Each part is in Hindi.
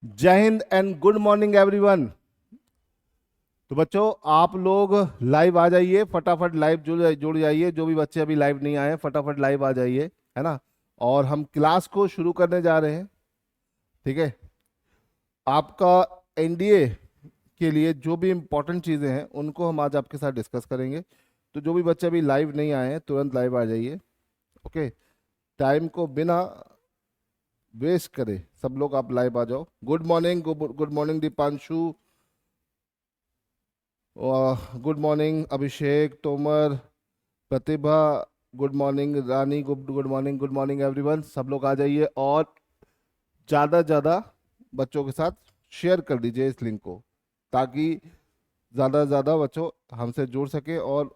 जय Hind and good morning everyone. तो बच्चों आप लोग लाइव आ जाइए, फटाफट लाइव जुड़ जाइए। जो भी बच्चे अभी लाइव नहीं आए फटाफट लाइव आ जाइए, है ना। और हम क्लास को शुरू करने जा रहे हैं, ठीक है। आपका एनडीए के लिए जो भी इम्पोर्टेंट चीज़ें हैं उनको हम आज आपके साथ डिस्कस करेंगे। तो जो भी बच्चे अभी लाइव नहीं आए हैं तुरंत लाइव आ जाइए, ओके। टाइम को बिना वेस्ट करे सब लोग आप लाइव आ जाओ। Good morning, good morning Deepanshu, good morning Abhishek, Tomar, Pratibha, good morning Rani, good morning everyone. सब लोग आ जाइए और ज़्यादा से ज़्यादा बच्चों के साथ शेयर कर दीजिए इस लिंक को, ताकि ज़्यादा से ज़्यादा बच्चों हमसे जुड़ सके और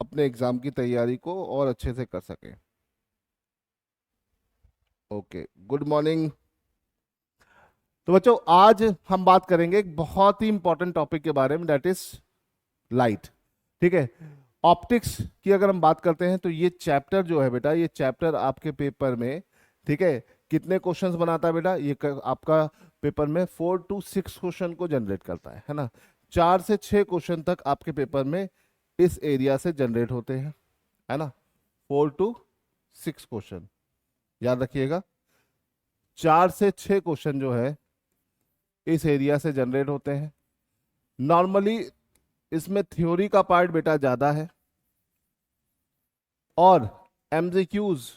अपने एग्ज़ाम की तैयारी को और अच्छे से कर सकें। Okay, good morning. तो बच्चों आज हम बात करेंगे एक बहुत ही इंपॉर्टेंट टॉपिक के बारे में, दैट इज लाइट, ठीक है। ऑप्टिक्स की अगर हम बात करते हैं तो ये चैप्टर जो है बेटा, ये चैप्टर आपके पेपर में, ठीक है, कितने क्वेश्चंस बनाता है बेटा? आपका पेपर में 4 to 6 क्वेश्चन को जनरेट करता है ना। 4 से 6 क्वेश्चन तक आपके पेपर में इस एरिया से जनरेट होते हैं, है ना। 4 to 6 क्वेश्चन याद रखिएगा। 4 से 6 क्वेश्चन जो है इस एरिया से जनरेट होते हैं। नॉर्मली इसमें थ्योरी का पार्ट बेटा ज्यादा है और एमसीक्यूज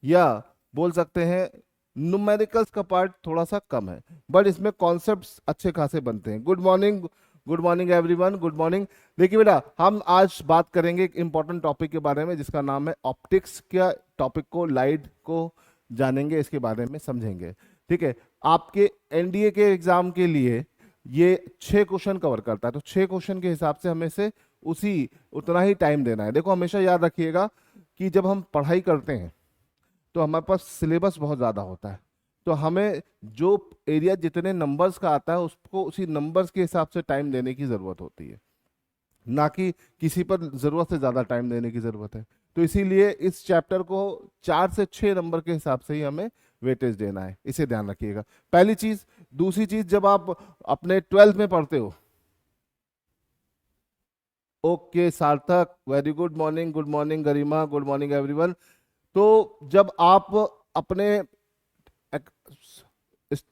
या बोल सकते हैं न्यूमेरिकल्स का पार्ट थोड़ा सा कम है, बट इसमें कॉन्सेप्ट्स अच्छे खासे बनते हैं। Good morning everyone, good morning. देखिए बेटा, हम आज बात करेंगे एक इंपॉर्टेंट टॉपिक के बारे में जिसका नाम है ऑप्टिक्स। क्या टॉपिक को, लाइट को जानेंगे, इसके बारे में समझेंगे, ठीक है। आपके एनडीए के एग्जाम के लिए ये 6 क्वेश्चन कवर करता है, तो 6 क्वेश्चन के हिसाब से हमें से उतना ही टाइम देना है। देखो हमेशा याद रखिएगा कि जब हम पढ़ाई करते हैं तो हमारे पास सिलेबस बहुत ज़्यादा होता है, तो हमें जो एरिया जितने नंबर्स का आता है उसको उसी नंबर्स के हिसाब से टाइम देने की ज़रूरत होती है, ना कि किसी पर ज़रूरत से ज़्यादा टाइम देने की ज़रूरत है। तो इसीलिए इस चैप्टर को 4 से 6 नंबर के हिसाब से ही हमें वेटेज देना है, इसे ध्यान रखिएगा। पहली चीज़। दूसरी चीज़, जब आप अपने 12th में पढ़ते हो, ओके सार्थक, वेरी गुड मॉर्निंग गरिमा, गुड मॉर्निंग एवरीवन। तो जब आप अपने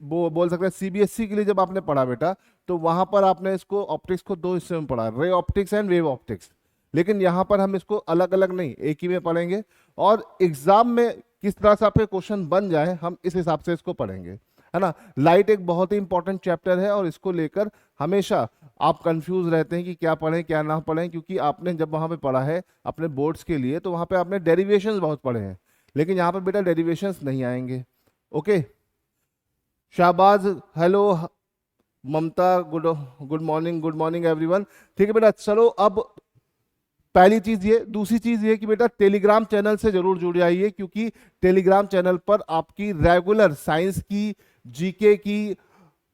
वो बोल सकते हैं सीबीएसई के लिए जब आपने पढ़ा बेटा, तो वहां पर आपने इसको ऑप्टिक्स को 2 हिस्से में पढ़ा, ray optics and wave optics. लेकिन यहाँ पर हम इसको अलग अलग नहीं, एक ही में पढ़ेंगे और एग्जाम में किस तरह से आपके क्वेश्चन बन जाए हम इस हिसाब से इसको पढ़ेंगे, है ना। लाइट एक बहुत ही इंपॉर्टेंट चैप्टर है और इसको लेकर हमेशा आप कंफ्यूज रहते हैं कि क्या पढ़ें क्या ना पढ़ें, क्योंकि आपने जब वहां पे पढ़ा है अपने बोर्ड्स के लिए तो वहां पे आपने डेरिवेशंस बहुत पढ़े हैं, लेकिन यहाँ पर बेटा डेरिवेशंस नहीं आएंगे। ओके, शाहबाज, हेलो, ममता, गुड मॉर्निंग एवरीवन। ठीक है बेटा, चलो अब पहली चीज ये। दूसरी चीज ये कि बेटा टेलीग्राम चैनल से जरूर जुड़ जाइए, क्योंकि टेलीग्राम चैनल पर आपकी रेगुलर साइंस की, जीके की,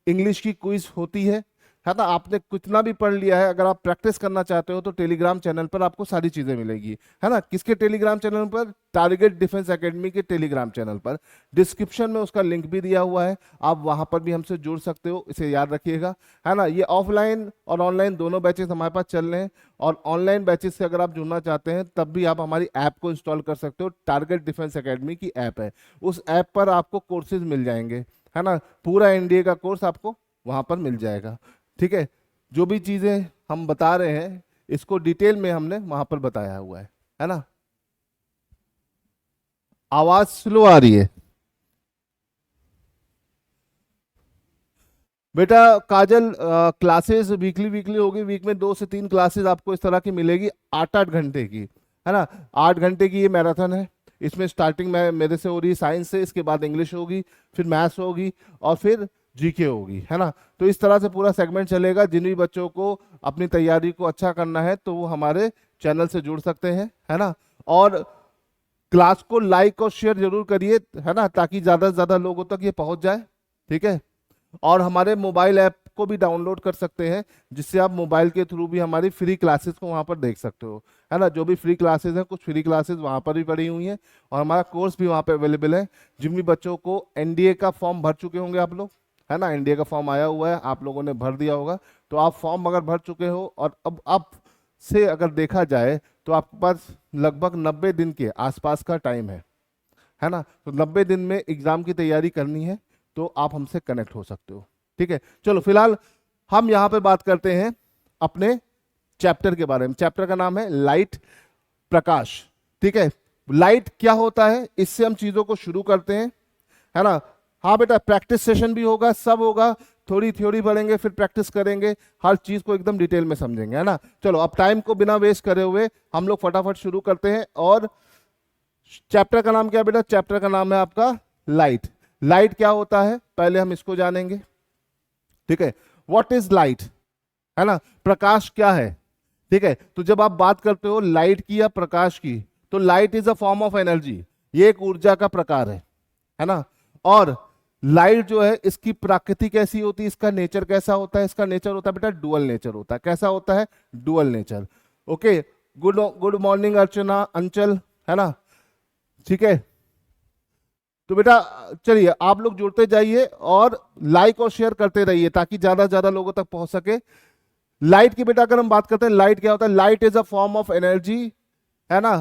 इंग्लिश की क्विज होती है ना। आपने कितना भी पढ़ लिया है, अगर आप प्रैक्टिस करना चाहते हो तो टेलीग्राम चैनल पर आपको सारी चीजें मिलेगी, है ना। किसके टेलीग्राम चैनल पर? टारगेट डिफेंस एकेडमी के टेलीग्राम चैनल पर। डिस्क्रिप्शन में उसका लिंक भी दिया हुआ है, आप वहां पर भी हमसे जुड़ सकते हो, इसे याद रखिएगा, है ना। ये ऑफलाइन और ऑनलाइन दोनों बैचेस हमारे पास चल रहे हैं, और ऑनलाइन बैचेस से अगर आप जुड़ना चाहते हैं तब भी आप हमारी ऐप को इंस्टॉल कर सकते हो। टारगेट डिफेंस एकेडमी की ऐप है, उस ऐप पर आपको कोर्सेज मिल जाएंगे, है ना। पूरा एनडीए का कोर्स आपको वहां पर मिल जाएगा, ठीक है। जो भी चीजें हम बता रहे हैं इसको डिटेल में हमने वहां पर बताया हुआ है ना। आवाज स्लो आ रही है बेटा। काजल, क्लासेस वीकली वीकली होगी, वीक में 2 से 3 क्लासेस आपको इस तरह की मिलेगी, 8-8 घंटे की, है ना। 8 घंटे की ये मैराथन है। इसमें स्टार्टिंग में मेरे से हो रही है साइंस से, इसके बाद इंग्लिश होगी, फिर मैथ्स होगी और फिर जीके होगी, है ना। तो इस तरह से पूरा सेगमेंट चलेगा। जिन भी बच्चों को अपनी तैयारी को अच्छा करना है तो वो हमारे चैनल से जुड़ सकते हैं, है ना। और क्लास को लाइक और शेयर जरूर करिए, है ना, ताकि ज्यादा से ज्यादा लोगों तक ये पहुंच जाए, ठीक है। और हमारे मोबाइल ऐप को भी डाउनलोड कर सकते हैं, जिससे आप मोबाइल के थ्रू भी हमारी फ्री क्लासेस को वहां पर देख सकते हो, है ना। जो भी फ्री क्लासेस हैं, कुछ फ्री क्लासेस वहां पर भी पड़ी हुई हैं और हमारा कोर्स भी वहां पे अवेलेबल है। जिन भी बच्चों को एनडीए का फॉर्म भर चुके होंगे आप लोग, है ना, एनडीए का फॉर्म आया हुआ है, आप लोगों ने भर दिया होगा। तो आप फॉर्म अगर भर चुके हो और अब आप से अगर देखा जाए तो आपके पास लगभग 90 दिन के आसपास का टाइम है ना। तो 90 दिन में एग्जाम की तैयारी करनी है तो आप हमसे कनेक्ट हो सकते हो। ठीक है, चलो फिलहाल हम यहाँ पे बात करते हैं अपने चैप्टर के बारे में। चैप्टर का नाम है लाइट, प्रकाश। ठीक है, लाइट क्या होता है, इससे हम चीजों को शुरू करते हैं, है ना। हाँ बेटा, प्रैक्टिस सेशन भी होगा, सब होगा, थोड़ी थ्योरी पढ़ेंगे फिर प्रैक्टिस करेंगे, हर चीज को एकदम डिटेल में समझेंगे, है ना। चलो अब टाइम को बिना वेस्ट करे हुए हम लोग फटाफट शुरू करते हैं। और चैप्टर का नाम क्या है बेटा? चैप्टर का नाम है आपका लाइट। लाइट क्या होता है पहले हम इसको जानेंगे। ठीक है, व्हाट इज लाइट, है ना, प्रकाश क्या है। ठीक है, तो जब आप बात करते हो लाइट की या प्रकाश की, तो light is a form of energy, ये एक ऊर्जा का प्रकार है ना। और लाइट जो है इसकी प्रकृति कैसी होती है, इसका नेचर कैसा होता है? इसका नेचर होता है बेटा डुअल नेचर होता है। कैसा होता है? Dual nature. Okay, good good morning Archana, Anchal, है ना। ठीक है, तो बेटा चलिए आप लोग जुड़ते जाइए और लाइक और शेयर करते रहिए ताकि ज्यादा से ज्यादा लोगों तक पहुंच सके। लाइट की बेटा अगर हम बात करते हैं, लाइट क्या होता है? Light is a form of energy, है ना।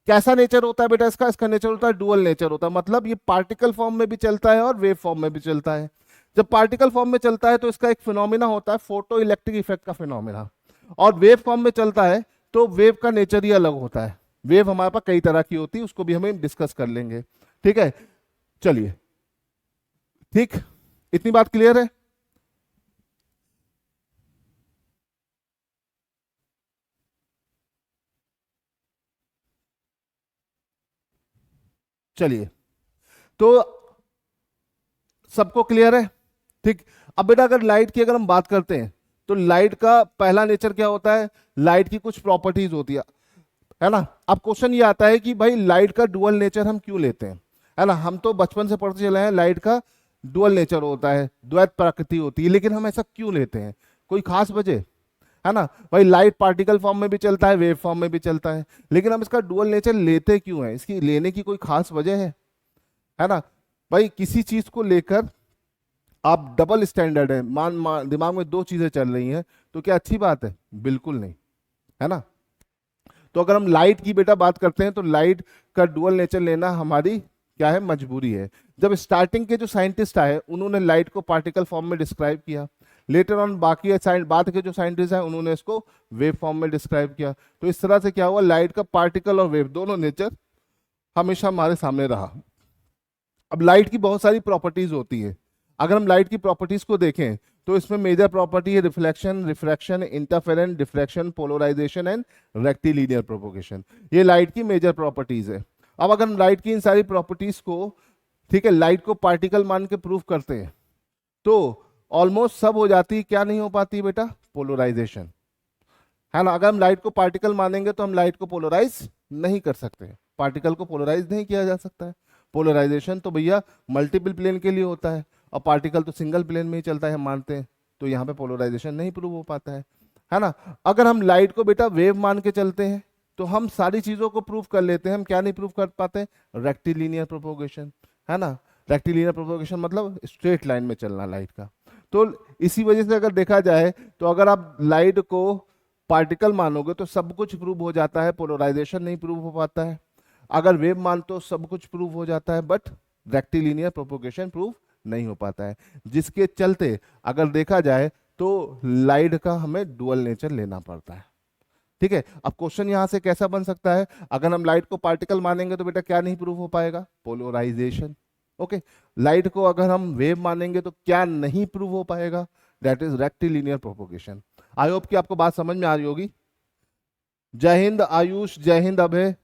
कैसा नेचर होता है बेटा इसका? इसका नेचर होता है डुअल नेचर होता है, मतलब ये पार्टिकल फॉर्म में भी चलता है और वेव फॉर्म में भी चलता है। जब पार्टिकल फॉर्म में चलता है तो इसका एक फिनोमिना होता है फोटो इलेक्ट्रिक इफेक्ट का फिनोमिना, और वेव फॉर्म में चलता है तो वेव का नेचर ही अलग होता है। वेव हमारे पास कई तरह की होती है, उसको भी हमें डिस्कस कर लेंगे। ठीक है, चलिए, ठीक, इतनी बात क्लियर है। चलिए, तो सबको क्लियर है? ठीक। अब बेटा अगर लाइट की अगर हम बात करते हैं तो लाइट का पहला नेचर क्या होता है? लाइट की कुछ प्रॉपर्टीज होती है ना। अब क्वेश्चन ये आता है कि भाई लाइट का डुअल नेचर हम क्यों लेते हैं, है ना। हम तो बचपन से पढ़ते चले हैं लाइट का डुअल नेचर होता है, द्वैत प्रकृति होती है, लेकिन हम ऐसा क्यों लेते हैं? कोई खास वजह, है ना। भाई लाइट पार्टिकल फॉर्म में भी चलता है, वेव फॉर्म में भी चलता है, लेकिन हम इसका डुअल नेचर लेते क्यों है? इसकी लेने की कोई खास वजह है ना। भाई किसी चीज को लेकर आप डबल स्टैंडर्ड है, दिमाग में दो चीजें चल रही हैं, तो क्या अच्छी बात है? बिल्कुल नहीं, है ना। तो अगर हम लाइट की बेटा बात करते हैं तो लाइट का डुअल नेचर लेना हमारी क्या है? मजबूरी है। जब स्टार्टिंग के जो साइंटिस्ट आए उन्होंने लाइट को पार्टिकल फॉर्म में डिस्क्राइब किया, लेटर ऑन बाकी बाद के जो साइंटिस्ट हैं उन्होंने इसको वेव फॉर्म में डिस्क्राइब किया। तो इस तरह से क्या हुआ, लाइट का पार्टिकल और वेव दोनों नेचर हमेशा हमारे सामने रहा। अब लाइट की बहुत सारी प्रॉपर्टीज होती है। अगर हम लाइट की प्रॉपर्टीज को देखें तो इसमें मेजर प्रॉपर्टी है reflection, refraction, interference, diffraction, polarisation and rectilinear propagation. ये लाइट की मेजर प्रॉपर्टीज है। अब अगर हम लाइट की इन सारी प्रॉपर्टीज को, ठीक है, लाइट को पार्टिकल मान के प्रूव करते हैं तो ऑलमोस्ट सब हो जाती है। क्या नहीं हो पाती बेटा? पोलराइजेशन, है ना। अगर हम लाइट को पार्टिकल मानेंगे तो हम लाइट को पोलराइज नहीं कर सकते, पार्टिकल को पोलराइज नहीं किया जा सकता है। पोलराइजेशन तो भैया मल्टीपल प्लेन के लिए होता है और पार्टिकल तो सिंगल प्लेन में ही चलता है, हम मानते हैं, तो यहाँ पे पोलराइजेशन नहीं प्रूव हो पाता है ना। अगर हम लाइट को बेटा वेव मान के चलते हैं तो हम सारी चीजों को प्रूव कर लेते हैं। हम क्या नहीं प्रूव कर पाते? रेक्टिलिनियर प्रोपोगेशन, है ना। रेक्टिलिनियर प्रोपोगेशन मतलब स्ट्रेट लाइन में चलना लाइट का। तो इसी वजह से अगर देखा जाए तो अगर आप लाइट को पार्टिकल मानोगे तो सब कुछ प्रूव हो जाता है, पोलराइजेशन नहीं प्रूव हो पाता है। अगर वेव मान तो सब कुछ प्रूव हो जाता है, बट रेक्टिलिनियर प्रोपोगेशन प्रूव नहीं हो पाता है, जिसके चलते अगर देखा जाए तो लाइट का हमें डुअल नेचर लेना पड़ता है। ठीक है, अब क्वेश्चन यहां से कैसा बन सकता है? अगर हम लाइट को पार्टिकल मानेंगे तो बेटा क्या नहीं प्रूव हो पाएगा? पोलराइजेशन। ओके, लाइट को अगर हम वेव मानेंगे तो क्या नहीं प्रूव हो पाएगा? That is rectilinear propagation. I hope कि आपको बात समझ में आ रही होगी। जय हिंद आयुष, जय हिंद अभय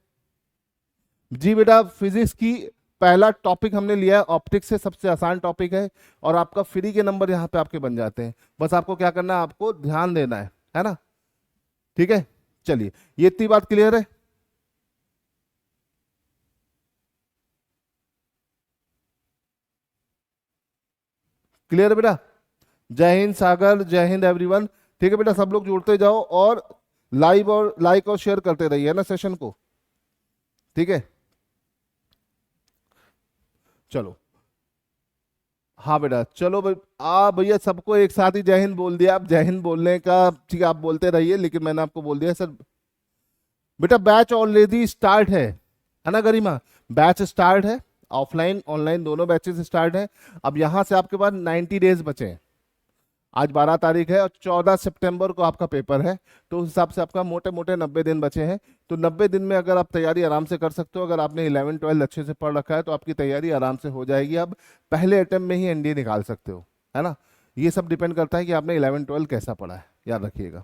जी। बेटा फिजिक्स की पहला टॉपिक हमने लिया है, ऑप्टिक्स से सबसे आसान टॉपिक है और आपका फ्री के नंबर यहाँ पे आपके बन जाते हैं। बस आपको क्या करना है? आपको ध्यान देना है ना। ठीक है, चलिए, ये इतनी बात क्लियर है। क्लियर है बेटा? जय हिंद सागर, जय हिंद एवरीवन। ठीक है बेटा, सब लोग जुड़ते जाओ और लाइक और शेयर करते रहिए ना सेशन को। ठीक है, चलो हाँ बेटा चलो भैया सबको एक साथ ही जय हिंद बोल दिया। आप जय हिंद बोलने का ठीक है, आप बोलते रहिए, लेकिन मैंने आपको बोल दिया सर। बेटा बैच ऑलरेडी स्टार्ट है ना गरिमा? बैच स्टार्ट है, ऑफलाइन ऑनलाइन दोनों बैचेस स्टार्ट है। अब यहाँ से आपके पास 90 डेज बचे हैं। आज 12 तारीख है और 14 सितंबर को आपका पेपर है, तो उस हिसाब से आपका मोटे मोटे 90 दिन बचे हैं। तो 90 दिन में अगर आप तैयारी आराम से कर सकते हो, अगर आपने 11 12 अच्छे से पढ़ रखा है तो आपकी तैयारी आराम से हो जाएगी। आप पहले अटेम्प्ट में ही एनडीए निकाल सकते हो, है ना? ये सब डिपेंड करता है कि आपने 11 12 कैसा पढ़ा है, याद रखिएगा।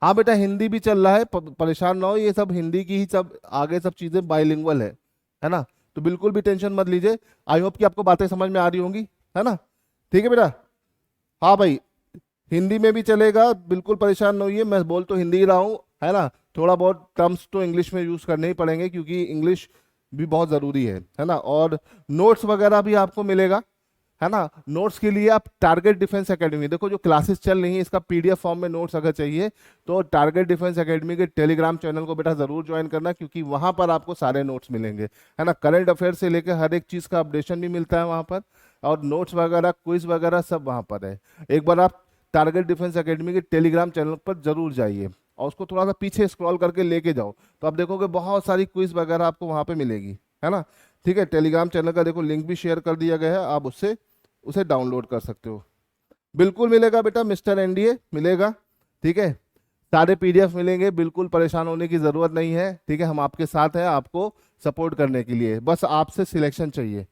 हाँ बेटा हिंदी भी चल रहा है, परेशान ना हो, ये सब हिंदी की ही सब आगे सब चीजें बाइलिंगुअल है ना? तो बिल्कुल भी टेंशन मत लीजिए। आई होप कि आपको बातें समझ में आ रही होंगी, है ना? ठीक है बेटा। हाँ भाई, हिंदी में भी चलेगा, बिल्कुल परेशान ना होइए, मैं बोल तो हिंदी ही रहा हूँ, है ना? थोड़ा बहुत टर्म्स तो इंग्लिश में यूज करने ही पड़ेंगे, क्योंकि इंग्लिश भी बहुत जरूरी है ना? और नोट्स वगैरह भी आपको मिलेगा, है ना? नोट्स के लिए आप टारगेट डिफेंस एकेडमी, देखो जो क्लासेस चल रही हैं इसका पीडीएफ फॉर्म में नोट्स अगर चाहिए तो टारगेट डिफेंस एकेडमी के टेलीग्राम चैनल को बेटा जरूर ज्वाइन करना, क्योंकि वहां पर आपको सारे नोट्स मिलेंगे, है ना? करंट अफेयर से लेकर हर एक चीज का अपडेशन भी मिलता है वहां पर, और नोट्स वगैरह क्विज वगैरह सब वहां पर है। एक बार आप टारगेट डिफेंस एकेडमी के टेलीग्राम चैनल पर जरूर जाइए और उसको थोड़ा सा पीछे स्क्रॉल करके लेके जाओ, तो आप देखोगे बहुत सारी क्विज वगैरह आपको वहां पे मिलेगी, है ना? ठीक है, टेलीग्राम चैनल का देखो लिंक भी शेयर कर दिया गया है, आप उससे उसे डाउनलोड कर सकते हो। बिल्कुल मिलेगा बेटा, मिस्टर एनडीए मिलेगा, ठीक है? सारे पीडीएफ मिलेंगे, बिल्कुल परेशान होने की जरूरत नहीं है, ठीक है? हम आपके साथ हैं आपको सपोर्ट करने के लिए, बस आपसे सिलेक्शन चाहिए।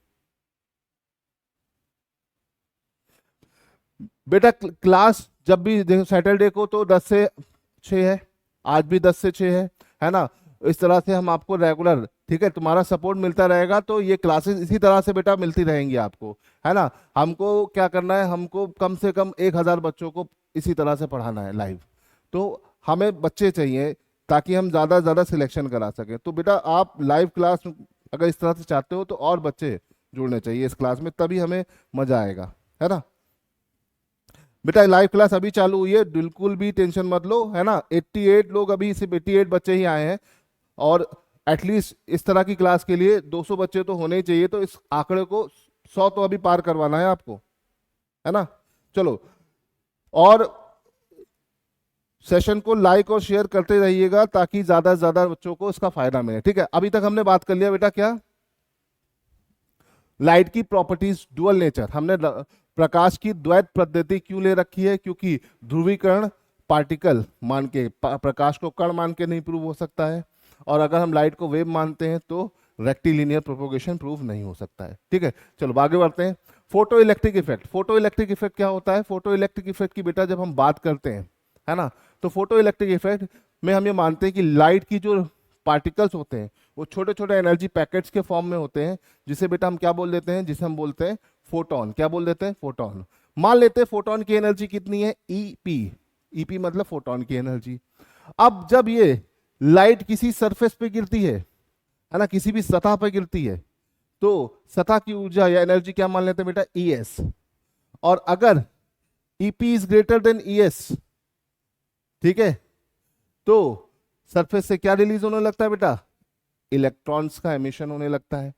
बेटा क्लास जब भी देखो, सैटरडे को तो 10 से 6 है, आज भी 10 से 6 है ना? इस तरह से हम आपको रेगुलर, ठीक है, तुम्हारा सपोर्ट मिलता रहेगा, तो ये क्लासेस इसी तरह से बेटा मिलती रहेंगी आपको, है ना? हमको क्या करना है, हमको कम से कम 1000 बच्चों को इसी तरह से पढ़ाना है लाइव, तो हमें बच्चे चाहिए ताकि हम ज़्यादा से ज़्यादा सिलेक्शन करा सकें। तो बेटा आप लाइव क्लास अगर इस तरह से चाहते हो तो और बच्चे जुड़ने चाहिए इस क्लास में, तभी हमें मजा आएगा, है ना? बेटा लाइव क्लास अभी चालू हुई है, बिल्कुल भी टेंशन मत लो, है ना? 88 लोग, अभी सिर्फ 88 बच्चे ही आए हैं, और एटलीस्ट इस तरह की क्लास के लिए 200 बच्चे तो होने ही चाहिए, तो इस आंकड़े को 100 तो अभी पार करवाना है आपको, है ना? चलो, और सेशन को लाइक और शेयर करते रहिएगा ताकि ज्यादा से ज्यादा बच्चों को इसका फायदा मिले, ठीक है? अभी तक हमने बात कर लिया बेटा क्या, लाइट की प्रॉपर्टीज डुअल नेचर, हमने प्रकाश की द्वैत पद्धति क्यों ले रखी है, क्योंकि ध्रुवीकरण पार्टिकल मान के प्रकाश को कण मान के नहीं प्रूव हो सकता है, और अगर हम लाइट को वेव मानते हैं तो रेक्टिलिनियर प्रोपोगेशन प्रूव नहीं हो सकता है, ठीक है? चलो आगे बढ़ते हैं। Photo electric effect, photo electric effect क्या होता है? फोटो इलेक्ट्रिक इफेक्ट की बेटा जब हम बात करते हैं, है ना, तो फोटो इलेक्ट्रिक इफेक्ट में हम ये मानते हैं कि लाइट की जो पार्टिकल्स होते हैं वो छोटे छोटे एनर्जी पैकेट्स के फॉर्म में होते हैं, जिसे बेटा हम क्या बोल देते हैं, जिसे हम बोलते हैं फोटोन। क्या बोल देते हैं? फोटोन। मान लेते हैं फोटोन की एनर्जी कितनी है? ईपी। ईपी मतलब फोटोन की एनर्जी। अब जब ये लाइट किसी सरफेस पे गिरती है ना, किसी भी सतह पे गिरती है, तो सतह की ऊर्जा या एनर्जी क्या मान लेते हैं बेटा? ईएस। और अगर EP is greater than ES, ठीक है, तो सरफेस से क्या रिलीज होने लगता है बेटा? इलेक्ट्रॉन्स का एमिशन होने लगता है।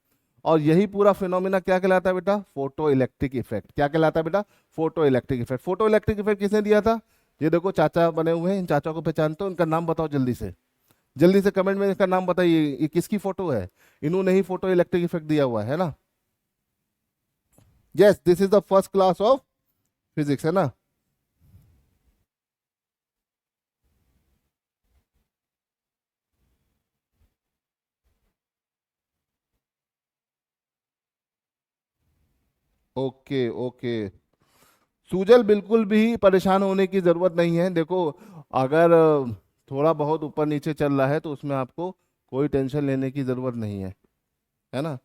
और यही पूरा फिनोमिना क्या कहलाता है बेटा? Photo electric effect. क्या कहलाता है बेटा? Photo electric effect. Photo electric effect किसने दिया था? ये देखो चाचा बने हुए हैं, इन चाचा को पहचानते हो? इनका नाम बताओ जल्दी से, जल्दी से कमेंट में इसका नाम बताइए, ये किसकी फोटो है? इन्होंने ही फोटो इलेक्ट्रिक इफेक्ट दिया हुआ है ना? Yes, this is the first class of physics, है ना? ओके ओके सुजल, बिल्कुल भी परेशान होने की जरूरत नहीं है। देखो अगर थोड़ा बहुत ऊपर नीचे चल रहा है तो उसमें आपको कोई टेंशन लेने की जरूरत नहीं है ना?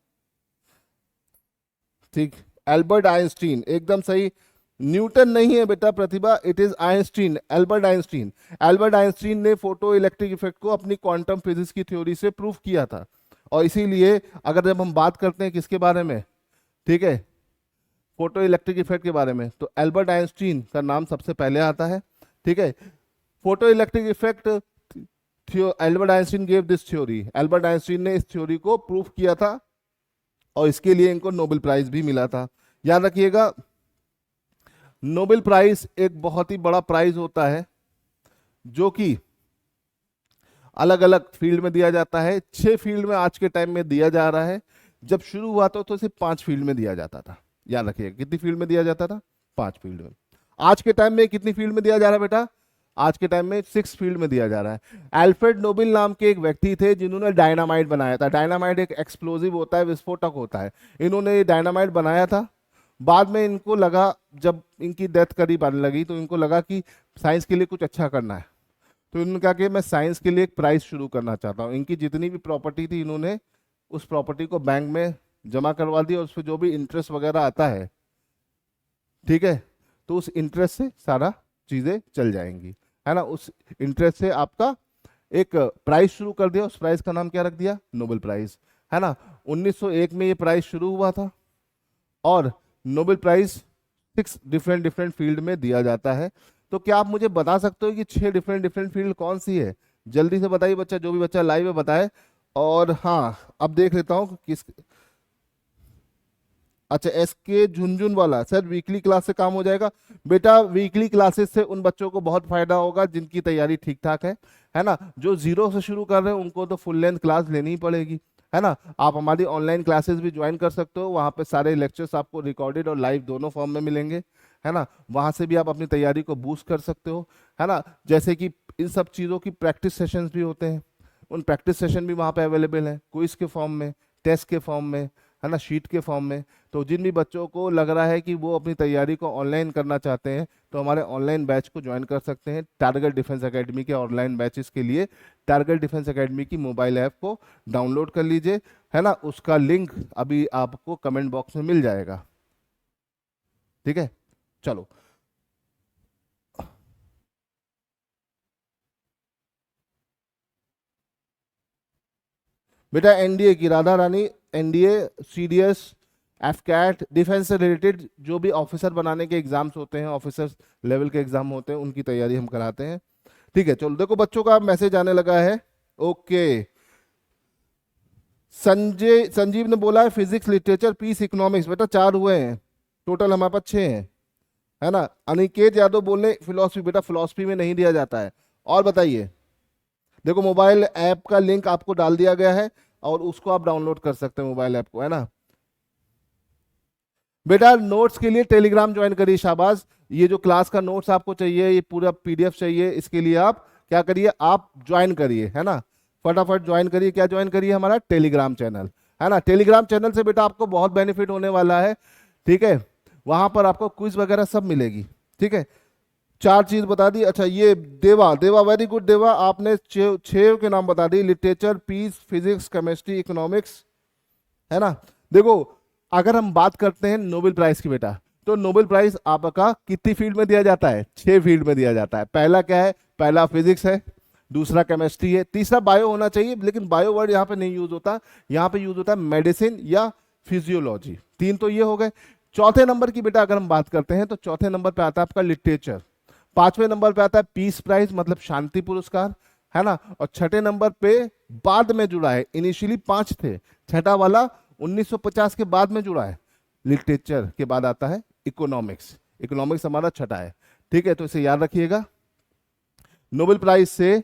ठीक। एल्बर्ट आइंस्टीन एकदम सही। न्यूटन नहीं है बेटा Pratibha, it is Einstein, Albert Einstein. Albert Einstein ने फोटो इलेक्ट्रिक इफेक्ट को अपनी क्वांटम फिजिक्स की थ्योरी से प्रूव किया था। और इसीलिए अगर जब हम बात करते हैं किसके बारे में, ठीक है, फोटो इलेक्ट्रिक इफेक्ट के बारे में, तो एल्बर्ट आइंस्टीन का नाम सबसे पहले आता है, ठीक है? Photo electric effect Albert Einstein gave this theory, Albert Einstein ने इस थ्योरी को प्रूफ किया था और इसके लिए इनको नोबेल प्राइज भी मिला था। याद रखिएगा, नोबेल प्राइज एक बहुत ही बड़ा प्राइज होता है जो कि अलग अलग फील्ड में दिया जाता है। 6 फील्ड में आज के टाइम में दिया जा रहा है। जब शुरू हुआ था तो सिर्फ 5 फील्ड में दिया जाता था। याद रखिएगा, कितनी फील्ड में दिया जाता था? 5 फील्ड में। आज के टाइम में कितनी फील्ड में दिया जा रहा है बेटा? आज के टाइम में 6 फील्ड में दिया जा रहा है। अल्फ्रेड नोबेल नाम के एक व्यक्ति थे जिन्होंने डायनामाइट बनाया था। डायनामाइट एक एक्सप्लोजिव होता है, विस्फोटक होता है। इन्होंने ये डायनामाइट बनाया था। बाद में इनको लगा, जब इनकी डेथ करीब आने लगी तो इनको लगा कि साइंस के लिए कुछ अच्छा करना है। तो इन्होंने कहा कि मैं साइंस के लिए एक प्राइज शुरू करना चाहता हूँ। इनकी जितनी भी प्रॉपर्टी थी इन्होंने उस प्रॉपर्टी को बैंक में जमा करवा दी और उस पर जो भी इंटरेस्ट वगैरह आता है, ठीक है, तो उस इंटरेस्ट से सारा चीजें चल जाएंगी, है ना। उस इंटरेस्ट से आपका एक प्राइज शुरू कर दिया। उस प्राइज का नाम क्या रख दिया? नोबेल प्राइज, है ना। 1901 में ये प्राइज शुरू हुआ था और नोबेल प्राइज 6 डिफरेंट फील्ड में दिया जाता है। तो क्या आप मुझे बता सकते हो कि 6 डिफरेंट फील्ड कौन सी है? जल्दी से बताइए बच्चा, जो भी बच्चा लाइव है बताए। और हाँ, अब देख लेता हूँ किस, अच्छा S K Jhunjhun sir weekly class से काम हो जाएगा? बेटा वीकली क्लासेस से उन बच्चों को बहुत फायदा होगा जिनकी तैयारी ठीक ठाक है ना। जो 0 से शुरू कर रहे हैं उनको तो फुल लेंथ क्लास लेनी ही पड़ेगी, है ना। आप हमारी ऑनलाइन क्लासेस भी ज्वाइन कर सकते हो, वहाँ पे सारे लेक्चर्स आपको रिकॉर्डेड और लाइव दोनों फॉर्म में मिलेंगे, है ना। वहाँ से भी आप अपनी तैयारी को बूस्ट कर सकते हो, है ना। जैसे कि इन सब चीज़ों की प्रैक्टिस सेशंस भी होते हैं, उन प्रैक्टिस सेशन भी वहाँ पे अवेलेबल है, क्विज के फॉर्म में, टेस्ट के फॉर्म में, है ना, शीट के फॉर्म में। तो जिन भी बच्चों को लग रहा है कि वो अपनी तैयारी को ऑनलाइन करना चाहते हैं तो हमारे ऑनलाइन बैच को ज्वाइन कर सकते हैं। टारगेट डिफेंस एकेडमी के ऑनलाइन बैचेस के लिए टारगेट डिफेंस एकेडमी की मोबाइल ऐप को डाउनलोड कर लीजिए, है ना। उसका लिंक अभी आपको कमेंट बॉक्स में मिल जाएगा, ठीक है। चलो बेटा, एनडीए की Radha Rani, NDA, CDS, AFCAT, defence से रिलेटेड जो भी ऑफिसर बनाने के एग्जाम्स होते हैं, ऑफिसर लेवल के एग्जाम होते हैं, उनकी तैयारी हम कराते हैं, ठीक है। चलो देखो बच्चों का मैसेज आने लगा है। ओके, संजीव ने बोला है फिजिक्स, लिटरेचर, पीस, इकोनॉमिक्स। बेटा 4 हुए हैं टोटल, हमारे पास 6 हैं, है ना। अनिकेत यादव बोले फिलोसफी। बेटा फिलोसफी में नहीं दिया जाता है। और बताइए, देखो मोबाइल ऐप का लिंक आपको डाल दिया गया है और उसको आप डाउनलोड कर सकते हैं मोबाइल ऐप को, है ना। बेटा नोट्स के लिए टेलीग्राम ज्वाइन करिए, शाबाश। ये जो क्लास का नोट्स आपको चाहिए, ये पूरा पीडीएफ चाहिए, इसके लिए आप क्या करिए, आप ज्वाइन करिए, है ना। फटाफट ज्वाइन करिए। क्या ज्वाइन करिए? हमारा टेलीग्राम चैनल, है ना। टेलीग्राम चैनल से बेटा आपको बहुत बेनिफिट होने वाला है, ठीक है। वहां पर आपको क्विज वगैरह सब मिलेगी, ठीक है। 4 चीज बता दी। अच्छा ये देवा, देवा वेरी गुड देवा, आपने 6 के नाम बता दी, literature, peace, physics, chemistry, economics, है ना। देखो अगर हम बात करते हैं नोबेल प्राइज की बेटा, तो नोबेल प्राइज आपका कितनी फील्ड में दिया जाता है? 6 फील्ड में दिया जाता है। पहला क्या है? पहला फिजिक्स है, दूसरा केमिस्ट्री है, तीसरा बायो होना चाहिए, लेकिन बायो वर्ड यहाँ पे नहीं यूज होता, यहाँ पे यूज होता है मेडिसिन या फिजियोलॉजी। 3 तो ये हो गए। चौथे नंबर की बेटा अगर हम बात करते हैं तो चौथे नंबर पे आता है आपका लिटरेचर। 5वें नंबर पे आता है पीस प्राइज, मतलब शांति पुरस्कार, है ना। और 6ठे नंबर पे बाद में जुड़ा है, इनिशियली 5 थे, छठा वाला 1950 के बाद में जुड़ा है। लिटरेचर के बाद आता है इकोनॉमिक्स, इकोनॉमिक्स हमारा छठा है, ठीक है। तो इसे याद रखिएगा। नोबेल प्राइज से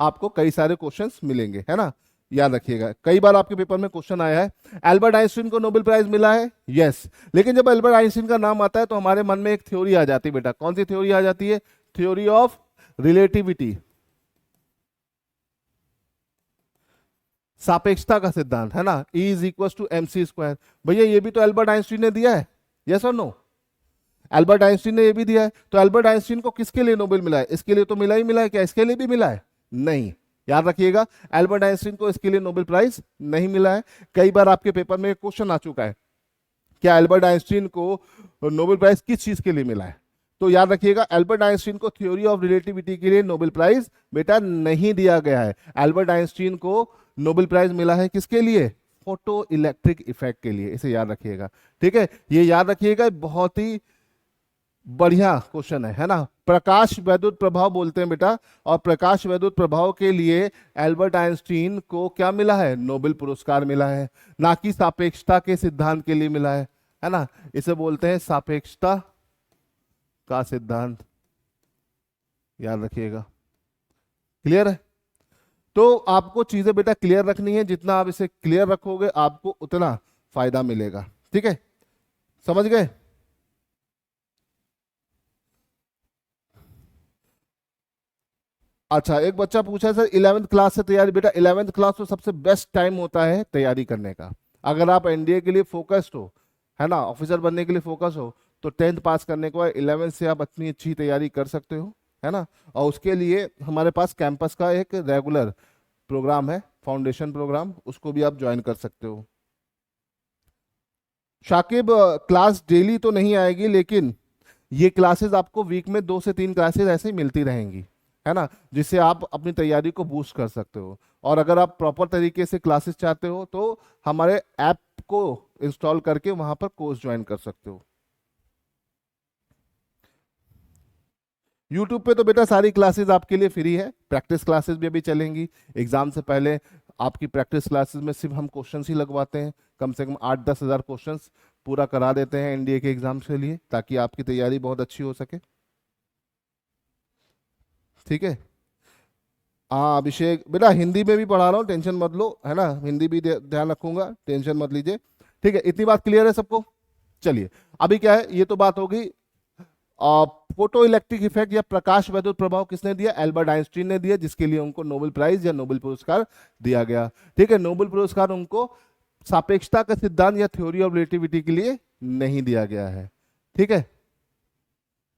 आपको कई सारे क्वेश्चंस मिलेंगे, है ना, याद रखिएगा। कई बार आपके पेपर में क्वेश्चन आया है एल्बर्ट आइंस्टीन को नोबेल प्राइज मिला है, यस। लेकिन जब एल्बर्ट आइंस्टीन का नाम आता है तो हमारे मन में एक थ्योरी आ जाती है बेटा। कौन सी थ्योरी आ जाती है? थ्योरी ऑफ रिलेटिविटी, सापेक्षता का सिद्धांत, है ना। E is equal to M C square. भैया ये भी तो एल्बर्ट आइंस्टीन ने दिया है, यस और नो? एल्बर्ट आइंस्टीन ने ये भी दिया है। तो एल्बर्ट आइंस्टीन को किसके लिए नोबेल मिला है? इसके लिए तो मिला ही मिला है, क्या इसके लिए भी मिला है? नहीं, याद रखिएगा, एल्बर्ट आइंस्टीन को इसके लिए नोबेल प्राइज नहीं मिला है। कई बार आपके पेपर में क्वेश्चन आ चुका है, क्या एल्बर्ट आइंस्टीन को नोबेल प्राइज किस चीज के लिए मिला है? तो याद रखिएगा, एल्बर्ट आइंस्टीन को थ्योरी ऑफ रिलेटिविटी के लिए नोबेल प्राइज बेटा नहीं दिया गया है। एल्बर्ट आइंस्टीन को नोबेल प्राइज मिला है किसके लिए? फोटो इलेक्ट्रिक इफेक्ट के लिए। इसे याद रखिएगा, ठीक है। ये याद रखिएगा, बहुत ही बढ़िया क्वेश्चन है ना। प्रकाश वैद्युत प्रभाव बोलते हैं बेटा, और प्रकाश वैद्युत प्रभाव के लिए एल्बर्ट आइंस्टीन को क्या मिला है? नोबेल पुरस्कार मिला है, ना कि सापेक्षता के सिद्धांत के लिए मिला है ना। इसे बोलते हैं सापेक्षता का सिद्धांत, याद रखिएगा। क्लियर है? तो आपको चीजें बेटा क्लियर रखनी है, जितना आप इसे क्लियर रखोगे आपको उतना फायदा मिलेगा। ठीक है, समझ गए? अच्छा, एक बच्चा पूछा है सर 11th क्लास से तैयारी। बेटा 11th क्लास तो सबसे बेस्ट टाइम होता है तैयारी करने का। अगर आप एनडीए के लिए फोकस्ड हो, है ना, ऑफिसर बनने के लिए फोकस हो, तो 10th पास करने के बाद 11th से आप अपनी अच्छी तैयारी कर सकते हो, है ना। और उसके लिए हमारे पास कैंपस का एक रेगुलर प्रोग्राम है, फाउंडेशन प्रोग्राम, उसको भी आप ज्वाइन कर सकते हो। शाकिब, क्लास डेली तो नहीं आएगी, लेकिन ये क्लासेस आपको वीक में 2 से 3 क्लासेस ऐसे ही मिलती रहेंगी, है ना, जिससे आप अपनी तैयारी को बूस्ट कर सकते हो। और अगर आप प्रॉपर तरीके से क्लासेस चाहते हो तो हमारे ऐप को इंस्टॉल करके वहां पर कोर्स ज्वाइन कर सकते हो। यूट्यूब पे तो बेटा सारी क्लासेस आपके लिए फ्री है, प्रैक्टिस क्लासेस भी अभी चलेंगी। एग्जाम से पहले आपकी प्रैक्टिस क्लासेस में सिर्फ हम क्वेश्चंस ही लगवाते हैं, कम से कम 8-10 हज़ार क्वेश्चंस पूरा करा देते हैं एनडीए के एग्जाम्स के लिए, ताकि आपकी तैयारी बहुत अच्छी हो सके। ठीक है। हाँ अभिषेक बेटा, हिंदी में भी पढ़ा रहा हूँ, टेंशन मत लो, है ना, हिंदी भी ध्यान रखूंगा, टेंशन मत लीजिए। ठीक है, इतनी बात क्लियर है सबको? चलिए, अभी क्या है, ये तो बात होगी। फोटो इलेक्ट्रिक इफेक्ट या प्रकाश वैद्युत प्रभाव किसने दिया? एल्बर्ट आइंस्टीन ने दिया, जिसके लिए उनको नोबेल प्राइज या नोबेल पुरस्कार दिया गया। ठीक है, नोबेल पुरस्कार उनको सापेक्षता का सिद्धांत या थ्योरी ऑफ रिलेटिविटी के लिए नहीं दिया गया है। ठीक है,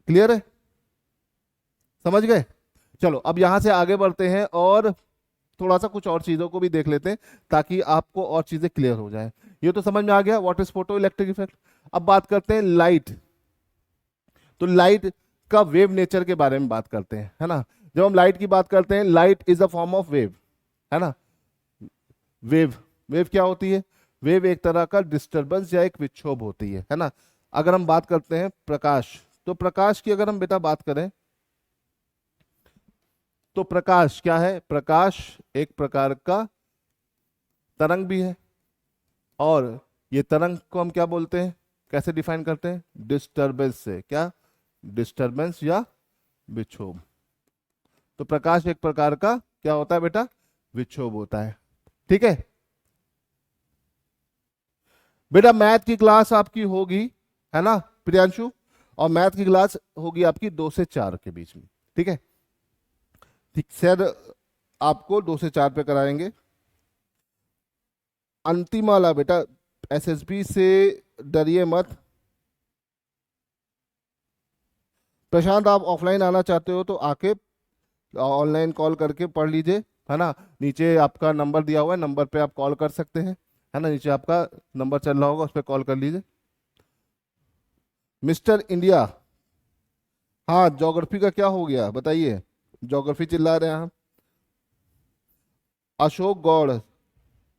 क्लियर है? समझ गए? चलो अब यहां से आगे बढ़ते हैं और थोड़ा सा कुछ और चीजों को भी देख लेते हैं, ताकि आपको और चीजें क्लियर हो जाए। ये तो समझ में आ गया what is photo electric effect. अब बात करते हैं लाइट। तो लाइट का वेव नेचर के बारे में बात करते हैं, है ना। जब हम लाइट की बात करते हैं, light is a form of wave, है ना। वेव, वेव क्या होती है? वेव एक तरह का डिस्टरबेंस या एक विक्षोभ होती है ना। अगर हम बात करते हैं प्रकाश, तो प्रकाश की अगर हम बेटा बात करें, तो प्रकाश क्या है? प्रकाश एक प्रकार का तरंग भी है, और ये तरंग को हम क्या बोलते हैं, कैसे डिफाइन करते हैं? डिस्टरबेंस से। क्या? डिस्टरबेंस या विक्षोभ। तो प्रकाश एक प्रकार का क्या होता है बेटा? विक्षोभ होता है। ठीक है बेटा, मैथ की क्लास आपकी होगी, है ना प्रियांशु, और मैथ की क्लास होगी आपकी 2 से 4 के बीच में। ठीक है, ठीक सर, आपको 2 से 4 पे कराएंगे। अंतिम वाला बेटा, एसएसबी से डरिए मत। प्रशांत, आप ऑफलाइन आना चाहते हो तो आके ऑनलाइन कॉल करके पढ़ लीजिए, है ना। नीचे आपका नंबर दिया हुआ है, नंबर पे आप कॉल कर सकते हैं, है ना, नीचे आपका नंबर चल रहा होगा, उस पर कॉल कर लीजिए। मिस्टर इंडिया, हाँ ज्योग्राफी का क्या हो गया बताइए? ज्योग्राफी चिल्ला रहे हैं हम। अशोक गौड़,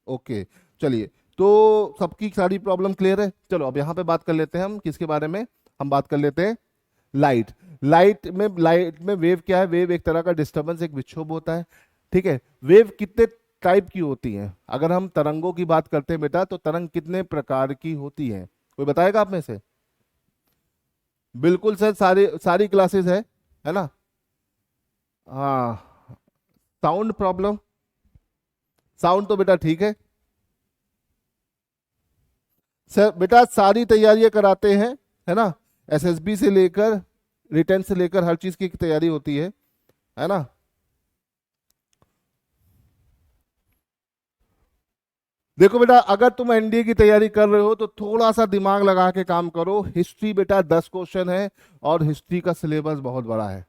ओके। चलिए, तो सबकी सारी प्रॉब्लम क्लियर है। चलो अब यहाँ पे बात कर लेते हैं हम किसके बारे में, हम बात कर लेते हैं लाइट। लाइट में वेव क्या है? वेव एक तरह का डिस्टरबेंस, एक विक्षोभ होता है। ठीक है, वेव कितने टाइप की होती हैं? अगर हम तरंगों की बात करते हैं बेटा, तो तरंग कितने प्रकार की होती है? कोई बताएगा आप में से? बिल्कुल सर, सारी सारी क्लासेस है ना। हाँ, साउंड प्रॉब्लम, साउंड तो बेटा ठीक है सर। बेटा सारी तैयारियां कराते हैं, है ना, एसएसबी से लेकर रिटर्न से लेकर हर चीज की तैयारी होती है ना। देखो बेटा, अगर तुम एनडीए की तैयारी कर रहे हो तो थोड़ा सा दिमाग लगा के काम करो। हिस्ट्री बेटा 10 क्वेश्चन है, और हिस्ट्री का सिलेबस बहुत बड़ा है।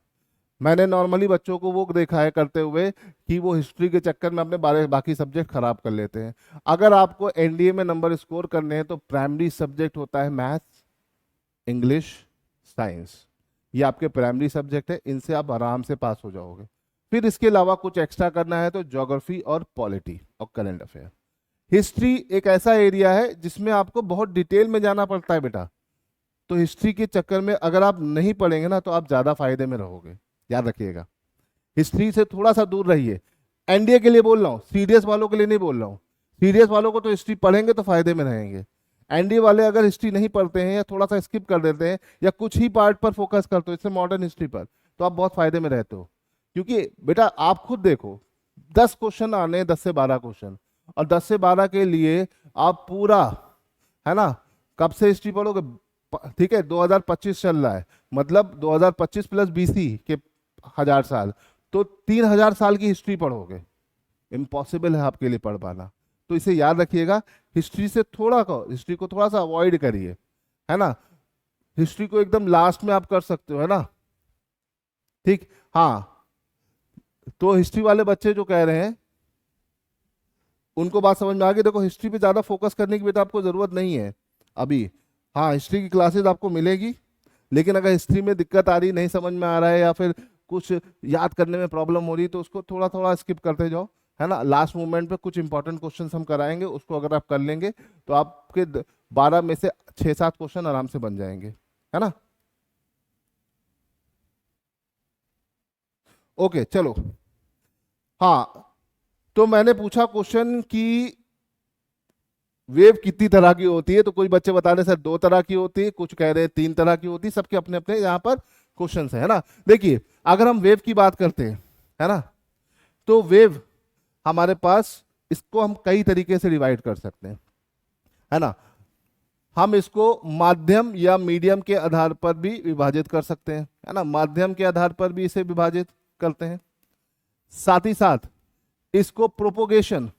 मैंने नॉर्मली बच्चों को वो देखा है करते हुए कि वो हिस्ट्री के चक्कर में अपने बाकी सब्जेक्ट खराब कर लेते हैं। अगर आपको एनडीए में नंबर स्कोर करने हैं तो प्राइमरी सब्जेक्ट होता है मैथ्स, इंग्लिश, साइंस। ये आपके प्राइमरी सब्जेक्ट है, इनसे आप आराम से पास हो जाओगे। फिर इसके अलावा कुछ एक्स्ट्रा करना है तो ज्योग्राफी और पॉलिटी और करंट अफेयर। हिस्ट्री एक ऐसा एरिया है जिसमें आपको बहुत डिटेल में जाना पड़ता है बेटा, तो हिस्ट्री के चक्कर में अगर आप नहीं पढ़ेंगे ना तो आप ज्यादा फायदे में रहोगे, याद रखिएगा। हिस्ट्री से थोड़ा सा दूर रहिए। एनडीए के लिए बोल रहा हूँ, सीडीएस वालों के लिए नहीं बोल रहा हूँ। सीडीएस वालों को तो हिस्ट्री पढ़ेंगे तो फायदे में रहेंगे। एनडीए वाले अगर हिस्ट्री नहीं पढ़ते हैं या थोड़ा सा स्किप कर देते हैं या कुछ ही पार्ट पर फोकस करते हो, जैसे मॉडर्न हिस्ट्री पर, तो आप बहुत फायदे में रहते हो। क्योंकि बेटा आप खुद देखो, 10 क्वेश्चन आने, 10 से 12 क्वेश्चन, और 10 से 12 के लिए आप पूरा, है ना, कब से हिस्ट्री पढ़ोगे? ठीक है, 2025 चल रहा है, मतलब 2025 प्लस बीसी के 1000 साल, तो 3000 साल की हिस्ट्री पढ़ोगे। इम्पॉसिबल है आपके लिए पढ़ पाना। तो इसे याद रखिएगा, हिस्ट्री को थोड़ा सा अवॉइड करिए, है ना। हिस्ट्री को एकदम लास्ट में आप कर सकते हो, है ना, ठीक। हाँ, तो हिस्ट्री वाले बच्चे जो कह रहे हैं उनको बात समझ में आ गई। देखो, हिस्ट्री पे ज्यादा फोकस करने की बेटा आपको जरूरत नहीं है अभी। हाँ, हिस्ट्री की क्लासेस आपको मिलेगी, लेकिन अगर हिस्ट्री में दिक्कत आ रही, नहीं समझ में आ रहा है, या फिर कुछ याद करने में प्रॉब्लम हो रही, तो उसको थोड़ा थोड़ा स्किप करते जाओ, है ना। लास्ट मोमेंट पे कुछ इंपॉर्टेंट क्वेश्चन हम कराएंगे, उसको अगर आप कर लेंगे तो आपके 12 में से 6-7 क्वेश्चन आराम से बन जाएंगे, है ना। ओके, चलो। हाँ, तो मैंने पूछा क्वेश्चन कि वेव कितनी तरह की होती है, तो कोई बच्चे बता रहे सर 2 तरह की होती है, कुछ कह रहे हैं 3 तरह की होती है। सबके अपने अपने यहाँ पर क्वेश्चन है ना। देखिए, अगर हम वेव की बात करते हैं, है ना, तो वेव हमारे पास, इसको हम कई तरीके से डिवाइड कर सकते हैं, है ना। हम इसको माध्यम या मीडियम के आधार पर भी विभाजित कर सकते हैं, है ना। माध्यम के आधार पर भी इसे विभाजित करते हैं। साथ ही साथ इसको प्रोपोगेशन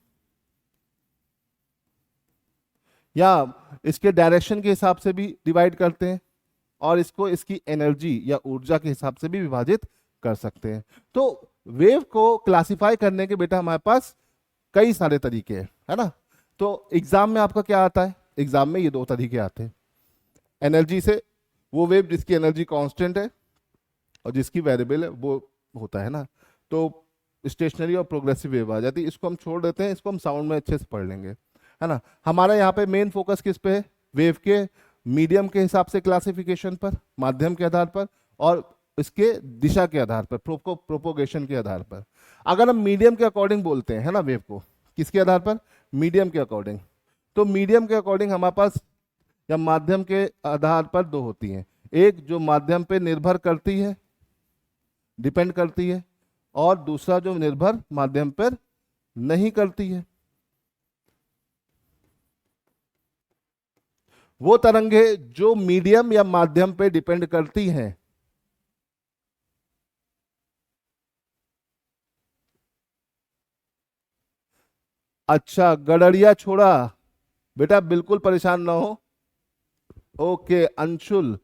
या इसके डायरेक्शन के हिसाब से भी डिवाइड करते हैं, और इसको इसकी एनर्जी या ऊर्जा के हिसाब से भी विभाजित कर सकते हैं। तो वेव को क्लासिफाई करने के बेटा हमारे पास कई सारे तरीके हैं, है ना। तो एग्जाम में आपका क्या आता है? एग्जाम में ये 2 तरीके आते हैं। एनर्जी से, वो वेव जिसकी एनर्जी कांस्टेंट है और जिसकी वेरिएबल है, वो होता है ना। तो स्टेशनरी और प्रोग्रेसिव वेव आ जाती है। इसको हम छोड़ देते हैं, इसको हम साउंड में अच्छे से पढ़ लेंगे, है ना। हमारा यहाँ पे मेन फोकस किस पे है? वेव के मीडियम के हिसाब से क्लासिफिकेशन पर, माध्यम के आधार पर, और इसके दिशा के आधार पर, प्रोपोगेशन के आधार पर। अगर हम मीडियम के अकॉर्डिंग बोलते हैं, है ना, वेव को किसके आधार पर? मीडियम के अकॉर्डिंग। तो मीडियम के अकॉर्डिंग हमारे पास, या माध्यम के आधार पर 2 होती हैं। एक जो माध्यम पे निर्भर करती है, डिपेंड करती है, और दूसरा जो निर्भर माध्यम पर नहीं करती है। वो तरंगे जो मीडियम या माध्यम पे डिपेंड करती हैं, अच्छा, गडरिया छोड़ा बेटा, बिल्कुल परेशान ना हो। ओके, अंशुल,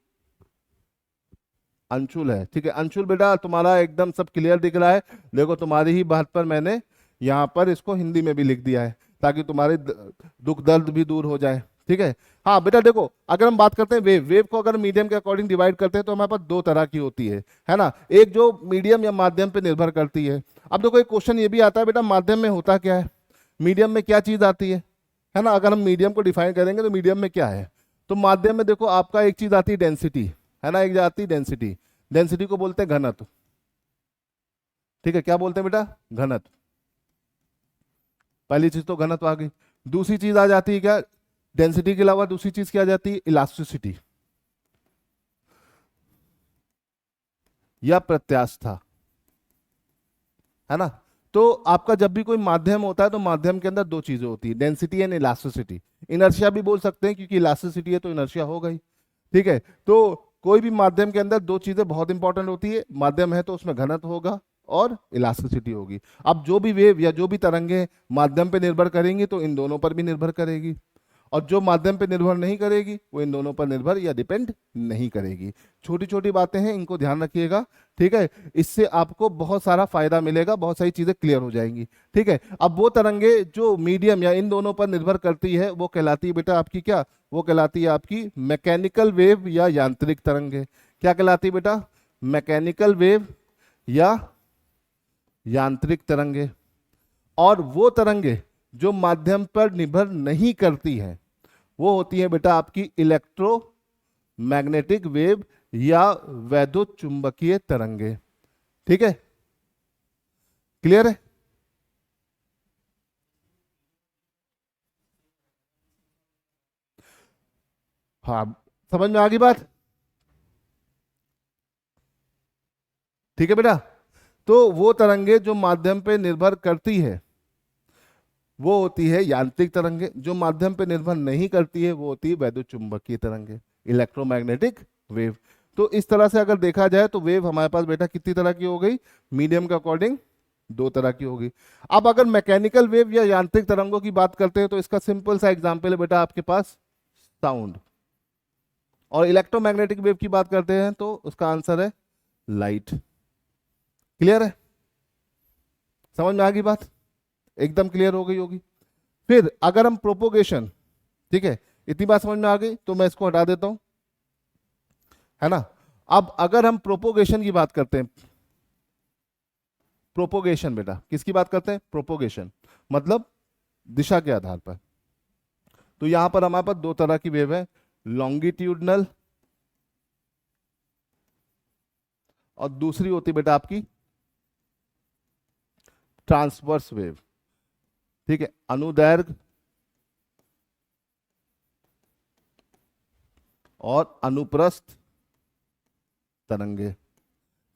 अंशुल है, ठीक है। अंशुल बेटा, तुम्हारा एकदम सब क्लियर दिख रहा है। देखो, तुम्हारी ही बात पर मैंने यहाँ पर इसको हिंदी में भी लिख दिया है, ताकि तुम्हारे दुख दर्द भी दूर हो जाए, ठीक है। हाँ बेटा, देखो, अगर हम बात करते हैं वेव को अगर मीडियम के अकॉर्डिंग डिवाइड करते हैं, तो हमारे पास 2 तरह की होती है ना। एक जो मीडियम या माध्यम पे निर्भर करती है। अब देखो, एक क्वेश्चन ये भी आता है बेटा, माध्यम में होता क्या है, मीडियम में क्या चीज आती है ना। अगर हम मीडियम को डिफाइन करेंगे तो मीडियम में क्या है, तो माध्यम में देखो आपका एक चीज आती है डेंसिटी, है ना, एक आती है डेंसिटी। डेंसिटी को बोलते हैं घनत्व, ठीक है। क्या बोलते हैं बेटा? घनत्व। पहली चीज तो घनत्व आ गई। दूसरी चीज आ जाती है क्या? डेंसिटी के अलावा दूसरी चीज क्या आ जाती है? इलास्टिसिटी या प्रत्यास्थता, है ना। तो आपका जब भी कोई माध्यम होता है तो माध्यम के अंदर 2 चीजें होती है, डेंसिटी एंड इलास्टिसिटी। इनर्शिया भी बोल सकते हैं, क्योंकि इलास्टिसिटी है तो इनर्शिया होगा ही, ठीक है। तो कोई भी माध्यम के अंदर 2 चीजें बहुत इंपॉर्टेंट होती है। माध्यम है तो उसमें घनत्व होगा और इलास्टिसिटी होगी। अब जो भी वेव या जो भी तरंगे माध्यम पे निर्भर करेंगी, तो इन दोनों पर भी निर्भर करेगी, और जो माध्यम पे निर्भर नहीं करेगी, वो इन दोनों पर निर्भर या डिपेंड नहीं करेगी। छोटी छोटी बातें हैं, इनको ध्यान रखिएगा, ठीक है। इससे आपको बहुत सारा फायदा मिलेगा, बहुत सारी चीजें क्लियर हो जाएंगी, ठीक है। अब वो तरंगे जो मीडियम या इन दोनों पर निर्भर करती है, वो कहलाती है बेटा आपकी क्या? वो कहलाती है आपकी मैकेनिकल वेव या यांत्रिक तरंगे। क्या कहलाती है बेटा? मैकेनिकल वेव या यांत्रिक तरंगे। और वो तरंगे जो माध्यम पर निर्भर नहीं करती हैं, वो होती है बेटा आपकी इलेक्ट्रो मैग्नेटिक वेव या वैद्युत चुंबकीय तरंगे। ठीक है, क्लियर है? हाँ, समझ में आ गई बात? ठीक है बेटा। तो वो तरंगे जो माध्यम पे निर्भर करती है वो होती है यांत्रिक तरंगे, जो माध्यम पे निर्भर नहीं करती है वो होती है वैद्युत चुंबकीय तरंगे, इलेक्ट्रोमैग्नेटिक वेव। तो इस तरह से अगर देखा जाए तो वेव हमारे पास बेटा कितनी तरह की हो गई? मीडियम के अकॉर्डिंग दो तरह की होगी। अब अगर मैकेनिकल वेव या यांत्रिक तरंगों की बात करते हैं तो इसका सिंपल सा एग्जांपल है बेटा आपके पास साउंड। और इलेक्ट्रोमैग्नेटिक वेव की बात करते हैं तो उसका आंसर है लाइट। क्लियर है? समझ में आ गई बात? एकदम क्लियर हो गई होगी। फिर अगर हम प्रोपोगेशन, ठीक है, इतनी बात समझ में आ गई तो मैं इसको हटा देता हूं, है ना। अब अगर हम प्रोपोगेशन की बात करते हैं, प्रोपोगेशन बेटा किसकी बात करते हैं? प्रोपोगेशन मतलब दिशा के आधार पर। तो यहां पर हमारे पास दो तरह की वेव है, लॉन्गिट्यूडनल और दूसरी होती बेटा आपकी ट्रांसवर्स वेव। ठीक है, अनुदैर्घ्य और अनुप्रस्थ तरंगे।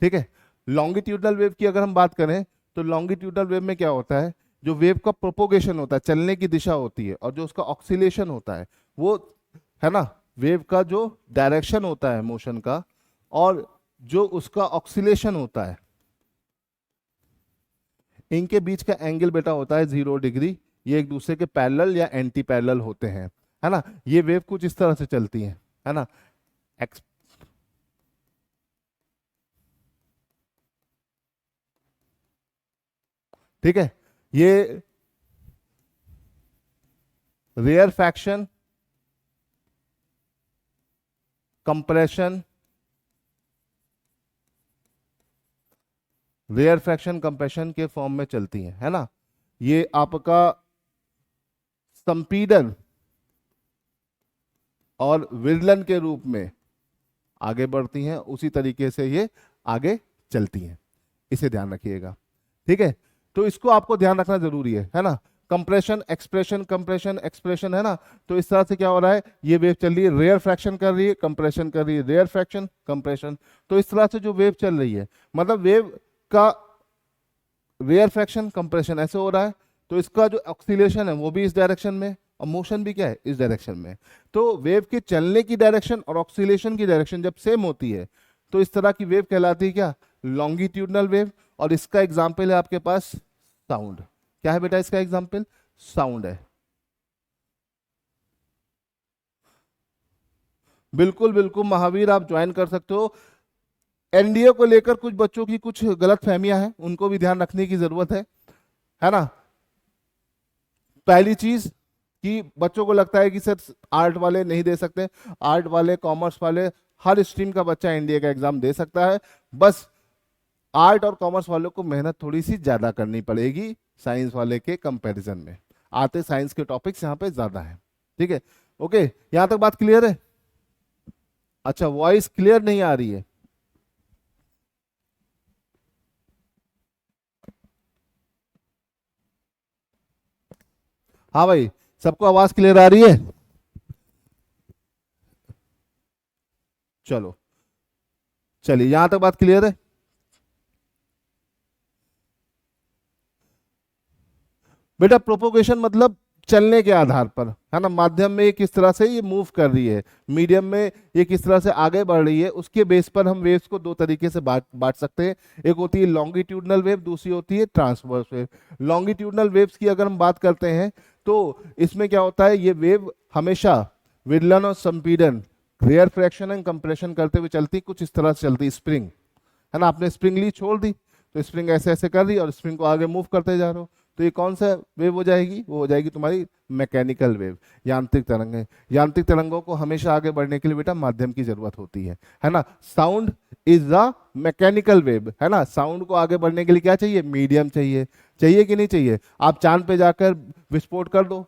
ठीक है, लॉन्गिट्यूडनल वेव की अगर हम बात करें तो लॉन्गिट्यूडनल वेव में क्या होता है, जो वेव का प्रोपोगेशन होता है, चलने की दिशा होती है, और जो उसका ऑक्सीलेशन होता है वो, है ना, वेव का जो डायरेक्शन होता है मोशन का और जो उसका ऑक्सीलेशन होता है, इनके बीच का एंगल बेटा होता है 0 डिग्री। ये एक दूसरे के पैरेलल या एंटी पैरेलल होते हैं, है ना। ये वेव कुछ इस तरह से चलती है ना। ठीक है, ये rarefaction, compression, rarefaction compression के फॉर्म में चलती है ना। ये आपका संपीड़न और विरलन के रूप में आगे बढ़ती हैं, उसी तरीके से ये आगे चलती हैं, इसे ध्यान रखिएगा। ठीक है, तो इसको आपको ध्यान रखना जरूरी है ना। कंप्रेशन एक्सप्रेशन, कंप्रेशन एक्सप्रेशन, है ना। तो इस तरह से क्या हो रहा है, ये वेव चल रही है, रेयर फ्रैक्शन कर रही है, कंप्रेशन कर रही है, रेयर फ्रैक्शन कंप्रेशन। तो इस तरह से जो वेव चल रही है, मतलब वेव का रेयर फ्रैक्शन कंप्रेशन ऐसे हो रहा है, तो इसका जो ऑक्सीलेशन है वो भी इस डायरेक्शन में और मोशन भी क्या है, इस डायरेक्शन में। तो वेव के चलने की डायरेक्शन और ऑक्सीलेशन की डायरेक्शन जब सेम होती है तो इस तरह की वेव कहलाती है क्या, लॉन्गिट्यूडनल वेव। और इसका एग्जाम्पल है आपके पास साउंड। क्या है बेटा इसका एग्जाम्पल? साउंड है। बिल्कुल बिल्कुल महावीर, आप ज्वाइन कर सकते हो। एनडीए को लेकर कुछ बच्चों की कुछ गलत फहमियां हैं, उनको भी ध्यान रखने की जरूरत है ना। पहली चीज कि बच्चों को लगता है कि सर आर्ट वाले नहीं दे सकते, आर्ट वाले, कॉमर्स वाले, हर स्ट्रीम का बच्चा एनडीए का एग्जाम दे सकता है। बस आर्ट और कॉमर्स वालों को मेहनत थोड़ी सी ज्यादा करनी पड़ेगी साइंस वाले के कंपैरिजन में। आते साइंस के टॉपिक्स यहाँ पे ज्यादा है। ठीक है, ओके, यहां तक बात क्लियर है? अच्छा, वॉइस क्लियर नहीं आ रही है? हाँ भाई, सबको आवाज क्लियर आ रही है? चलो, चलिए, यहां तक बात क्लियर है। बेटा प्रोपोगेशन मतलब चलने के आधार पर, है ना, माध्यम में ये किस तरह से ये मूव कर रही है, मीडियम में ये किस तरह से आगे बढ़ रही है, उसके बेस पर हम वेव्स को दो तरीके से बांट बांट सकते हैं। एक होती है लॉन्गिट्यूडनल वेव, दूसरी होती है ट्रांसवर्स वेव। लॉन्गिट्यूडनल वेव्स की अगर हम बात करते हैं तो इसमें क्या होता है, ये वेव हमेशा विरलन और संपीड़न, रेयर फ्रैक्शन एंड कंप्रेशन करते हुए चलती, कुछ इस तरह से चलती। स्प्रिंग, है ना, आपने स्प्रिंग ली, छोड़ दी, तो स्प्रिंग ऐसे ऐसे कर रही और स्प्रिंग को आगे मूव करते जा रहे हो, तो ये कौन सा वेव हो जाएगी? वो हो जाएगी तुम्हारी मैकेनिकल वेव, यांत्रिक तरंगें। यांत्रिक तरंगों को हमेशा आगे बढ़ने के लिए बेटा माध्यम की जरूरत होती है ना। Sound is the mechanical wave, है ना। साउंड को आगे बढ़ने के लिए क्या चाहिए? मीडियम चाहिए। चाहिए कि नहीं चाहिए? आप चांद पे जाकर विस्फोट कर दो,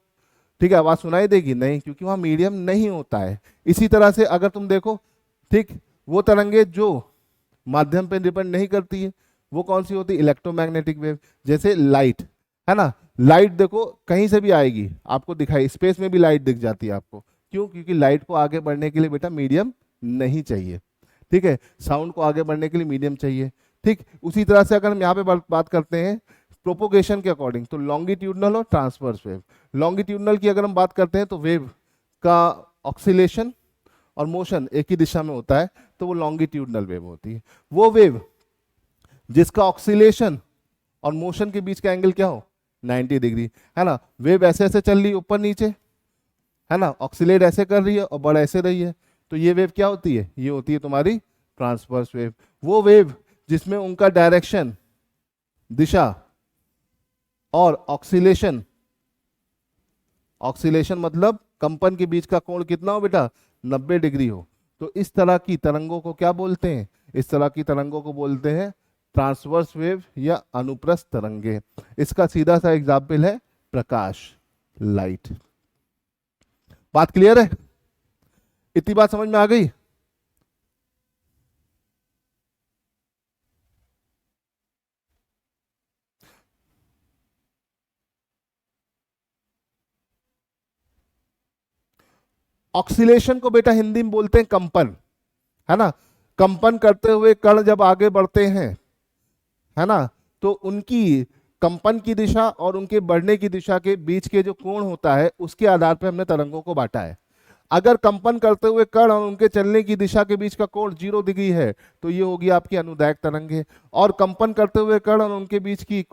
ठीक है, आवाज सुनाई देगी नहीं, क्योंकि वहां मीडियम नहीं होता है। इसी तरह से अगर तुम देखो, ठीक, वो तरंगे जो माध्यम पे डिपेंड नहीं करती है वो कौन सी होती है? Electromagnetic wave. जैसे लाइट है ना, लाइट देखो कहीं से भी आएगी, आपको दिखाई स्पेस में भी लाइट दिख जाती है आपको। क्यों? क्योंकि लाइट को आगे बढ़ने के लिए बेटा मीडियम नहीं चाहिए। ठीक है, साउंड को आगे बढ़ने के लिए मीडियम चाहिए। ठीक, उसी तरह से अगर हम यहाँ पे बात करते हैं प्रोपोगेशन के अकॉर्डिंग, तो लॉन्गिट्यूडनल और ट्रांसवर्स वेव। लॉन्गिट्यूडनल की अगर हम बात करते हैं तो वेव का ऑक्सीलेशन और मोशन एक ही दिशा में होता है, तो वो लॉन्गिट्यूडनल वेव होती है। वो वेव जिसका ऑक्सीलेशन और मोशन के बीच का एंगल क्या हो? 90 डिग्री, है ना। वेव ऐसे ऐसे चल रही है ऊपर नीचे, है ना, ऑक्सीलेट ऐसे कर रही है और बढ़ ऐसे रही है, तो ये वेव क्या होती है? ये होती है तुम्हारी ट्रांसवर्स वेव। वो वेव जिसमें उनका डायरेक्शन, दिशा और ऑक्सीलेशन, ऑक्सीलेशन मतलब कंपन के बीच का कोण कितना हो बेटा? 90 डिग्री हो, तो इस तरह की तरंगों को क्या बोलते हैं? इस तरह की तरंगों को बोलते हैं ट्रांसवर्स वेव या अनुप्रस्थ तरंगे। इसका सीधा सा एग्जाम्पल है प्रकाश, लाइट। बात क्लियर है? इतनी बात समझ में आ गई? ऑक्सीलेशन को बेटा हिंदी में बोलते हैं कंपन, है ना। कंपन करते हुए कण जब आगे बढ़ते हैं, है ना, तो उनकी कंपन की दिशा और उनके बढ़ने की दिशा के बीच के जो कोण होता है उसके आधार पर हमने तरंगों को बांटा है। अगर कंपन करते हुए कण और उनके चलने की दिशा के बीच का कोण 0 डिग्री है तो ये होगी आपकी अनुदैर्घ्य तरंगे, और कंपन करते हुए कण और उनके बीच की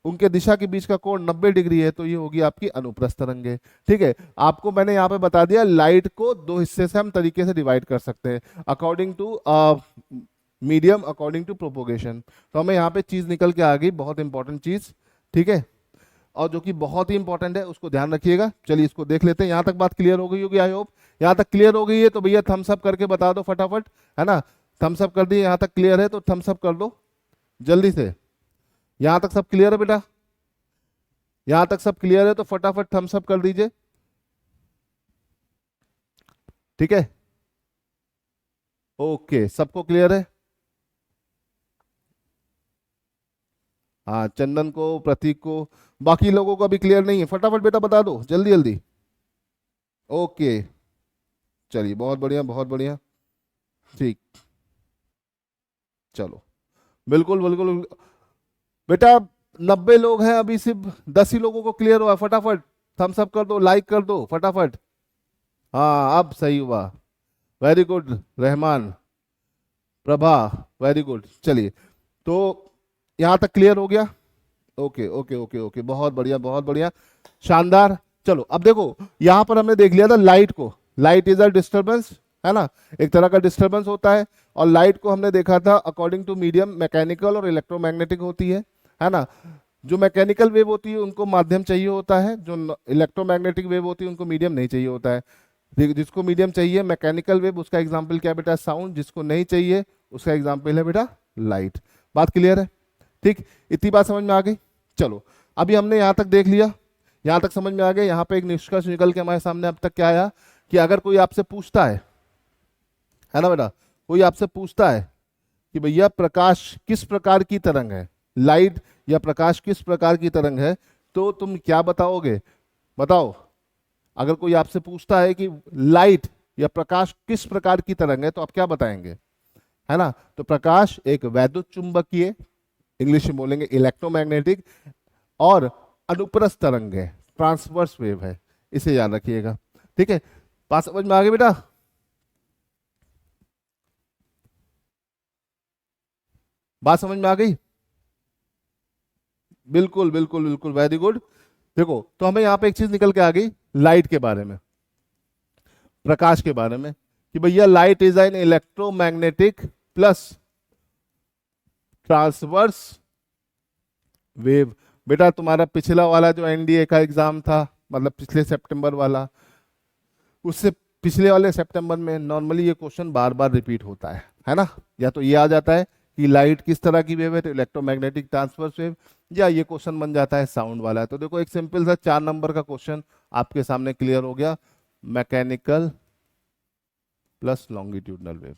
उनके दिशा के बीच का कोण 90 डिग्री है तो ये होगी आपकी अनुप्रस्थ तरंगे। ठीक है, आपको मैंने यहाँ पे बता दिया लाइट को दो हिस्से से हम तरीके से डिवाइड कर सकते हैं, according to medium, according to propagation. तो हमें यहाँ पे चीज निकल के आ गई, बहुत इंपॉर्टेंट चीज, ठीक है, और जो कि बहुत ही इंपॉर्टेंट है, उसको ध्यान रखिएगा। चलिए इसको देख लेते हैं। यहाँ तक बात क्लियर हो गई होगी आई होप। यहाँ तक क्लियर हो गई है तो भैया थम्स अप करके बता दो फटाफट, है ना। थम्स अप कर दिए, यहाँ तक क्लियर है तो थम्स अप कर दो जल्दी से। यहाँ तक सब क्लियर है बेटा? यहाँ तक सब क्लियर है तो फटाफट थम्स अप कर दीजिए, ठीक है। ओके, सबको क्लियर है? हाँ, चंदन को, प्रतीक को, बाकी लोगों को अभी क्लियर नहीं है, फटाफट बेटा बता दो जल्दी जल्दी। ओके, चलिए बहुत बढ़िया बहुत बढ़िया, ठीक, चलो, बिल्कुल बिल्कुल बेटा। 90 लोग हैं, अभी सिर्फ 10 ही लोगों को क्लियर हुआ, फटाफट थम्स अप कर दो, लाइक कर दो फटाफट। हाँ अब सही हुआ, very good Rahman, Prabha, very good. चलिए, तो यहाँ तक क्लियर हो गया? ओके ओके ओके ओके, बहुत बढ़िया बहुत बढ़िया, शानदार। चलो अब देखो, यहाँ पर हमने देख लिया था लाइट को, लाइट इज अ डिस्टर्बेंस, है ना, एक तरह का डिस्टर्बेंस होता है। और लाइट को हमने देखा था अकॉर्डिंग टू मीडियम, मैकेनिकल और इलेक्ट्रोमैग्नेटिक होती है ना। जो मैकेनिकल वेव होती है उनको माध्यम चाहिए होता है, जो इलेक्ट्रोमैग्नेटिक वेव होती है उनको मीडियम नहीं चाहिए होता है। जिसको मीडियम चाहिए मैकेनिकल वेव, उसका एग्जाम्पल क्या बेटा? साउंड। जिसको नहीं चाहिए उसका एग्जाम्पल है बेटा लाइट। बात क्लियर है? ठीक, इतनी बात समझ में आ गई। चलो अभी हमने यहाँ तक देख लिया, यहाँ तक समझ में आ गया। यहाँ पे एक निष्कर्ष निकल के हमारे सामने अब तक क्या आया कि अगर कोई आपसे पूछता है ना बेटा, कोई आपसे पूछता है कि भैया प्रकाश किस प्रकार की तरंग है, लाइट या प्रकाश किस प्रकार की तरंग है, तो तुम क्या बताओगे? बताओ, अगर कोई आपसे पूछता है कि लाइट या प्रकाश किस प्रकार की तरंग है तो आप क्या बताएंगे? है ना, तो प्रकाश एक वैद्युत चुंबकीय, इंग्लिश में बोलेंगे इलेक्ट्रोमैग्नेटिक, और अनुप्रस्थ तरंग है, ट्रांसवर्स वेव है, इसे याद रखिएगा। ठीक है, बात समझ में आ गई बेटा? बात समझ में आ गई? बिल्कुल बिल्कुल बिल्कुल, वेरी गुड। देखो तो हमें यहाँ पे एक चीज निकल के आ गई लाइट के बारे में, प्रकाश के बारे में, कि भैया light is an electromagnetic plus transverse wave. बेटा तुम्हारा पिछला वाला जो एनडीए का एग्जाम था, मतलब पिछले सितंबर वाला, उससे पिछले वाले सितंबर में नॉर्मली ये क्वेश्चन बार बार रिपीट होता है ना। या तो ये आ जाता है कि लाइट किस तरह की वेव है, तो इलेक्ट्रोमैग्नेटिक ट्रांसवर्स वेव, या ये क्वेश्चन बन जाता है साउंड वाला। तो देखो एक सिंपल सा 4 नंबर का क्वेश्चन आपके सामने क्लियर हो गया, मैकेनिकल प्लस लॉन्गिट्यूडनल वेव।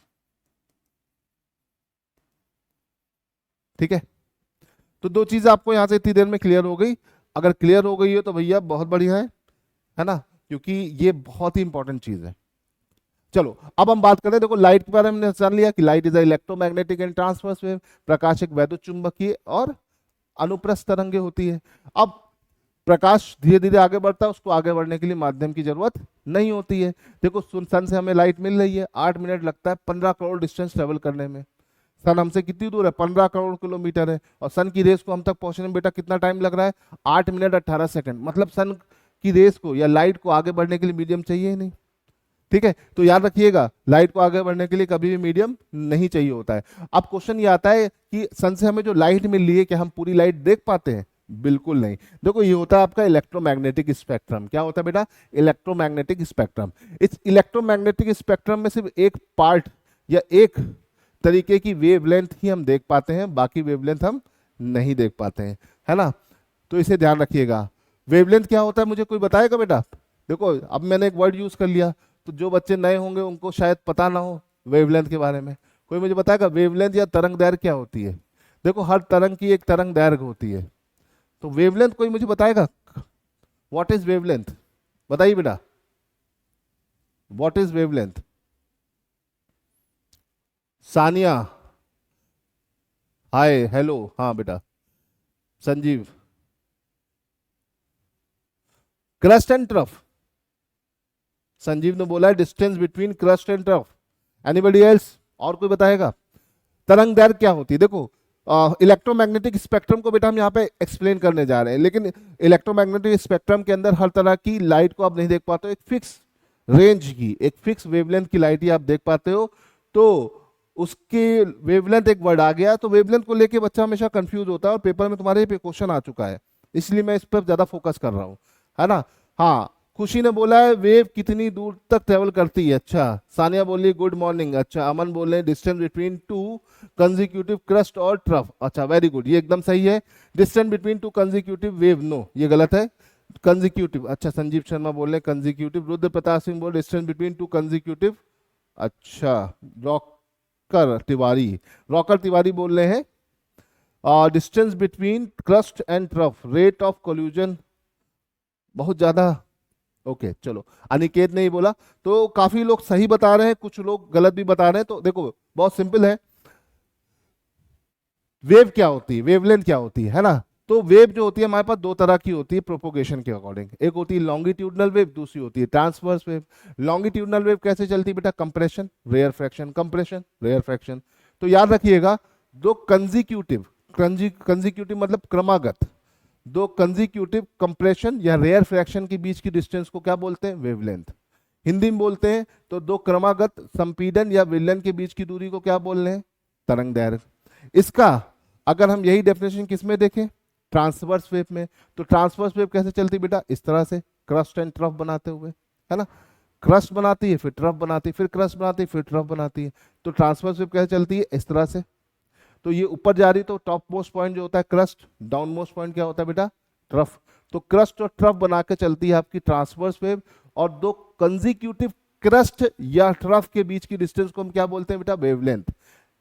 ठीक है, तो दो चीज आपको यहां से इतनी देर में क्लियर हो गई। अगर क्लियर हो गई है तो भैया बहुत बढ़िया है ना, क्योंकि ये बहुत ही इंपॉर्टेंट चीज है। चलो अब हम बात करें, देखो लाइट के बारे में हमने जान लिया कि light is electromagnetic and transverse wave, प्रकाश एक वैद्युत चुंबकीय और अनुप्रस्थ तरंगे होती है। अब प्रकाश धीरे धीरे आगे बढ़ता है, उसको आगे बढ़ने के लिए माध्यम की जरूरत नहीं होती है। देखो सन से हमें लाइट मिल रही है, 8 मिनट लगता है 15 करोड़ डिस्टेंस ट्रेवल करने में। सन हमसे कितनी दूर है, 15 करोड़ किलोमीटर है, और सन की रेस को हम तक पहुंचने में बेटा कितना टाइम लग रहा है, 8 मिनट 18 सेकंड। मतलब सन की रेस को या लाइट को आगे बढ़ने के लिए मीडियम चाहिए ही नहीं। ठीक है, तो याद रखिएगा लाइट को आगे बढ़ने के लिए कभी भी मीडियम नहीं चाहिए होता है। अब क्वेश्चन ये आता है कि सन से हमें जो लाइट मिल रही है, क्या हम पूरी लाइट देख पाते हैं? बिल्कुल नहीं। देखो ये होता है आपका इलेक्ट्रोमैग्नेटिक स्पेक्ट्रम। क्या होता है बेटा? Electromagnetic spectrum. इस इलेक्ट्रोमैग्नेटिक स्पेक्ट्रम में सिर्फ एक पार्ट या एक तरीके की वेवलेंथ ही हम देख पाते हैं, बाकी वेवलेंथ हम नहीं देख पाते हैं, है ना। तो इसे ध्यान रखिएगा। वेवलेंथ क्या होता है मुझे कोई बताएगा बेटा? देखो अब मैंने एक वर्ड यूज कर लिया, तो जो बच्चे नए होंगे उनको शायद पता ना हो वेवलेंथ के बारे में। कोई मुझे बताएगा वेवलेंथ या तरंग दैर्घ्य क्या होती है? देखो हर तरंग की एक तरंग दैर्घ्य होती है, तो वेवलेंथ कोई मुझे बताएगा? What is wavelength? बताइए बेटा, what is wavelength? Sania, hi, hello, हाँ बेटा। Sanjeev, crust and trough. Sanjeev ने बोला है distance between crust and trough. Anybody else? और कोई बताएगा? तरंग दैर्घ्य क्या होती है? देखो इलेक्ट्रोमैग्नेटिक स्पेक्ट्रम को बेटा हम यहाँ पे एक्सप्लेन करने जा रहे हैं, लेकिन इलेक्ट्रोमैग्नेटिक स्पेक्ट्रम के अंदर हर तरह की लाइट को आप नहीं देख पाते हो। एक फिक्स रेंज की, एक फिक्स वेवलेंथ की लाइट ही आप देख पाते हो। तो उसके वेवलेंथ एक वर्ड आ गया, तो वेवलेंथ को लेके बच्चा हमेशा कंफ्यूज होता है, और पेपर में तुम्हारे पे क्वेश्चन आ चुका है, इसलिए मैं इस पर ज्यादा फोकस कर रहा हूँ, है ना। हाँ, खुशी ने बोला है वेव कितनी दूर तक ट्रेवल करती है। अच्छा, सानिया बोली गुड मॉर्निंग। अच्छा, अमन बोल रहे distance between two consecutive crest और ट्रफ। अच्छा, वेरी गुड, ये एकदम सही है। Distance between two consecutive wave, no ये गलत है, कंजिक्यूटिव। अच्छा, संजीव शर्मा बोल रहे कंजिक्यूटिव। रुद्र प्रताप सिंह बोल डिस्टेंस बिटवीन टू कंजिक्यूटिव। अच्छा, रॉकर तिवारी, रॉकर तिवारी बोल रहे हैं distance between crust and trough, rate of collusion बहुत ज्यादा। ओके चलो, अनिकेत ने ही बोला। तो काफी लोग सही बता रहे हैं, कुछ लोग गलत भी बता रहे हैं। तो देखो बहुत सिंपल है, वेव क्या होती है, वेवलेंथ क्या होती है ना। तो वेव जो होती है हमारे पास दो तरह की होती है प्रोपोगेशन के अकॉर्डिंग। एक होती है लॉन्गिट्यूडनल वेव, दूसरी होती है ट्रांसवर्स वेव। लॉन्गिट्यूडनल वेव कैसे चलती है बेटा? Compression, rarefaction, compression, rarefaction. तो याद रखिएगा दो कंजिक्यूटिव, कंजिक्यूटिव मतलब क्रमागत, दो कंजिक्यूटिव कंप्रेशन या रेयर फ्रैक्शन के बीच की डिस्टेंस को क्या बोलते हैं? वेवलेंथ। हिंदी में बोलते हैं तो दो क्रमागत संपीड़न या विलयन के बीच की दूरी को क्या बोल रहे हैं? तरंग दैर्घ्य। इसका अगर हम यही डेफिनेशन किस में देखें? ट्रांसवर्स वेव में। तो ट्रांसवर्स वेव कैसे चलती बेटा? इस तरह से, क्रस्ट एंड ट्रफ बनाते हुए, है ना। क्रस्ट बनाती है, फिर ट्रफ बनाती है, फिर क्रस्ट बनाती है, फिर ट्रफ बनाती है। तो ट्रांसवर्स वेव कैसे चलती है? इस तरह से। तो ये ऊपर जा रही तो टॉप मोस्ट पॉइंट जो होता है क्रस्ट, डाउन मोस्ट पॉइंट क्या होता है बेटा? ट्रफ। तो क्रस्ट और ट्रफ बना के चलती है आपकी ट्रांसवर्स वेव। और दो कंजिक्यूटिव क्रस्ट या ट्रफ के बीच की डिस्टेंस को हम क्या बोलते हैं बेटा? वेवलेंथ।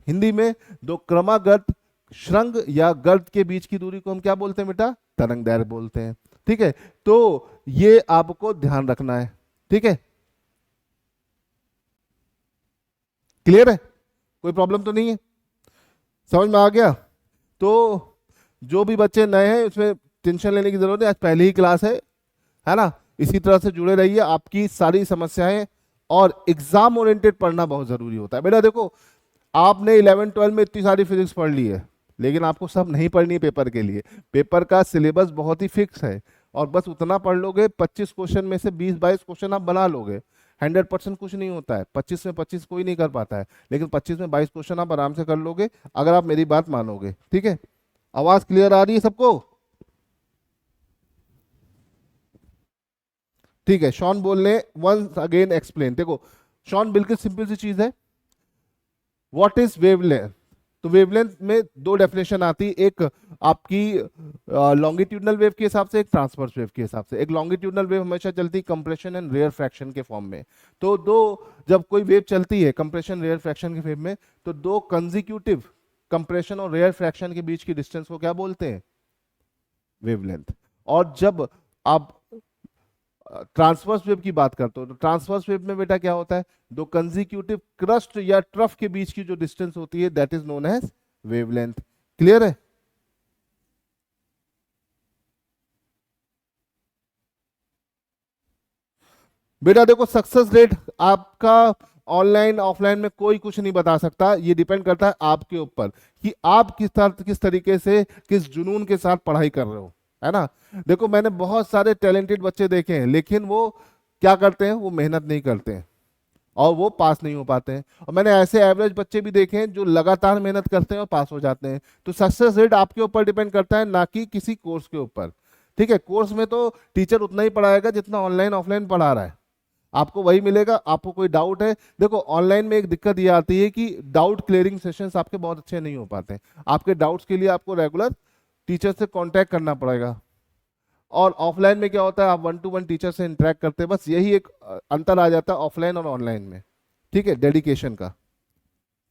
हिंदी में दो क्रमागत श्रृंग या गर्त के बीच की दूरी को हम क्या बोलते हैं बेटा? तरंग दैर्घ्य बोलते हैं। ठीक है, तो ये आपको ध्यान रखना है। ठीक है, क्लियर है? कोई प्रॉब्लम तो नहीं है? समझ में आ गया? तो जो भी बच्चे नए हैं उसमें टेंशन लेने की जरूरत नहीं, आज पहली ही क्लास है ना। इसी तरह से जुड़े रहिए, आपकी सारी समस्याएं, और एग्जाम ओरिएंटेड पढ़ना बहुत जरूरी होता है बेटा। देखो आपने 11 12 में इतनी सारी फिजिक्स पढ़ ली है, लेकिन आपको सब नहीं पढ़नी है पेपर के लिए। पेपर का सिलेबस बहुत ही फिक्स है, और बस उतना पढ़ लोगे, 25 क्वेश्चन में से 20 22 क्वेश्चन आप बना लोगे। 100% कुछ नहीं होता है, 25 में 25 कोई नहीं कर पाता है, लेकिन 25 में 22 क्वेश्चन आप आराम से कर लोगे अगर आप मेरी बात मानोगे। ठीक है, आवाज क्लियर आ रही है सबको? ठीक है, शॉन बोल रहे वंस अगेन एक्सप्लेन। देखो शॉन, बिल्कुल सिंपल सी चीज है, व्हाट इज वेवलेंथ। तो वेवलेंथ में दो डेफिनेशन आती है, एक आपकी लॉन्गिट्यूडनल वेव के हिसाब से, एक ट्रांसवर्स वेव के हिसाब से। एक लॉन्गिट्यूडनल वेव हमेशा चलती है कंप्रेशन एंड रेयर फ्रैक्शन के फॉर्म में। तो दो, जब कोई वेव चलती है कंप्रेशन रेयर फ्रैक्शन के वेव में, तो दो कंजिक्यूटिव कंप्रेशन और रेयर फ्रैक्शन के बीच की डिस्टेंस को क्या बोलते हैं? वेवलेंथ। और जब आप ट्रांसवर्स वेव की बात करते हो तो ट्रांसवर्स वेव में बेटा क्या होता है? दो कंजिक्यूटिव क्रस्ट या ट्रफ के बीच की जो डिस्टेंस होती है that is known as wavelength. Clear है? बेटा देखो, सक्सेस रेट आपका ऑनलाइन ऑफलाइन में कोई कुछ नहीं बता सकता, ये डिपेंड करता है आपके ऊपर कि आप किस तरीके से, किस जुनून के साथ पढ़ाई कर रहे हो, है ना। देखो मैंने बहुत सारे टैलेंटेड बच्चे देखे हैं, लेकिन वो क्या करते हैं? वो मेहनत नहीं करते हैं और वो पास नहीं हो पाते हैं। और मैंने ऐसे एवरेज बच्चे भी देखे हैं जो लगातार मेहनत करते हैं और पास हो जाते हैं। तो सक्सेस रेट आपके ऊपर डिपेंड करता है, ना कि किसी कोर्स के ऊपर। ठीक है, कोर्स में तो टीचर उतना ही पढ़ाएगा जितना ऑनलाइन ऑफलाइन पढ़ा रहा है, आपको वही मिलेगा। आपको कोई डाउट है, देखो ऑनलाइन में एक दिक्कत ये आती है कि डाउट क्लियरिंग सेशंस आपके बहुत अच्छे नहीं हो पाते। आपके डाउट्स के लिए आपको रेगुलर टीचर से कांटेक्ट करना पड़ेगा। और ऑफलाइन में क्या होता है? आप 1-to-1 टीचर से इंटरेक्ट करते हैं, बस यही एक अंतर आ जाता है ऑफलाइन और ऑनलाइन में। ठीक है, डेडिकेशन का।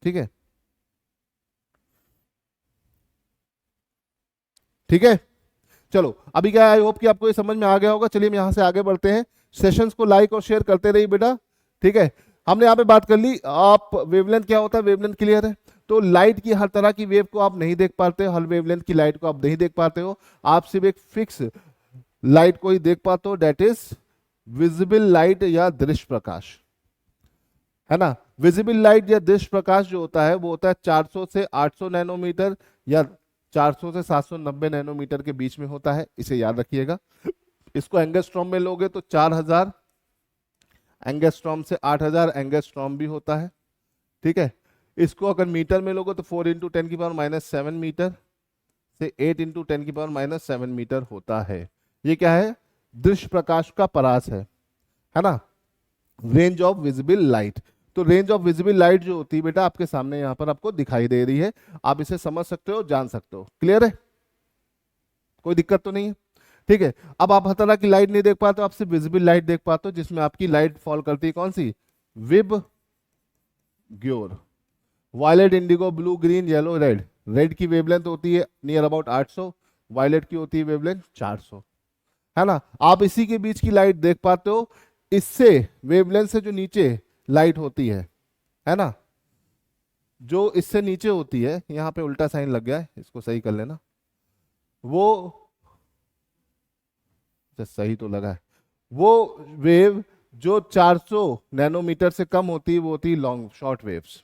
ठीक है, ठीक है, चलो अभी क्या, आई होप कि आपको ये समझ में आ गया होगा। चलिए हम यहाँ से आगे बढ़ते हैं। सेशंस को लाइक और शेयर करते रहिए बेटा। ठीक है, हमने यहाँ पे बात कर ली आप वेवलेंथ क्या होता है, वेवलेंथ क्लियर है। तो लाइट की हर तरह की वेव को आप नहीं देख पाते, हर वेवलेंथ की लाइट को आप नहीं देख पाते हो, आप सिर्फ एक फिक्स लाइट को ही देख पाते हो, डेट इज विजिबल लाइट या दृश्य प्रकाश, है ना। विजिबल लाइट या दृश्य प्रकाश जो होता है वो होता है 400 से 800 नैनोमीटर या 400 से 790 नैनोमीटर के बीच में होता है, इसे याद रखिएगा। इसको एंगस्ट्रॉम में लोगे तो 4000 एंगस्ट्रॉम से 8000 एंगस्ट्रॉम भी होता है। ठीक है, इसको अगर मीटर में लोगे तो 4 × 10⁻⁷ मीटर से 8 × 10⁻⁷ मीटर होता है। ये क्या है? दृश्य प्रकाश का परास है ना। रेंज ऑफ विजिबल लाइट, तो रेंज ऑफ विजिबल लाइट जो होती है बेटा आपके सामने यहाँ पर आपको दिखाई दे रही है, आप इसे समझ सकते हो, जान सकते हो। क्लियर है? कोई दिक्कत तो नहीं है? ठीक है, अब आप हर तरह की लाइट नहीं देख पाते, आप सिर्फ विजिबल लाइट देख पाते हो, जिसमें आपकी लाइट फॉल करती है कौन सी? VIBGYOR, violet, indigo, blue, green, yellow, red. Red की वेवलेंथ होती है नियर अबाउट 800, वायलेट की होती है वेवलेंथ 400, है ना। आप इसी के बीच की लाइट देख पाते हो। इससे वेवलेंथ से जो नीचे लाइट होती है ना, जो इससे नीचे होती है, यहां पे उल्टा साइन लग गया है, इसको सही कर लेना। वो सही तो लगा है, वो वेव जो 400 नैनोमीटर से कम होती है वो होती है लॉन्ग शॉर्ट वेव्स।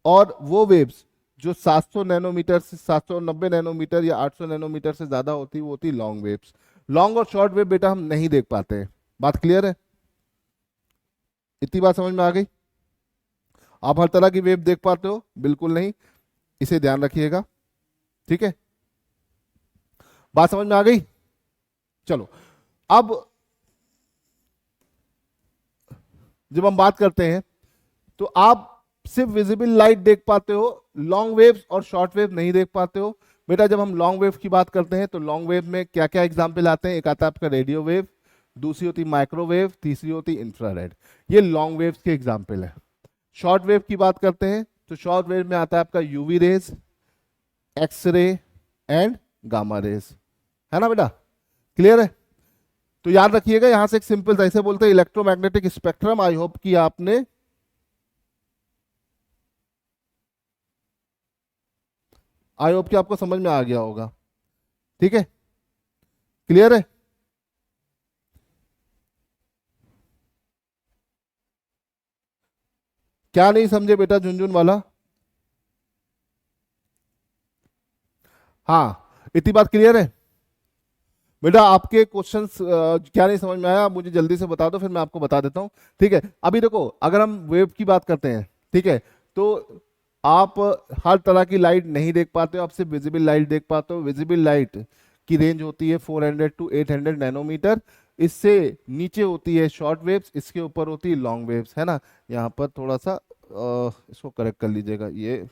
और वो वेव्स जो 700 नैनोमीटर से 790 नैनोमीटर या 800 नैनोमीटर से ज्यादा होती है वो होती है लॉन्ग वेव्स। लॉन्ग और शॉर्ट वेव बेटा हम नहीं देख पाते हैं। बात क्लियर है? इतनी बात समझ में आ गई? आप हर तरह की वेव देख पाते हो? बिल्कुल नहीं, इसे ध्यान रखिएगा। ठीक है, बात समझ में आ गई? चलो, अब जब हम बात करते हैं तो आप सिर्फ विजिबल लाइट देख पाते हो, लॉन्ग वेव्स और शॉर्ट वेव नहीं देख पाते हो। बेटा जब हम लॉन्ग वेव की बात करते हैं तो लॉन्ग वेव में क्या क्या एग्जाम्पल आते हैं? एक आता है आपका रेडियो वेव, दूसरी होती माइक्रोवेव, तीसरी होती इंफ्रारेड। ये लॉन्ग वेव्स के एग्जाम्पल है। शॉर्ट वेव की बात करते हैं तो शॉर्ट वेव में आता है आपका UV rays, X ray and gamma rays, है ना बेटा। क्लियर है? तो याद रखिएगा, यहां से एक सिंपल था, इसे बोलते हैं इलेक्ट्रोमैग्नेटिक स्पेक्ट्रम। आई होप कि आपने आपको समझ में आ गया होगा। ठीक है, क्लियर है? क्या नहीं समझे बेटा झुनझुन वाला? हाँ, इतनी बात क्लियर है बेटा? आपके क्वेश्चंस क्या नहीं समझ में आया, आप मुझे जल्दी से बता दो, फिर मैं आपको बता देता हूँ। ठीक है, अभी देखो अगर हम वेव की बात करते हैं, ठीक है, तो आप हर तरह की लाइट नहीं देख पाते हो, आप सिर्फ विजिबल लाइट देख पाते हो। विजिबल लाइट की रेंज होती है 400 to 800 नैनोमीटर। इससे नीचे होती है शॉर्ट वेव्स, इसके ऊपर होती है लॉन्ग वेव्स, है ना। यहाँ पर थोड़ा सा इसको करेक्ट कर लीजिएगा, ये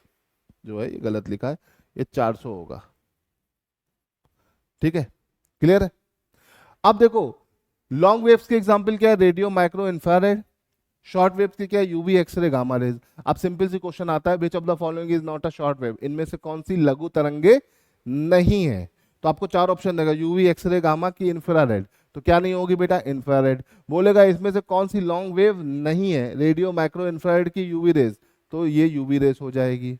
जो है ये गलत लिखा है, ये 400 होगा। ठीक है, क्लियर है। अब देखो लॉन्ग वेव्स के एग्जांपल क्या है, radio, micro, infrared. Short waves की क्या है, यूवी, एक्सरे, गामा रेज। अब सिंपल सी क्वेश्चन आता है, विच of the following is not a short wave, इनमें से कौन सी लघु तरंगे नहीं है। तो आपको चार ऑप्शन देगा, यूवी, एक्सरे, गामा की इंफ्रारेड। तो क्या नहीं होगी बेटा, इंफ्रारेड। बोलेगा इसमें से कौन सी लॉन्ग वेव नहीं है, रेडियो, माइक्रो, इंफ्रारेड की यूवी रेज, तो ये यूवी रेज हो जाएगी।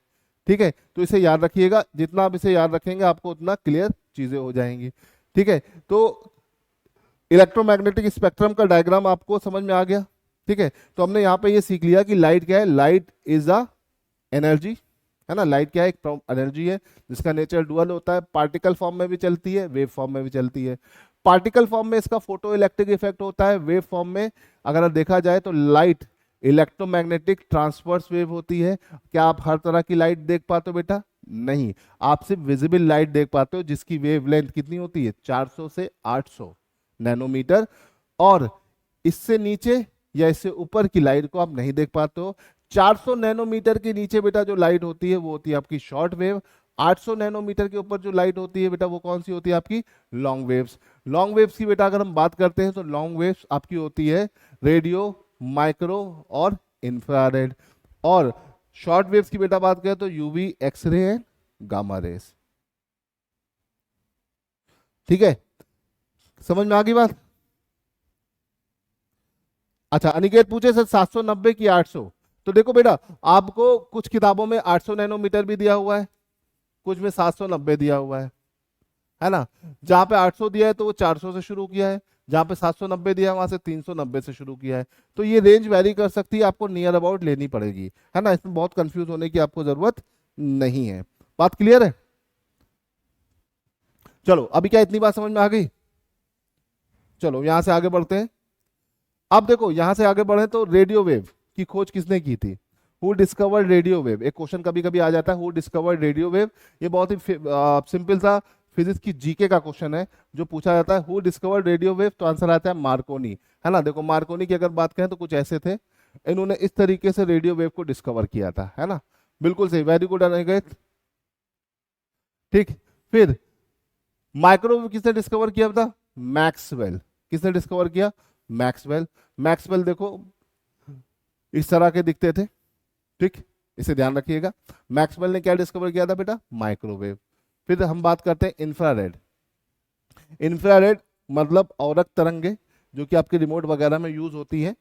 ठीक है, तो इसे याद रखिएगा, जितना आप इसे याद रखेंगे आपको उतना क्लियर चीजें हो जाएंगी। ठीक है, तो इलेक्ट्रोमैग्नेटिक स्पेक्ट्रम का डायग्राम आपको समझ में आ गया। ठीक है, तो हमने यहाँ पे ये सीख लिया कि लाइट क्या है, लाइट इज अ एनर्जी, है ना। लाइट क्या है, एक एनर्जी है जिसका नेचर डुअल होता है, पार्टिकल फॉर्म में भी चलती है, वेव फॉर्म में भी चलती है। पार्टिकल फॉर्म में इसका फोटो इलेक्ट्रिक इफेक्ट होता है, वेव फॉर्म में अगर देखा जाए तो लाइट इलेक्ट्रोमैग्नेटिक ट्रांसवर्स वेव होती है। क्या आप हर तरह की लाइट देख पाते हो बेटा, नहीं, आप सिर्फ विजिबल लाइट देख पाते हो जिसकी वेवलेंथ कितनी होती है, 400 से 800 नैनोमीटर। और इससे नीचे या इससे ऊपर की लाइट को आप नहीं देख पाते हो। 400 नैनोमीटर के नीचे बेटा जो लाइट होती है वो होती है आपकी शॉर्ट वेव। 800 नैनोमीटर के ऊपर जो लाइट होती है बेटा वो कौन सी होती है, आपकी लॉन्ग वेव्स। लॉन्ग वेव्स की बेटा अगर हम बात करते हैं तो लॉन्ग वेव्स आपकी होती है रेडियो, माइक्रो और इंफ्रारेड। और शॉर्ट वेव्स की बेटा बात करें तो UV, X ray and gamma rays. ठीक है, समझ में आ गई बात। अच्छा, अनिकेत पूछे सर 790 की 800। तो देखो बेटा, आपको कुछ किताबों में 800 नैनोमीटर भी दिया हुआ है, कुछ में 790 दिया हुआ है ना। जहां पे 800 दिया है तो वो 400 से शुरू किया है, जहां पे 790 दिया है वहां से 390 से शुरू किया है। तो ये रेंज वेरी कर सकती है, आपको नियर अबाउट लेनी पड़ेगी, है ना। इसमें बहुत कंफ्यूज होने की आपको जरूरत नहीं है। बात क्लियर है। चलो अभी क्या इतनी बात समझ में आ गई। चलो यहां से आगे बढ़ते हैं। अब देखो यहां से आगे बढ़े तो रेडियो वेव की खोज किसने की थी, हु डिस्कवर्ड रेडियो वेव। एक क्वेश्चन कभी कभी आ जाता है, हु डिस्कवर्ड रेडियो वेव। ये बहुत ही सिंपल सा फिजिक्स की जीके का क्वेश्चन है जो पूछा जाता है, हु डिस्कवर्ड रेडियो वेव, तो आंसर आता है मार्कोनी, है ना। देखो मार्कोनी की अगर बात करें तो कुछ ऐसे थे, इन्होंने इस तरीके से रेडियो वेव को डिस्कवर किया था, है ना। बिल्कुल सही, वेरी गुड अनिकेत। ठीक, फिर माइक्रोवेव किसने डिस्कवर किया था, मैक्सवेल। किसने डिस्कवर किया, मैक्सवेल। मैक्सवेल देखो इस तरह के दिखते थे, ठीक, इसे ध्यान रखिएगा। मैक्सवेल ने क्या डिस्कवर किया था बेटा, माइक्रोवेव। फिर हम बात करते हैं इंफ्रारेड। इंफ्रारेड मतलब औरक तरंगे जो कि आपके रिमोट वगैरह में यूज होती है,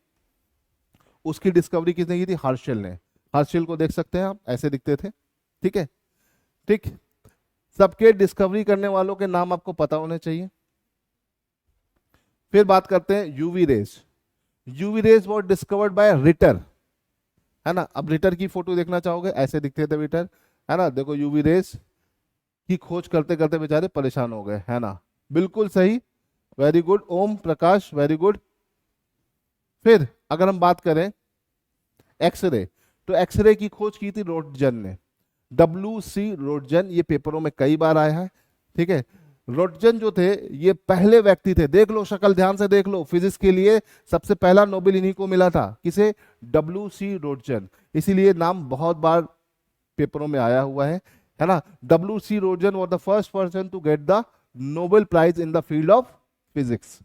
उसकी डिस्कवरी किसने की थी, हर्शेल ने। हर्शेल को देख सकते हैं आप, ऐसे दिखते थे, ठीक है। ठीक, सबके डिस्कवरी करने वालों के नाम आपको पता होने चाहिए। फिर बात करते हैं UV rays. UV rays was discovered by Ritter, है ना। अब रिटर की फोटो देखना चाहोगे, ऐसे दिखते थे रिटर, है ना। देखो यूवी रेज की खोज करते करते बेचारे परेशान हो गए, है ना। बिल्कुल सही, very good Om Prakash, very good. फिर अगर हम बात करें एक्सरे, तो एक्सरे की खोज की थी रोटजन ने, WC रोटजन। ये पेपरों में कई बार आया है, ठीक है। रोटजन जो थे ये पहले व्यक्ति थे, देख लो शक्ल ध्यान से देख लो, फिजिक्स के लिए सबसे पहला नोबेल इन्हीं को मिला था, किसे, WC रोटजन। इसीलिए नाम बहुत बार पेपरों में आया हुआ है ना। WC Roentgen was the first person to get the Nobel prize in the field of physics.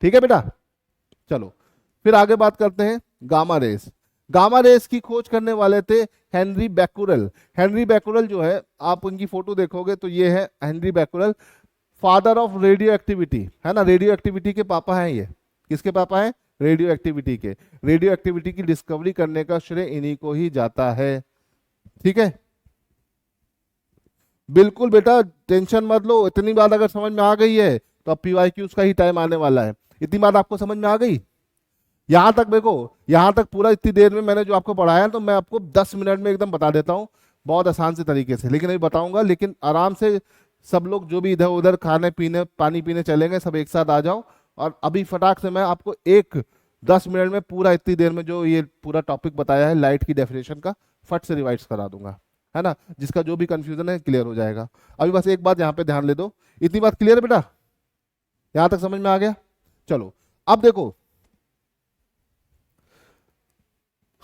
ठीक है बेटा, चलो फिर आगे बात करते हैं गामा रेस। गामा रेस की खोज करने वाले थे हेनरी बैकुरल। हेनरी बैकुरल जो है, आप उनकी फोटो देखोगे तो ये है Henry Becquerel, father of radio activity, है ना। रेडियो एक्टिविटी के पापा हैं ये, किसके पापा हैं, रेडियो एक्टिविटी के। रेडियो एक्टिविटी की डिस्कवरी करने का श्रेय इन्हीं को ही जाता है, ठीक है। बिल्कुल बेटा टेंशन मत लो, इतनी बात अगर समझ में आ गई है तो अब PYQs का ही टाइम आने वाला है। इतनी बात आपको समझ में आ गई, यहां तक देखो, यहां तक पूरा इतनी देर में मैंने जो आपको पढ़ाया तो मैं आपको 10 मिनट में एकदम बता देता हूं, बहुत आसान से तरीके से, लेकिन अभी बताऊंगा। लेकिन आराम से सब लोग जो भी इधर उधर खाने पीने पानी पीने चलेंगे सब एक साथ आ जाओ, और अभी फटाक से मैं आपको 10 मिनट में पूरा इतनी देर में जो ये पूरा टॉपिक बताया है लाइट की डेफिनेशन का, फट से रिवाइज करा दूंगा, है ना। जिसका जो भी कंफ्यूजन है क्लियर हो जाएगा। अभी बस एक बात यहाँ पे ध्यान ले दो, इतनी बात क्लियर है बेटा, यहां तक समझ में आ गया। चलो अब देखो,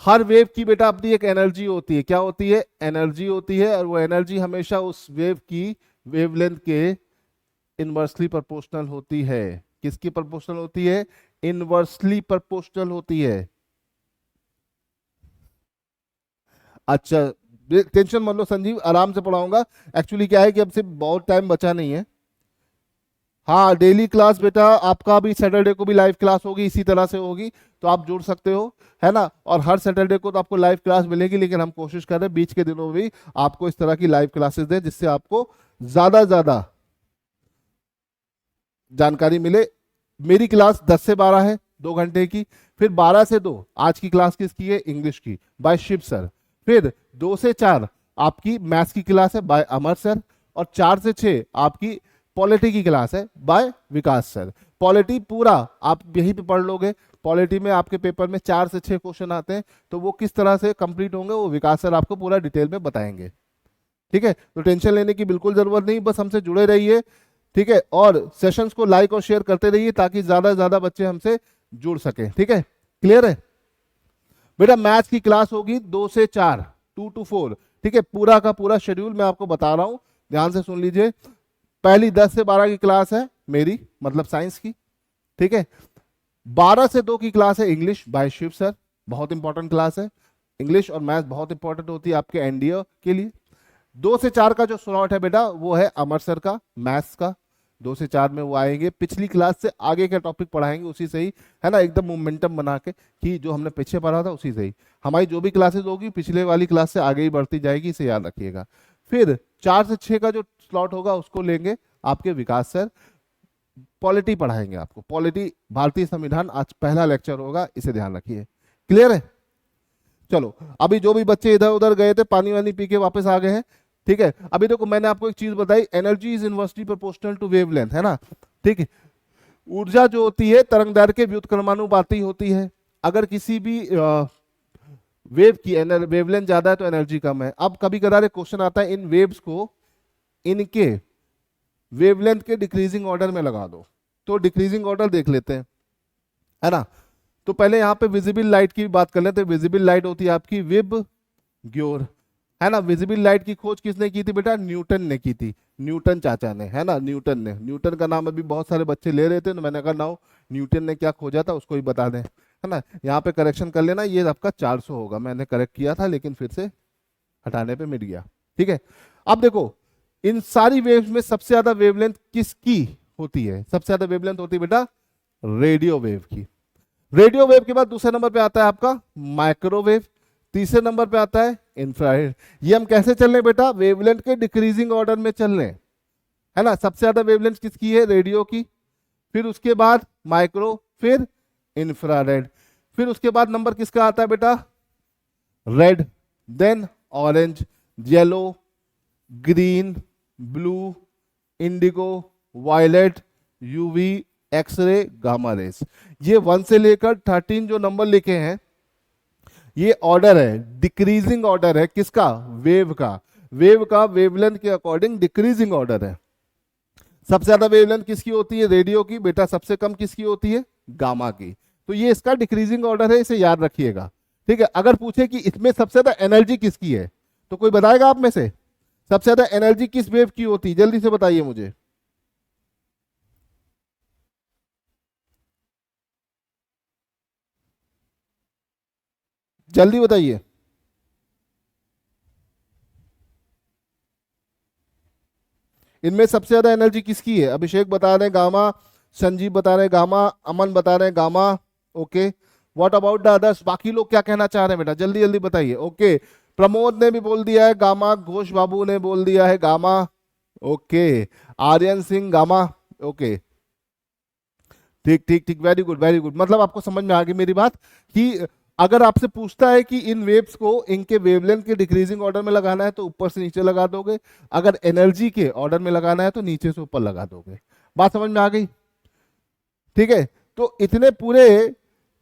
हर वेव की बेटा अपनी एक एनर्जी होती है, क्या होती है, एनर्जी होती है, और वो एनर्जी हमेशा उस वेव की वेवलेंथ के इनवर्सली प्रोपोर्शनल होती है। किसकी प्रोपोर्शनल होती है, इनवर्सली प्रोपोर्शनल होती है। अच्छा, टेंशन मत लो संजीव, आराम से पढ़ाऊंगा। एक्चुअली क्या है कि अब से बहुत टाइम बचा नहीं है। हाँ, डेली क्लास बेटा आपका भी सैटरडे को भी लाइव क्लास होगी, इसी तरह से होगी, तो आप जुड़ सकते हो, है ना। और हर सैटरडे को तो आपको लाइव क्लास मिलेगी, लेकिन हम कोशिश कर रहे हैं बीच के दिनों में भी आपको इस तरह की लाइव क्लासेस दें, जिससे आपको ज्यादा ज्यादा जानकारी मिले। मेरी क्लास 10 से 12 है, 2 घंटे की। फिर 12 से 2 आज की क्लास किसकी है, इंग्लिश की, बाय शिव सर। फिर 2 से 4 आपकी मैथ्स की क्लास है बाय अमर सर। और 4 से 6 आपकी पॉलिटी की क्लास है बाय विकास सर। पॉलिटी पूरा आप यहीं पे पढ़ लोगे। पॉलिटी में आपके पेपर में 4 से 6 क्वेश्चन आते हैं, तो वो किस तरह से कंप्लीट होंगे वो विकास सर आपको पूरा डिटेल में बताएंगे। ठीक है, तो टेंशन लेने की बिल्कुल जरूरत नहीं, बस हमसे जुड़े रहिए। ठीक है, और सेशंस को लाइक और शेयर करते रहिए, ताकि ज्यादा से ज्यादा बच्चे हमसे जुड़ सके। ठीक है, क्लियर है बेटा। मैथ्स की क्लास होगी 2 से 4, 2 to 4। ठीक है, पूरा का पूरा शेड्यूल मैं आपको बता रहा हूं, ध्यान से सुन लीजिए। पहली 10 से 12 की क्लास है मेरी, मतलब साइंस की। ठीक है, 12 से 2 की क्लास है इंग्लिश बाय शिव सर, बहुत इंपॉर्टेंट क्लास है। इंग्लिश और मैथ्स बहुत इंपॉर्टेंट होती है आपके एनडीए के लिए। 2 से 4 का जो स्लॉट है बेटा वो है अमर सर का, मैथ्स का। 2 से 4 में वो आएंगे, पिछली क्लास से आगे का टॉपिक पढ़ाएंगे उसी से ही, है ना, एकदम मोमेंटम बना के कि जो हमने पीछे पढ़ा था उसी से ही। हमारी जो भी क्लासेस होगी पिछले वाली क्लास से आगे ही बढ़ती जाएगी, इसे याद रखिएगा। फिर 4 से 6 का जो स्लॉट होगा उसको लेंगे आपके विकास सर, पॉलिटी पढ़ाएंगे आपको। पॉलिटी भारतीय संविधान आज पहला लेक्चर होगा, इसे ध्यान रखिए। क्लियर है, चलो। अभी जो भी बच्चे इधर उधर गए थे पानी वानी पी के वापस आ गए हैं। ठीक है, अभी देखो मैंने आपको एक चीज बताई, energy is inversely proportional to wavelength, है ना। ठीक है, ऊर्जा जो होती है तरंगदैर्घ्य के व्युत्क्रमानुपाती होती है। अगर किसी भी वेव की वेवलेंथ ज्यादा है तो एनर्जी कम है। अब कभी कदार क्वेश्चन आता है, इन वेव्स को इनके वेवलेंथ के डिक्रीजिंग ऑर्डर में लगा दो, तो डिक्रीजिंग ऑर्डर देख लेते हैं, है ना। तो पहले यहाँ पे विजिबल लाइट की बात कर लेते हैं। विजिबल लाइट होती है आपकी विब ग्योर, है ना। विजिबल लाइट की खोज किसने की थी बेटा, न्यूटन ने की थी, न्यूटन चाचा ने, है ना। न्यूटन ने, न्यूटन का नाम अभी बहुत सारे बच्चे ले रहे थे, तो मैंने कहा नाउ न्यूटन ने क्या खोजा था उसको ही बता दें, है ना। यहाँ पे करेक्शन कर लेना, ये आपका 400 होगा, मैंने करेक्ट किया था लेकिन फिर से हटाने पे मिट गया। ठीक है, अब देखो इन सारी वेव्स में सबसे ज्यादा वेवलेंथ किसकी होती है, सबसे ज्यादा वेवलेंथ होती है बेटा रेडियो वेव की। रेडियो वेव के बाद दूसरे नंबर पे आता है आपका माइक्रोवेव, तीसरे नंबर पे आता है इंफ्रारेड। ये हम कैसे चल रहे हैं बेटा, वेवलेंथ के डिक्रीजिंग ऑर्डर में चल रहे हैं, है ना। सबसे ज्यादा वेवलेंथ किसकी है, रेडियो की, फिर उसके बाद माइक्रो, फिर इंफ्रारेड, फिर उसके बाद नंबर किसका आता है बेटा, red, then orange, yellow, green, blue, indigo, violet, UV, X ray, gamma rays. ये 1 से लेकर 13 जो नंबर लिखे हैं ये ऑर्डर है, डिक्रीजिंग ऑर्डर है किसका, वेव का। वेव का वेवलेंथ के अकॉर्डिंग डिक्रीजिंग ऑर्डर है। सबसे ज्यादा वेवलेंथ किसकी होती है, रेडियो की बेटा। सबसे कम किसकी होती है, गामा की। तो ये इसका डिक्रीजिंग ऑर्डर है, इसे याद रखिएगा। ठीक है, अगर पूछे कि इसमें सबसे ज्यादा एनर्जी किसकी है, तो कोई बताएगा आप में से सबसे ज्यादा एनर्जी किस वेव की होती है, जल्दी से बताइए मुझे। जल्दी बताइए। इनमें सबसे ज्यादा एनर्जी किसकी है, अभिषेक बता रहे हैं गामा, संजीव बता रहे हैं गामा, अमन बता रहे हैं gamma. Okay, what about the others, बाकी लोग क्या कहना चाह रहे हैं बेटा, जल्दी जल्दी बताइए। ओके, प्रमोद ने भी बोल दिया है गामा, घोष बाबू ने बोल दिया है gamma. Okay, Aryan Singh gamma. Okay, ठीक ठीक ठीक, वेरी गुड वेरी गुड। मतलब आपको समझ में आ गई मेरी बात कि अगर आपसे पूछता है कि इन वेव्स को इनके वेवलेंथ के डिक्रीजिंग ऑर्डर में लगाना है तो ऊपर से नीचे लगा दोगे, अगर एनर्जी के ऑर्डर में लगाना है तो नीचे से ऊपर लगा दोगे। बात समझ में आ गई, ठीक है। तो इतने पूरे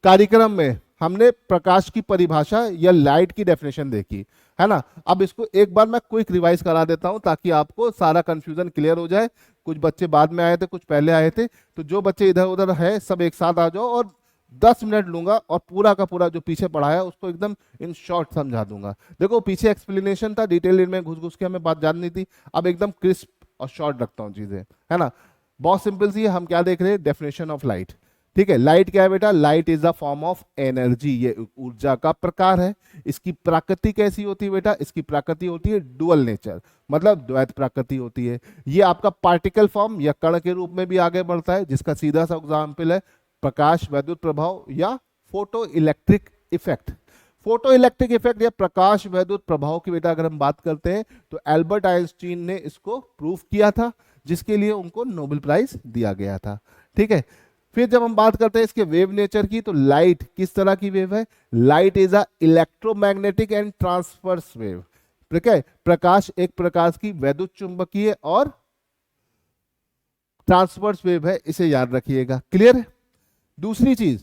कार्यक्रम में हमने प्रकाश की परिभाषा या लाइट की डेफिनेशन देखी, है ना। अब इसको एक बार मैं क्विक रिवाइज करा देता हूं ताकि आपको सारा कंफ्यूजन क्लियर हो जाए। कुछ बच्चे बाद में आए थे, कुछ पहले आए थे, तो जो बच्चे इधर उधर है सब एक साथ आ जाओ और 10 मिनट लूंगा और पूरा का पूरा जो पीछे पढ़ाया उसको एकदम इन शॉर्ट समझा दूंगा। देखो पीछे एक्सप्लेनेशन था, डिटेल में घुस घुस के हमें बात जाननी थी, अब एकदम क्रिस्प और शॉर्ट रखता हूँ चीजें, है ना। बहुत सिंपल सी है, हम क्या देख रहे हैं, डेफिनेशन ऑफ लाइट। ठीक है, लाइट क्या है बेटा, light is the form of energy, ये ऊर्जा का प्रकार है। इसकी प्रकृति कैसी होती है बेटा, इसकी प्रकृति होती है डुअल नेचर, मतलब द्वैत प्रकृति होती है। ये आपका पार्टिकल फॉर्म या कण के रूप में भी आगे बढ़ता है, जिसका सीधा सा एग्जाम्पल है प्रकाश वैद्युत प्रभाव या photo electric effect. Photo electric effect या प्रकाश वैद्युत प्रभाव की बेटा अगर हम बात करते हैं तो एल्बर्ट आइंस्टीन ने इसको प्रूव किया था, जिसके लिए उनको नोबेल प्राइज दिया गया था। ठीक है, फिर जब हम बात करते हैं इसके वेव नेचर की, तो लाइट किस तरह की वेव है, light is a electromagnetic and transverse wave. ठीक है, प्रकाश एक प्रकार की वैद्युत चुंबकीय और ट्रांसवर्स वेव है, इसे याद रखिएगा। क्लियर है। दूसरी चीज,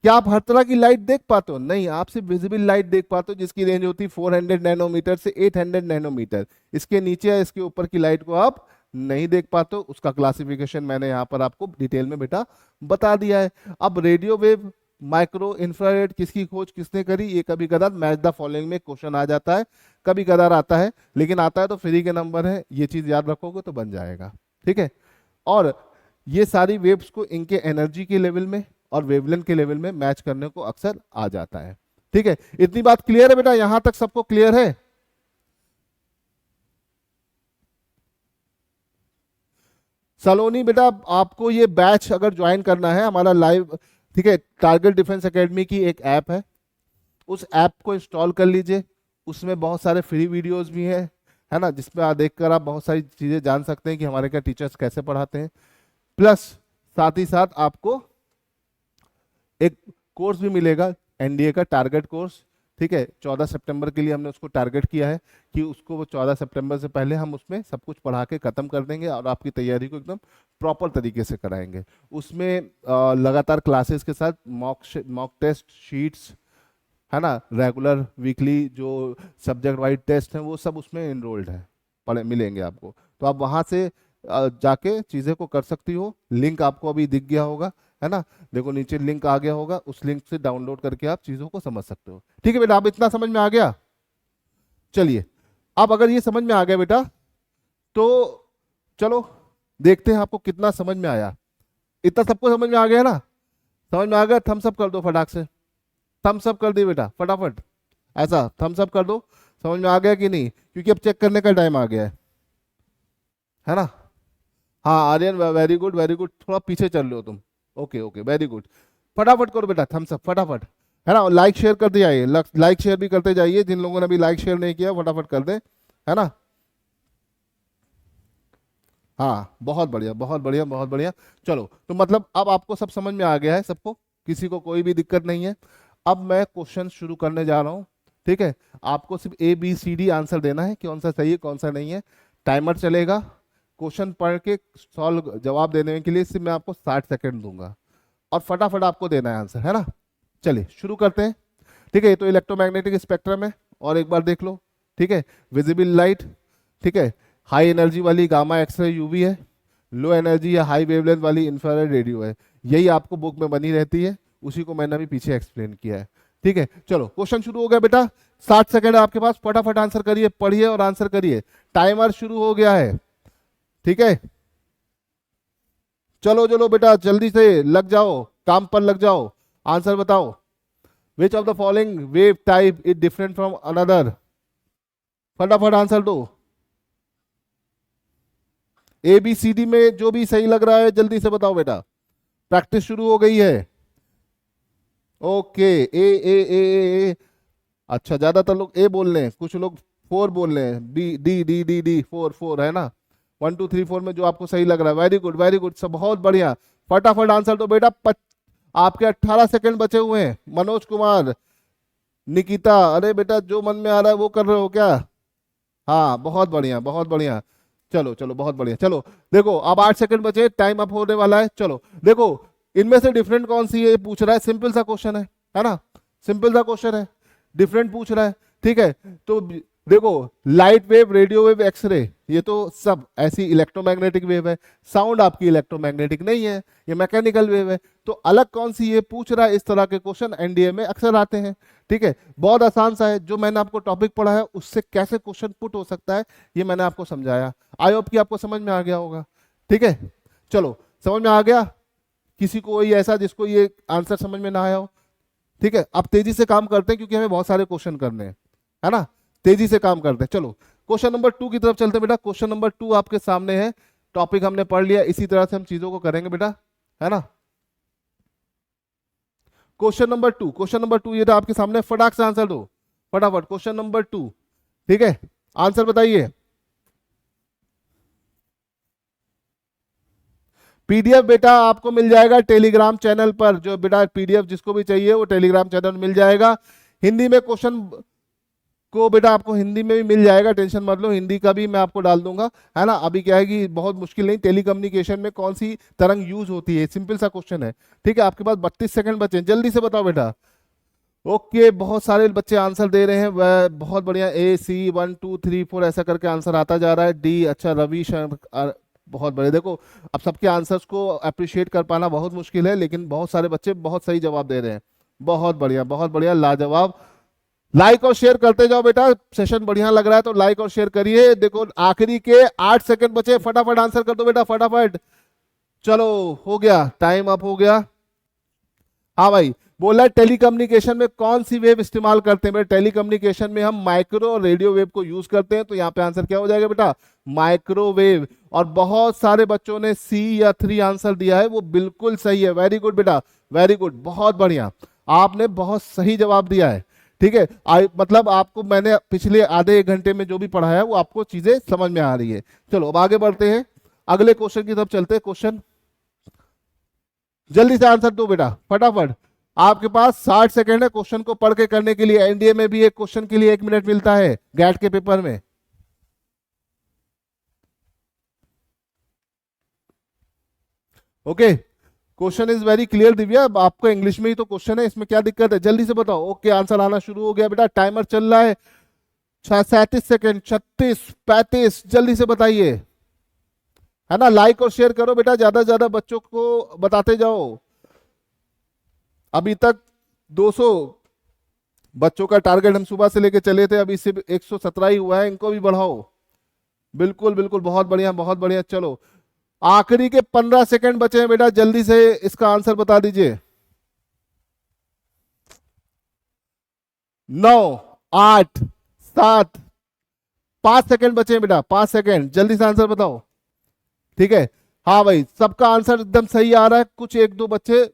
क्या आप हर तरह की लाइट देख पाते हो, नहीं, आप सिर्फ विजिबल लाइट देख पाते हो, जिसकी रेंज होती है 400 नैनोमीटर से 800 नैनोमीटर। इसके नीचे या इसके ऊपर की लाइट को आप नहीं देख पाते हो, उसका क्लासिफिकेशन मैंने यहाँ पर आपको डिटेल में बेटा बता दिया है। अब रेडियो वेव, माइक्रो इंफ्रारेड, किसकी खोज किसने करी, ये कभी कदार मैच द फॉलोइंग में क्वेश्चन आ जाता है, कभी कदार आता है, लेकिन आता है तो फ्री के नंबर है, ये चीज याद रखोगे तो बन जाएगा। ठीक है, और ये सारी वेव्स को इनके एनर्जी के लेवल में और वेवलेंथ के लेवल में मैच करने को अक्सर आ जाता है। ठीक है, इतनी बात क्लियर है बेटा, यहां तक सबको क्लियर है। सलोनी बेटा, आपको ये बैच अगर ज्वाइन करना है हमारा लाइव, ठीक है, टारगेट डिफेंस एकेडमी की एक ऐप है, उस ऐप को इंस्टॉल कर लीजिए। उसमें बहुत सारे फ्री वीडियोस भी हैं, है ना, जिसमें आप देखकर आप बहुत सारी चीजें जान सकते हैं कि हमारे क्या टीचर्स कैसे पढ़ाते हैं। प्लस साथ ही साथ आपको एक कोर्स भी मिलेगा, एनडीए का टारगेट कोर्स। ठीक है, 14 सितंबर के लिए हमने उसको टारगेट किया है कि उसको वो 14 सितंबर से पहले हम उसमें सब कुछ पढ़ा के खत्म कर देंगे और आपकी तैयारी को एकदम प्रॉपर तरीके से कराएंगे। उसमें लगातार क्लासेस के साथ मॉक टेस्ट शीट्स, है ना, रेगुलर वीकली जो सब्जेक्ट वाइज टेस्ट हैं वो सब उसमें इनरोल्ड है, पढ़े मिलेंगे आपको। तो आप वहाँ से जाके चीज़ें को कर सकती हो। लिंक आपको अभी दिख गया होगा, है ना, देखो नीचे लिंक आ गया होगा, उस लिंक से डाउनलोड करके आप चीज़ों को समझ सकते हो। ठीक है बेटा, अब इतना समझ में आ गया। चलिए, अब अगर ये समझ में आ गया बेटा तो चलो देखते हैं आपको कितना समझ में आया। इतना सबको समझ में आ गया ना, समझ में आ गया, थम्स अप कर दो फटाक से, थम्स अप कर दिए बेटा फटाफट, ऐसा थम्स अप कर दो। समझ में आ गया कि नहीं, क्योंकि अब चेक करने का टाइम आ गया है ना। हाँ Aryan, very good very good, थोड़ा पीछे चल रहे हो तुम, ओके ओके वेरी गुड, फटाफट करो बेटा थम्स अप फटाफट, है ना। लाइक शेयर करते जाइए, लाइक शेयर भी करते जाइए, जिन लोगों ने अभी लाइक शेयर नहीं किया फटाफट कर दें, है ना। हाँ बहुत बढ़िया बहुत बढ़िया बहुत बढ़िया। चलो, तो मतलब अब आपको सब समझ में आ गया है सबको, किसी को कोई भी दिक्कत नहीं है। अब मैं क्वेश्चन शुरू करने जा रहा हूँ। ठीक है, आपको सिर्फ ABCD आंसर देना है, कौन सा सही है कौन सा नहीं है। टाइमर चलेगा, क्वेश्चन पढ़ के सॉल्व जवाब देने के लिए सिर्फ मैं आपको 60 सेकंड दूंगा और फटाफट आपको देना है आंसर, है ना। चलिए शुरू करते हैं। ठीक है, ये तो इलेक्ट्रोमैग्नेटिक स्पेक्ट्रम है, और एक बार देख लो। ठीक है, विजिबल लाइट, ठीक है, हाई एनर्जी वाली गामा एक्सरे यूवी है, लो एनर्जी या हाई वेवलेंथ वाली इंफ्रारेड रेडियो है। यही आपको बुक में बनी रहती है, उसी को मैंने अभी पीछे एक्सप्लेन किया है। ठीक है, चलो क्वेश्चन शुरू हो गया बेटा, 60 सेकंड आपके पास, फटाफट आंसर करिए, पढ़िए और आंसर करिए। टाइमर शुरू हो गया है। ठीक है, चलो चलो बेटा जल्दी से लग जाओ, काम पर लग जाओ, आंसर बताओ। विच of the following wave type is different from another, फटाफट आंसर दो। ABCD में जो भी सही लग रहा है जल्दी से बताओ बेटा, प्रैक्टिस शुरू हो गई है। ओके, ए, अच्छा ज्यादातर लोग ए बोल रहे हैं, कुछ लोग 4 बोल रहे हैं, D D D D D 4 है ना, 1 2 3 4 में जो आपको सही लग रहा है। वेरी गुड वेरी गुड, सब बहुत बढ़िया, फटाफट आंसर दो बेटा। आपके 18 सेकंड बचे हुए हैं। मनोज कुमार, निकिता, अरे बेटा जो मन में आ रहा है वो कर रहे हो क्या। हाँ बहुत बढ़िया बहुत बढ़िया, चलो चलो बहुत बढ़िया। चलो देखो अब 8 सेकंड बचे, टाइम अप होने वाला है। चलो देखो इनमें से डिफरेंट कौन सी है पूछ रहा है, सिंपल सा क्वेश्चन है ना, सिंपल सा क्वेश्चन है, डिफरेंट पूछ रहा है। ठीक है, तो देखो, light wave, radio wave, X ray, ये तो सब ऐसी इलेक्ट्रोमैग्नेटिक वेव है। साउंड आपकी इलेक्ट्रोमैग्नेटिक नहीं है, ये मैकेनिकल वेव है। तो अलग कौन सी ये पूछ रहा है, इस तरह के क्वेश्चन एनडीए में अक्सर आते हैं। ठीक है, बहुत आसान सा है, जो मैंने आपको टॉपिक पढ़ा है उससे कैसे क्वेश्चन पुट हो सकता है ये मैंने आपको समझाया। आई होप कि आपको समझ में आ गया होगा। ठीक है, चलो, समझ में आ गया? किसी को कोई ऐसा जिसको ये आंसर समझ में ना आया हो? ठीक है, अब तेजी से काम करते हैं क्योंकि हमें बहुत सारे क्वेश्चन करने हैं, है ना। तेजी से काम करते हैं। चलो क्वेश्चन नंबर 2 की तरफ चलते हैं बेटा। क्वेश्चन नंबर 2 आपके सामने है, टॉपिक हमने पढ़ लिया, इसी तरह से हम चीजों को करेंगे बेटा, है ना। क्वेश्चन नंबर 2 ये तो आपके सामने, फटाक से आंसर दो, फटाफट। क्वेश्चन नंबर 2, ठीक है, आंसर बताइए। पीडीएफ बेटा आपको मिल जाएगा टेलीग्राम चैनल पर, जो बेटा पीडीएफ जिसको भी चाहिए वो टेलीग्राम चैनल मिल जाएगा। हिंदी में क्वेश्चन को बेटा आपको हिंदी में भी मिल जाएगा, टेंशन मत लो, हिंदी का भी मैं आपको डाल दूंगा, है ना। अभी क्या है कि बहुत मुश्किल नहीं, टेलीकम्युनिकेशन में कौन सी तरंग यूज होती है, सिंपल सा क्वेश्चन है। ठीक है, आपके पास 32 सेकंड बचे हैं, जल्दी से बताओ बेटा। ओके, बहुत सारे बच्चे आंसर दे रहे हैं, वह बहुत बढ़िया। AC 1 2 3 4 ऐसा करके आंसर आता जा रहा है। डी, अच्छा, रवि शंकर, बहुत बड़े। देखो, अब सबके आंसर्स को अप्रिशिएट कर पाना बहुत मुश्किल है, लेकिन बहुत सारे बच्चे बहुत सही जवाब दे रहे हैं। बहुत बढ़िया, बहुत बढ़िया, लाजवाब। लाइक और शेयर करते जाओ बेटा, सेशन बढ़िया लग रहा है तो लाइक और शेयर करिए। देखो आखिरी के 8 सेकंड बचे, फटाफट आंसर कर दो बेटा, फटाफट। चलो, हो गया, टाइम अप हो गया। हाँ भाई, बोला टेलीकम्युनिकेशन में कौन सी वेव इस्तेमाल करते हैं बेटा? टेलीकम्युनिकेशन में हम माइक्रो और रेडियो वेव को यूज करते हैं, तो यहाँ पे आंसर क्या हो जाएगा बेटा? माइक्रोवेव। और बहुत सारे बच्चों ने C या 3 आंसर दिया है, वो बिल्कुल सही है। वेरी गुड बेटा, वेरी गुड, बहुत बढ़िया, आपने बहुत सही जवाब दिया है। ठीक है, मतलब आपको मैंने पिछले आधे 1 घंटे में जो भी पढ़ाया है वो आपको चीजें समझ में आ रही है। चलो अब आगे बढ़ते हैं, अगले क्वेश्चन की तरफ चलते हैं। क्वेश्चन जल्दी से आंसर दो बेटा, फटाफट। आपके पास 60 सेकेंड है क्वेश्चन को पढ़ के करने के लिए। एनडीए में भी एक क्वेश्चन के लिए 1 मिनट मिलता है, गैट के पेपर में। Okay, question is very clear Divya, अब आपको इंग्लिश में ही तो क्वेश्चन है, इसमें क्या दिक्कत है? जल्दी से बताओ। ओके, आंसर आना शुरू हो गया बेटा, टाइमर चल रहा है। 37 सेकेंड, 36, 35, जल्दी से बताइए, है ना। लाइक और शेयर करो बेटा, ज्यादा से ज्यादा बच्चों को बताते जाओ। अभी तक 200 बच्चों का टारगेट हम सुबह से लेके चले थे, अभी सिर्फ 117 ही हुआ है, इनको भी बढ़ाओ। बिल्कुल बिल्कुल, बहुत बढ़िया, बहुत बढ़िया। चलो आखिरी के 15 सेकंड बचे हैं बेटा, जल्दी से इसका आंसर बता दीजिए। 9, 8, 7, 5 सेकंड बचे हैं बेटा, 5 सेकंड, जल्दी से आंसर बताओ। ठीक है, हाँ भाई, सबका आंसर एकदम सही आ रहा है, कुछ 1 2 बच्चे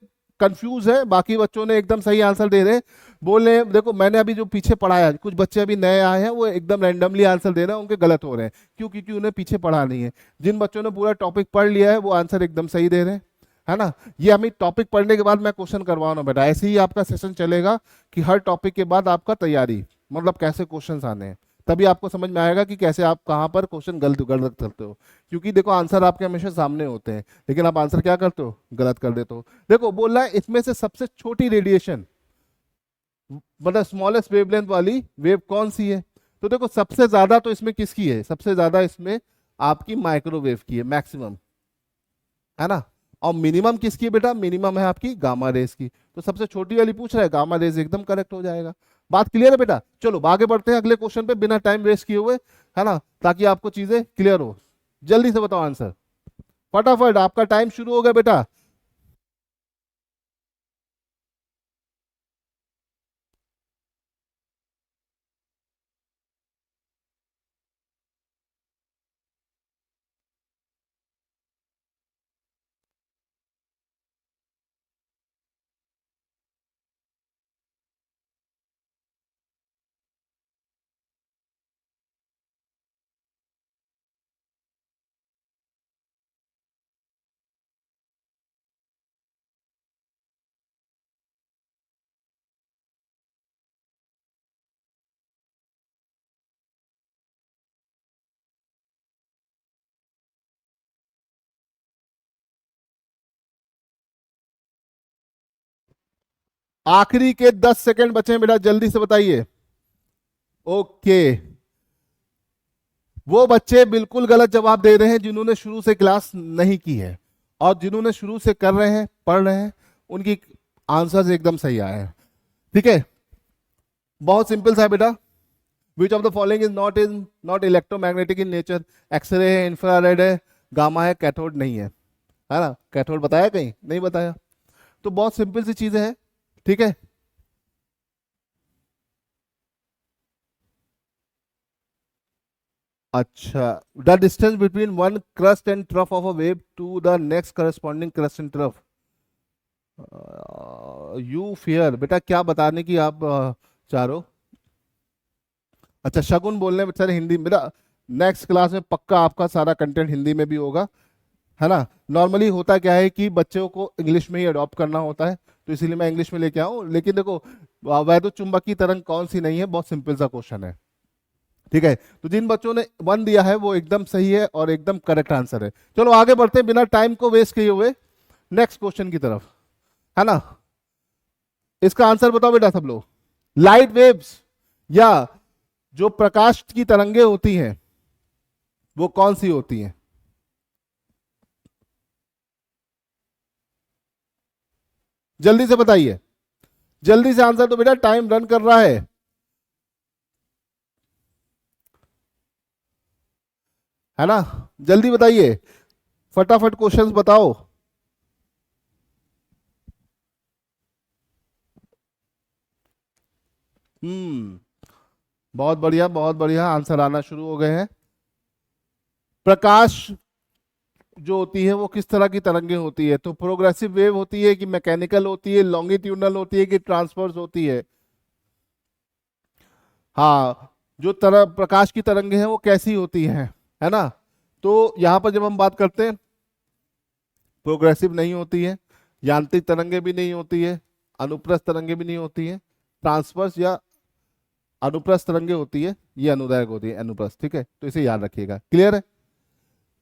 कंफ्यूज है, बाकी बच्चों ने एकदम सही आंसर दे रहे हैं। बोल रहे हैं, देखो मैंने अभी जो पीछे पढ़ाया, कुछ बच्चे अभी नए आए हैं, वो एकदम रैंडमली आंसर दे रहे हैं, उनके गलत हो रहे हैं। क्यों? क्योंकि उन्हें पीछे पढ़ा नहीं है। जिन बच्चों ने पूरा टॉपिक पढ़ लिया है वो आंसर एकदम सही दे रहे हैं, है ना। ये हमें टॉपिक पढ़ने के बाद मैं क्वेश्चन करवा रहा हूँ बेटा, ऐसे ही आपका सेशन चलेगा कि हर टॉपिक के बाद आपका तैयारी, मतलब कैसे क्वेश्चन आने हैं, तभी आपको समझ में आएगा कि कैसे आप कहाँ पर क्वेश्चन गलत गलत करते हो। क्योंकि देखो आंसर आपके हमेशा सामने होते हैं, लेकिन आप आंसर क्या करते हो? गलत कर देते हो। देखो बोल रहा है इसमें से सबसे छोटी रेडिएशन, मतलब स्मॉलेस्ट वेवलेंथ वाली वेव कौन सी है? तो देखो सबसे ज्यादा तो इसमें किसकी है? सबसे ज्यादा इसमें आपकी माइक्रोवेव की है, मैक्सिमम, है ना। और मिनिमम किसकी है बेटा? मिनिमम है आपकी गामा रेज की। तो सबसे छोटी वाली पूछ रहा है, गामा रेज एकदम करेक्ट हो जाएगा। बात क्लियर है बेटा? चलो आगे बढ़ते हैं अगले क्वेश्चन पे, बिना टाइम वेस्ट किए हुए, है ना, ताकि आपको चीजें क्लियर हो। जल्दी से बताओ आंसर, फटाफट, आपका टाइम शुरू हो गया बेटा। आखिरी के 10 सेकंड बचे हैं बेटा, जल्दी से बताइए। ओके, वो बच्चे बिल्कुल गलत जवाब दे रहे हैं जिन्होंने शुरू से क्लास नहीं की है, और जिन्होंने शुरू से कर रहे हैं, पढ़ रहे हैं, उनकी आंसर्स एकदम सही आए हैं। ठीक है, बहुत सिंपल सा है बेटा। Which of the following is not electromagnetic in nature? X ray है, इंफ्रारेड है, गामा है, कैथोड नहीं है ना? कैथोड बताया कहीं? नहीं बताया। तो बहुत सिंपल सी चीजें हैं। ठीक है, अच्छा, the distance between one crest and trough of a wave to the next corresponding crest and trough. You fear, बेटा क्या बताने की आप चाह रहे हो? अच्छा, शगुन बोलने में सारे हिंदी, बेटा नेक्स्ट क्लास में पक्का आपका सारा कंटेंट हिंदी में भी होगा, है ना? नॉर्मली होता क्या है कि बच्चों को इंग्लिश में ही अडॉप्ट करना होता है, तो इसीलिए मैं इंग्लिश में लेके आऊँ। लेकिन देखो, वैद्युत चुंबकीय तरंग कौन सी नहीं है, बहुत सिंपल सा क्वेश्चन है। ठीक है, तो जिन बच्चों ने 1 दिया है वो एकदम सही है और एकदम करेक्ट आंसर है। चलो आगे बढ़ते हैं बिना टाइम को वेस्ट किए हुए नेक्स्ट क्वेश्चन की तरफ, है ना? इसका आंसर बताओ बेटा सब लोग। लाइट वेव्स या जो प्रकाश की तरंगे होती हैं वो कौन सी होती हैं? जल्दी से बताइए, जल्दी से आंसर दो बेटा, टाइम रन कर रहा है ना? जल्दी बताइए, फटाफट क्वेश्चंस बताओ। हम्म, बहुत बढ़िया, बहुत बढ़िया, आंसर आना शुरू हो गए हैं। प्रकाश जो होती है वो किस तरह की तरंगे होती है? तो प्रोग्रेसिव वेव होती है कि मैकेनिकल होती है, लॉन्गिट्यूडनल होती है कि ट्रांसवर्स होती है? हाँ, जो तरह प्रकाश की तरंगे हैं वो कैसी होती हैं, है ना? तो यहां पर जब हम बात करते हैं, प्रोग्रेसिव नहीं होती है, यांत्रिक तरंगे भी नहीं होती है, अनुप्रस्थ तरंगे भी नहीं होती है, ट्रांसवर्स या अनुप्रस्थ तरंगे होती है, ये अनुदैर्घ्य होती है, अनुप्रस्थ। ठीक है, तो इसे याद रखिएगा। क्लियर है?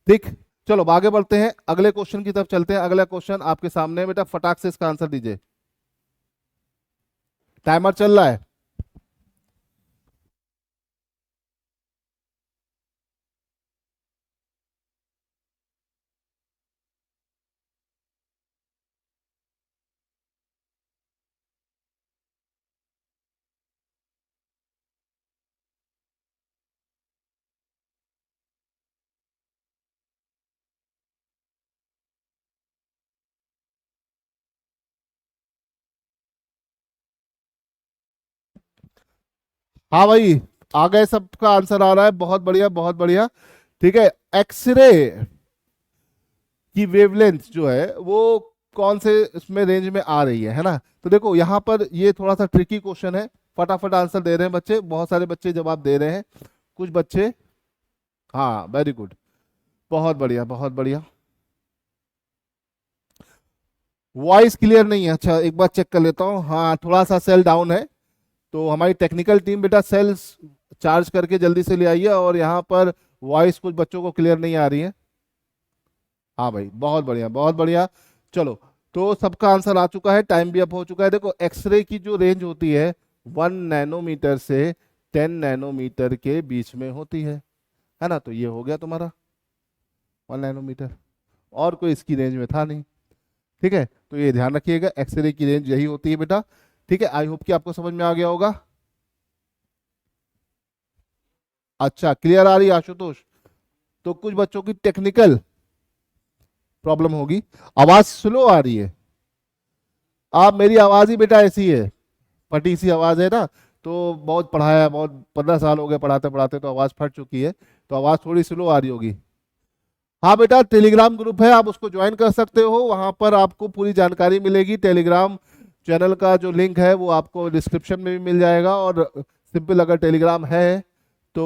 ठीक, चलो अब आगे बढ़ते हैं, अगले क्वेश्चन की तरफ चलते हैं। अगला क्वेश्चन आपके सामने है बेटा, फटाक से इसका आंसर दीजिए। टाइमर चल रहा है। हाँ भाई, आ गए, सबका आंसर आ रहा है, बहुत बढ़िया, बहुत बढ़िया। ठीक है, एक्सरे की वेवलेंथ जो है वो कौन से इसमें रेंज में आ रही है ना? तो देखो यहाँ पर ये थोड़ा सा ट्रिकी क्वेश्चन है। फटाफट आंसर दे रहे हैं बच्चे, बहुत सारे बच्चे जवाब दे रहे हैं, कुछ बच्चे, हाँ वेरी गुड, बहुत बढ़िया, बहुत बढ़िया। वॉइस क्लियर नहीं है, अच्छा एक बार चेक कर लेता हूँ। हाँ, थोड़ा सा सेल डाउन है, तो हमारी टेक्निकल टीम बेटा सेल्स चार्ज करके जल्दी से ले आइए। और यहाँ पर वॉइस कुछ बच्चों को क्लियर नहीं आ रही है। हाँ भाई, बहुत बढ़िया, बहुत बढ़िया। चलो, तो सबका आंसर आ चुका है, टाइम भी अप हो चुका है। देखो, एक्सरे की जो रेंज होती है 1 नैनोमीटर से 10 नैनोमीटर के बीच में होती है ना? तो ये हो गया तुम्हारा 1 नैनोमीटर, और कोई इसकी रेंज में था नहीं। ठीक है, तो ये ध्यान रखिएगा, एक्सरे की रेंज यही होती है बेटा। ठीक है, आई होप कि आपको समझ में आ गया होगा। अच्छा, क्लियर आ रही है आशुतोष? तो कुछ बच्चों की टेक्निकल प्रॉब्लम होगी, आवाज स्लो आ रही है। आप, मेरी आवाज ही बेटा ऐसी है, फटी सी आवाज है ना, तो बहुत पढ़ाया, बहुत 15 साल हो गए पढ़ाते पढ़ाते, तो आवाज फट चुकी है, तो आवाज थोड़ी स्लो आ रही होगी। हाँ बेटा, टेलीग्राम ग्रुप है, आप उसको ज्वाइन कर सकते हो, वहां पर आपको पूरी जानकारी मिलेगी। टेलीग्राम चैनल का जो लिंक है वो आपको डिस्क्रिप्शन में भी मिल जाएगा, और सिंपल अगर टेलीग्राम है तो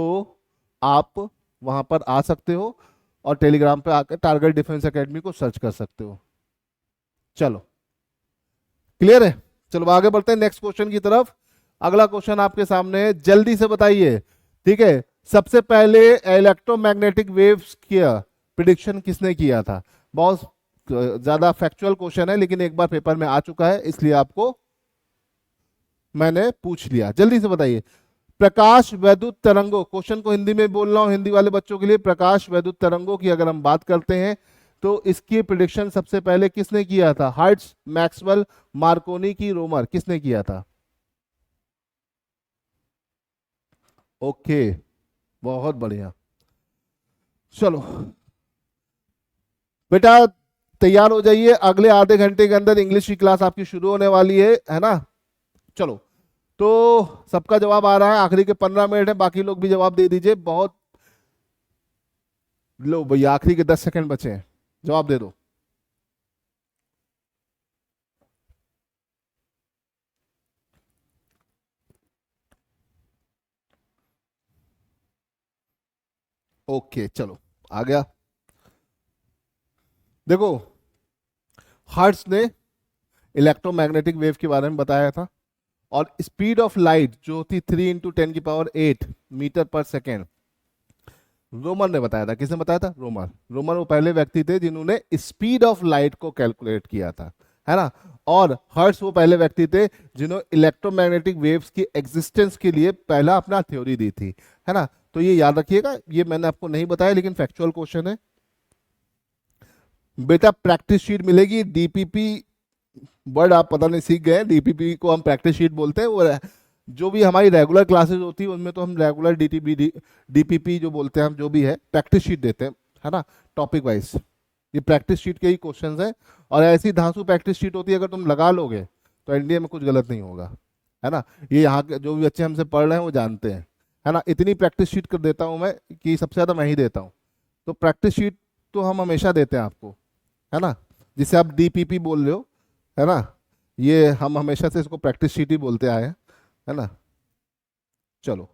आप वहां पर आ सकते हो और टेलीग्राम पे आकर टारगेट डिफेंस एकेडमी को सर्च कर सकते हो। चलो, क्लियर है? चलो आगे बढ़ते हैं नेक्स्ट क्वेश्चन की तरफ। अगला क्वेश्चन आपके सामने है, जल्दी से बताइए। ठीक है, सबसे पहले इलेक्ट्रोमैग्नेटिक वेव्स किया प्रिडिक्शन किसने किया था? बहुत ज्यादा फैक्चुअल क्वेश्चन है, लेकिन एक बार पेपर में आ चुका है, इसलिए आपको मैंने पूछ लिया। जल्दी से बताइए, प्रकाश वैद्युत तरंगों, क्वेश्चन को हिंदी में बोल रहा हूं हिंदी वाले बच्चों के लिए, प्रकाश वैद्युत तरंगों की अगर हम बात करते हैं तो इसकी प्रिडिक्शन सबसे पहले किसने किया था? हर्ट्ज, मैक्सवेल, मार्कोनी की रोमर, किसने किया था? ओके, बहुत बढ़िया। चलो बेटा तैयार हो जाइए, अगले आधे घंटे के अंदर इंग्लिश की क्लास आपकी शुरू होने वाली है ना? चलो, तो सबका जवाब आ रहा है, आखिरी के 15 मिनट है, बाकी लोग भी जवाब दे दीजिए। बहुत लो भैया, आखिरी के 10 सेकंड बचे हैं, जवाब दे दो। ओके चलो, आ गया। देखो, हर्ट्ज ने इलेक्ट्रोमैग्नेटिक वेव के बारे में बताया था, और स्पीड ऑफ लाइट जो थी 3 × 10⁸ मीटर पर सेकेंड, रोमर ने बताया था। किसने बताया था? रोमर। रोमर वो पहले व्यक्ति थे जिन्होंने स्पीड ऑफ लाइट को कैलकुलेट किया था, है ना? और हर्ट्ज वो पहले व्यक्ति थे जिन्होंने इलेक्ट्रोमैग्नेटिक वेव्स की एग्जिस्टेंस के लिए पहला अपना थ्योरी दी थी, है ना? तो ये याद रखिएगा, ये मैंने आपको नहीं बताया लेकिन फैक्चुअल क्वेश्चन है। बेटा प्रैक्टिस शीट मिलेगी, डीपीपी वर्ड आप पता नहीं सीख गए, डीपीपी को हम प्रैक्टिस शीट बोलते हैं। वो जो भी हमारी रेगुलर क्लासेस होती है उनमें तो हम रेगुलर डीपीपी जो बोलते हैं हम, जो भी है प्रैक्टिस शीट देते हैं, है ना? टॉपिक वाइज ये प्रैक्टिस शीट के ही क्वेश्चंस हैं, और ऐसी धांसू प्रैक्टिस शीट होती है, अगर तुम लगा लोगे तो एनडीए में कुछ गलत नहीं होगा, है ना? ये यहाँ के जो भी बच्चे हमसे पढ़ रहे हैं वो जानते हैं, है ना? इतनी प्रैक्टिस शीट कर देता हूँ मैं कि सबसे ज़्यादा मैं ही देता हूँ। तो प्रैक्टिस शीट तो हम हमेशा देते हैं आपको, है ना? जिसे आप डीपीपी बोल रहे हो, है ना? ये हम हमेशा से इसको प्रैक्टिस शीट ही बोलते आए हैं, है ना? चलो,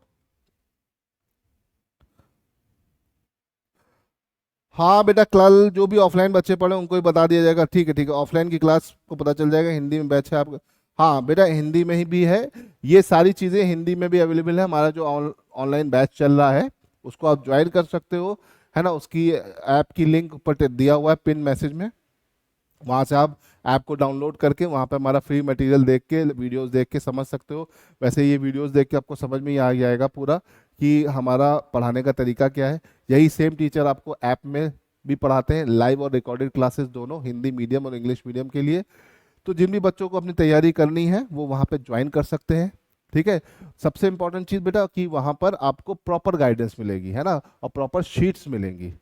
हाँ बेटा, कल जो भी ऑफलाइन बच्चे पढ़े उनको ही बता दिया जाएगा। ठीक है, ठीक है, ऑफलाइन की क्लास को पता चल जाएगा, हिंदी में बैच है आपका। हाँ बेटा, हिंदी में ही भी है, ये सारी चीज़ें हिंदी में भी अवेलेबल है। हमारा जो ऑनलाइन बैच चल रहा है उसको आप ज्वाइन कर सकते हो, है ना? उसकी ऐप की लिंक ऊपर दिया हुआ है पिन मैसेज में, वहाँ से आप ऐप को डाउनलोड करके वहाँ पे हमारा फ्री मटेरियल देख के, वीडियोस देख के समझ सकते हो। वैसे ये वीडियोस देख के आपको समझ में ही आ जाएगा पूरा कि हमारा पढ़ाने का तरीका क्या है। यही सेम टीचर आपको ऐप में भी पढ़ाते हैं, लाइव और रिकॉर्डेड क्लासेस दोनों, हिंदी मीडियम और इंग्लिश मीडियम के लिए। तो जिन भी बच्चों को अपनी तैयारी करनी है वो वहाँ पे ज्वाइन कर सकते हैं, ठीक है? सबसे इंपॉर्टेंट चीज़ बेटा कि वहाँ पर आपको प्रॉपर गाइडेंस मिलेगी, है ना? और प्रॉपर शीट्स मिलेंगी।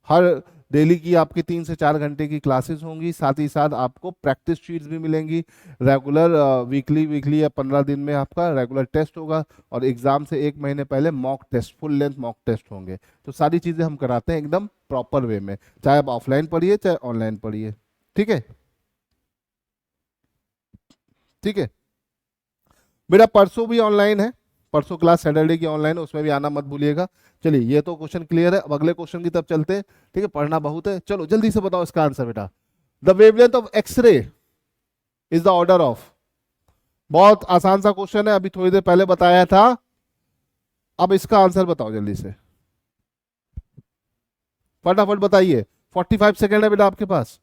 हर डेली की आपकी 3 से 4 घंटे की क्लासेस होंगी, साथ ही साथ आपको प्रैक्टिस शीट्स भी मिलेंगी। रेगुलर वीकली वीकली या 15 दिन में आपका रेगुलर टेस्ट होगा, और एग्जाम से 1 महीने पहले mock test, full length mock test होंगे। तो सारी चीज़ें हम कराते हैं एकदम प्रॉपर वे में, चाहे आप ऑफलाइन पढ़िए चाहे ऑनलाइन पढ़िए, ठीक है? ठीक है बेटा, परसों भी ऑनलाइन है, परसों क्लास सैटरडे की ऑनलाइन है, उसमें भी आना मत भूलिएगा। चलिए, ये तो क्वेश्चन क्लियर है, अब अगले क्वेश्चन की तरफ चलते हैं। ठीक है, पढ़ना बहुत है, चलो जल्दी से बताओ इसका आंसर बेटा। The wavelength of X ray is the order of, बहुत आसान सा क्वेश्चन है, अभी थोड़ी देर पहले बताया था। अब इसका आंसर बताओ जल्दी से, फटाफट बताइए, 45 सेकेंड है बेटा आपके पास।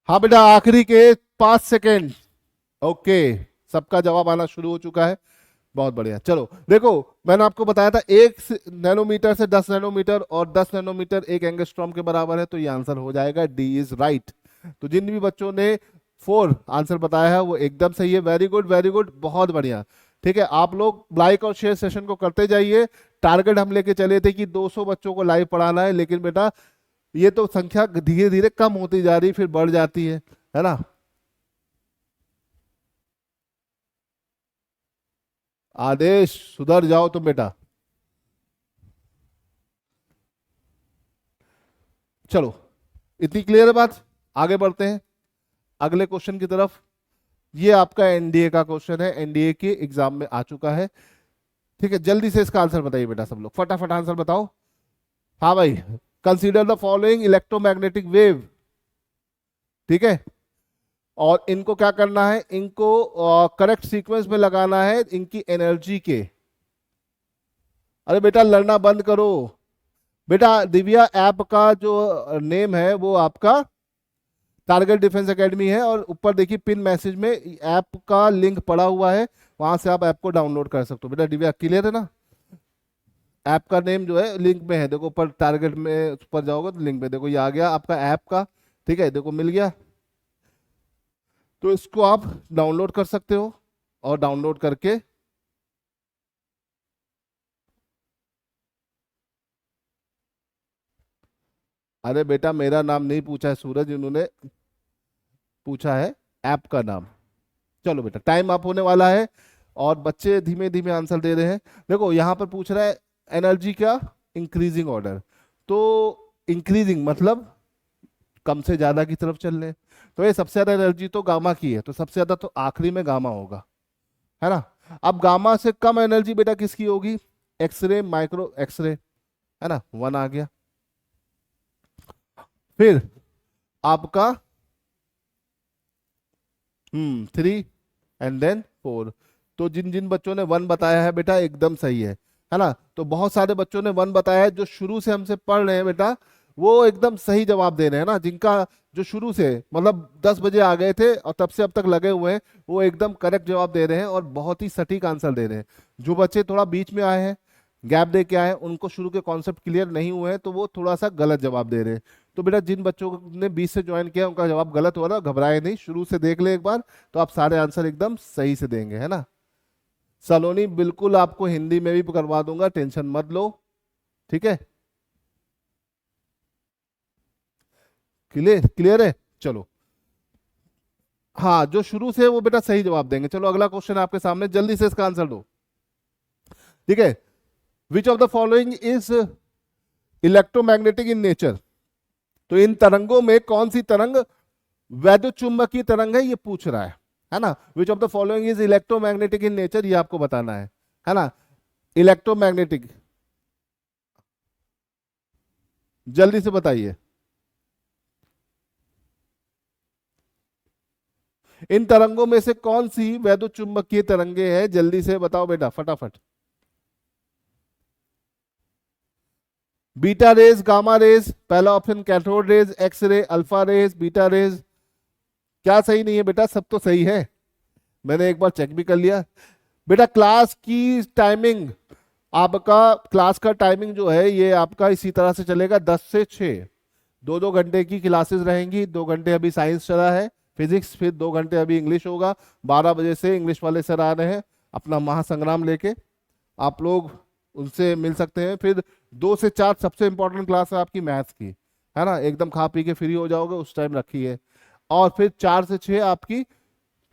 हाँ बेटा, आखिरी के 5 सेकेंड। ओके, सबका जवाब आना शुरू हो चुका है, बहुत बढ़िया। चलो देखो, मैंने आपको बताया था 1 नैनोमीटर से 10 नैनोमीटर, और 10 नैनोमीटर 1 एंगस्ट्रॉम के बराबर है, तो ये आंसर हो जाएगा, डी इज राइट। तो जिन भी बच्चों ने 4 आंसर बताया है वो एकदम सही है, वेरी गुड वेरी गुड, बहुत बढ़िया। ठीक है, आप लोग लाइक और शेयर सेशन को करते जाइए। टारगेट हम लेके चले थे कि 200 बच्चों को लाइव पढ़ाना है, लेकिन बेटा ये तो संख्या धीरे धीरे कम होती जा रही, फिर बढ़ जाती है ना? आदेश, सुधर जाओ तुम बेटा। चलो, इतनी क्लियर है बात? आगे बढ़ते हैं अगले क्वेश्चन की तरफ। ये आपका एनडीए का क्वेश्चन है, एनडीए के एग्जाम में आ चुका है। ठीक है, जल्दी से इसका आंसर बताइए बेटा, सब लोग फटाफट आंसर बताओ। हाँ भाई, consider the following electromagnetic wave. ठीक है, और इनको क्या करना है, इनको करेक्ट सीक्वेंस में लगाना है इनकी एनर्जी के। अरे बेटा लड़ना बंद करो बेटा। दिव्या ऐप का जो नेम है वो आपका टारगेट डिफेंस एकेडमी है, और ऊपर देखिए पिन मैसेज में ऐप का लिंक पड़ा हुआ है, वहां से आप ऐप को डाउनलोड कर सकते हो। बेटा दिव्या क्लियर है ना? ऐप का नेम जो है लिंक में है, देखो ऊपर टारगेट में ऊपर जाओगे तो लिंक में देखो ये आ गया आपका ऐप का। ठीक है, देखो मिल गया, तो इसको आप डाउनलोड कर सकते हो, और डाउनलोड करके अरे बेटा मेरा नाम नहीं पूछा है सूरज, इन्होंने पूछा है ऐप का नाम। चलो बेटा टाइम अप होने वाला है, और बच्चे धीमे धीमे आंसर दे रहे हैं। देखो यहाँ पर पूछ रहा है एनर्जी का इंक्रीजिंग ऑर्डर, तो इंक्रीजिंग मतलब कम से ज्यादा की तरफ चल रहे हैं, तो ये सबसे ज्यादा एनर्जी तो गामा की है, तो सबसे ज्यादा तो आखिरी में गामा होगा, है ना। अब गामा से कम एनर्जी बेटा किसकी होगी? एक्सरे, माइक्रो एक्सरे, है ना, 1 आ गया। फिर आपका 3 एंड देन 4। तो जिन जिन बच्चों ने 1 बताया है बेटा एकदम सही है ना। तो बहुत सारे बच्चों ने 1 बताया है, जो शुरू से हमसे पढ़ रहे हैं बेटा वो एकदम सही जवाब दे रहे हैं ना। जिनका जो शुरू से मतलब 10 बजे आ गए थे और तब से अब तक लगे हुए हैं, वो एकदम करेक्ट जवाब दे रहे हैं और बहुत ही सटीक आंसर दे रहे हैं। जो बच्चे थोड़ा बीच में आए हैं, गैप दे के आए हैं, उनको शुरू के कॉन्सेप्ट क्लियर नहीं हुए हैं, तो वो थोड़ा सा गलत जवाब दे रहे हैं। तो बेटा जिन बच्चों ने 20 से ज्वाइन किया उनका जवाब गलत हुआ ना, घबराए नहीं, शुरू से देख ले एक बार, तो आप सारे आंसर एकदम सही से देंगे, है ना। सलोनी बिल्कुल आपको हिंदी में भी करवा दूंगा, टेंशन मत लो। ठीक है, क्लियर क्लियर है। चलो हाँ, जो शुरू से है वो बेटा सही जवाब देंगे। चलो अगला क्वेश्चन आपके सामने, जल्दी से इसका आंसर दो। ठीक है, विच of the following is electromagnetic in nature. तो इन तरंगों में कौन सी तरंग वैद्युत चुंबकीय तरंग है, ये पूछ रहा है ना। Which of the following is electromagnetic in nature, ये आपको बताना है ना। इलेक्ट्रोमैग्नेटिक, जल्दी से बताइए। इन तरंगों में से कौन सी वैद्युत चुंबकीय तरंगे हैं, जल्दी से बताओ बेटा फटाफट। बीटा रेज, गामा रेज, पहला option cathode rays, X ray, alpha rays, beta rays. क्या सही नहीं है बेटा? सब तो सही है, मैंने एक बार चेक भी कर लिया। बेटा क्लास की टाइमिंग, आपका क्लास का टाइमिंग जो है ये आपका इसी तरह से चलेगा, 10 से 6, 2-2 घंटे की क्लासेस रहेंगी। 2 घंटे अभी साइंस चला है, फिजिक्स, फिर 2 घंटे अभी इंग्लिश होगा। 12 बजे से इंग्लिश वाले सर आ रहे हैं अपना महासंग्राम लेके, आप लोग उनसे मिल सकते हैं। फिर 2 से 4 सबसे इंपॉर्टेंट क्लास है आपकी मैथ्स की, है ना, एकदम खा पी के फ्री हो जाओगे उस टाइम रखिए। और फिर 4 से 6 आपकी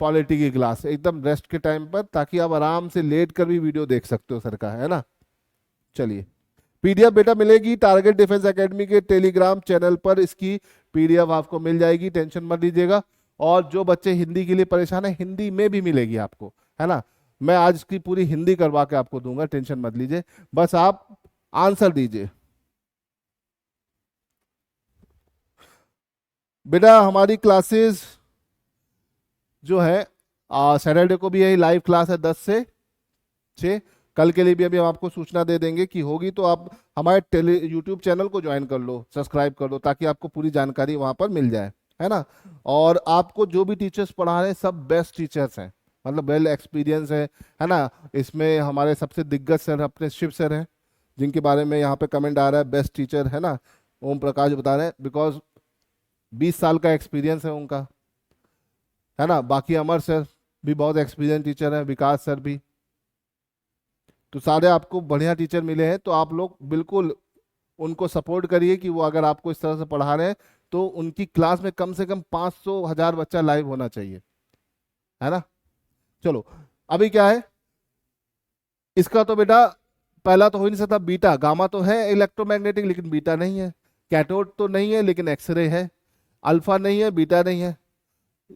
पॉलिटी की क्लास, एकदम रेस्ट के टाइम पर, ताकि आप आराम से लेट कर भी वीडियो देख सकते हो सर का, है ना। चलिए, पीडीएफ बेटा मिलेगी टारगेट डिफेंस एकेडमी के टेलीग्राम चैनल पर, इसकी पीडीएफ आपको मिल जाएगी, टेंशन मत लीजिएगा। और जो बच्चे हिंदी के लिए परेशान है, हिंदी में भी मिलेगी आपको, है ना। मैं आज इसकी पूरी हिंदी करवा के आपको दूंगा, टेंशन मत लीजिए, बस आप आंसर दीजिए। बेटा हमारी क्लासेस जो है सैटरडे को भी यही लाइव क्लास है 10 से 6। कल के लिए भी अभी हम आपको सूचना दे देंगे कि होगी, तो आप हमारे यूट्यूब चैनल को ज्वाइन कर लो, सब्सक्राइब कर लो, ताकि आपको पूरी जानकारी वहां पर मिल जाए, है ना। और आपको जो भी टीचर्स पढ़ा रहे हैं सब बेस्ट टीचर्स हैं, मतलब वेल एक्सपीरियंस है ना। इसमें हमारे सबसे दिग्गज सर अपने शिव सर हैं, जिनके बारे में यहाँ पे कमेंट आ रहा है बेस्ट टीचर, है ना। ओम प्रकाश बता रहे हैं, बिकॉज 20 साल का एक्सपीरियंस है उनका, है ना। बाकी अमर सर भी बहुत एक्सपीरियंस टीचर है, विकास सर भी। तो सारे आपको बढ़िया टीचर मिले हैं, तो आप लोग बिल्कुल उनको सपोर्ट करिए कि वो अगर आपको इस तरह से पढ़ा रहे हैं तो उनकी क्लास में कम से कम 500-1000 बच्चा लाइव होना चाहिए, है ना। चलो अभी क्या है इसका, तो बेटा पहला तो हो ही नहीं सकता, बीटा, गामा तो है इलेक्ट्रोमैग्नेटिक लेकिन बीटा नहीं है, कैथोड तो नहीं है लेकिन एक्सरे है, अल्फा नहीं है, बीटा नहीं है,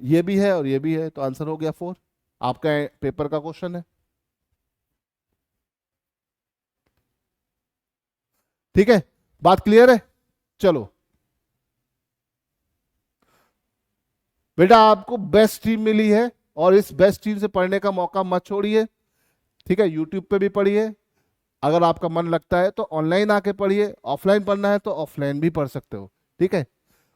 ये भी है और ये भी है, तो आंसर हो गया 4। आपका पेपर का क्वेश्चन है। ठीक है, बात क्लियर है? चलो बेटा, आपको बेस्ट टीम मिली है और इस बेस्ट टीम से पढ़ने का मौका मत छोड़िए। ठीक है, यूट्यूब पे भी पढ़िए, अगर आपका मन लगता है तो ऑनलाइन आके पढ़िए, ऑफलाइन पढ़ना है तो ऑफलाइन भी पढ़ सकते हो। ठीक है,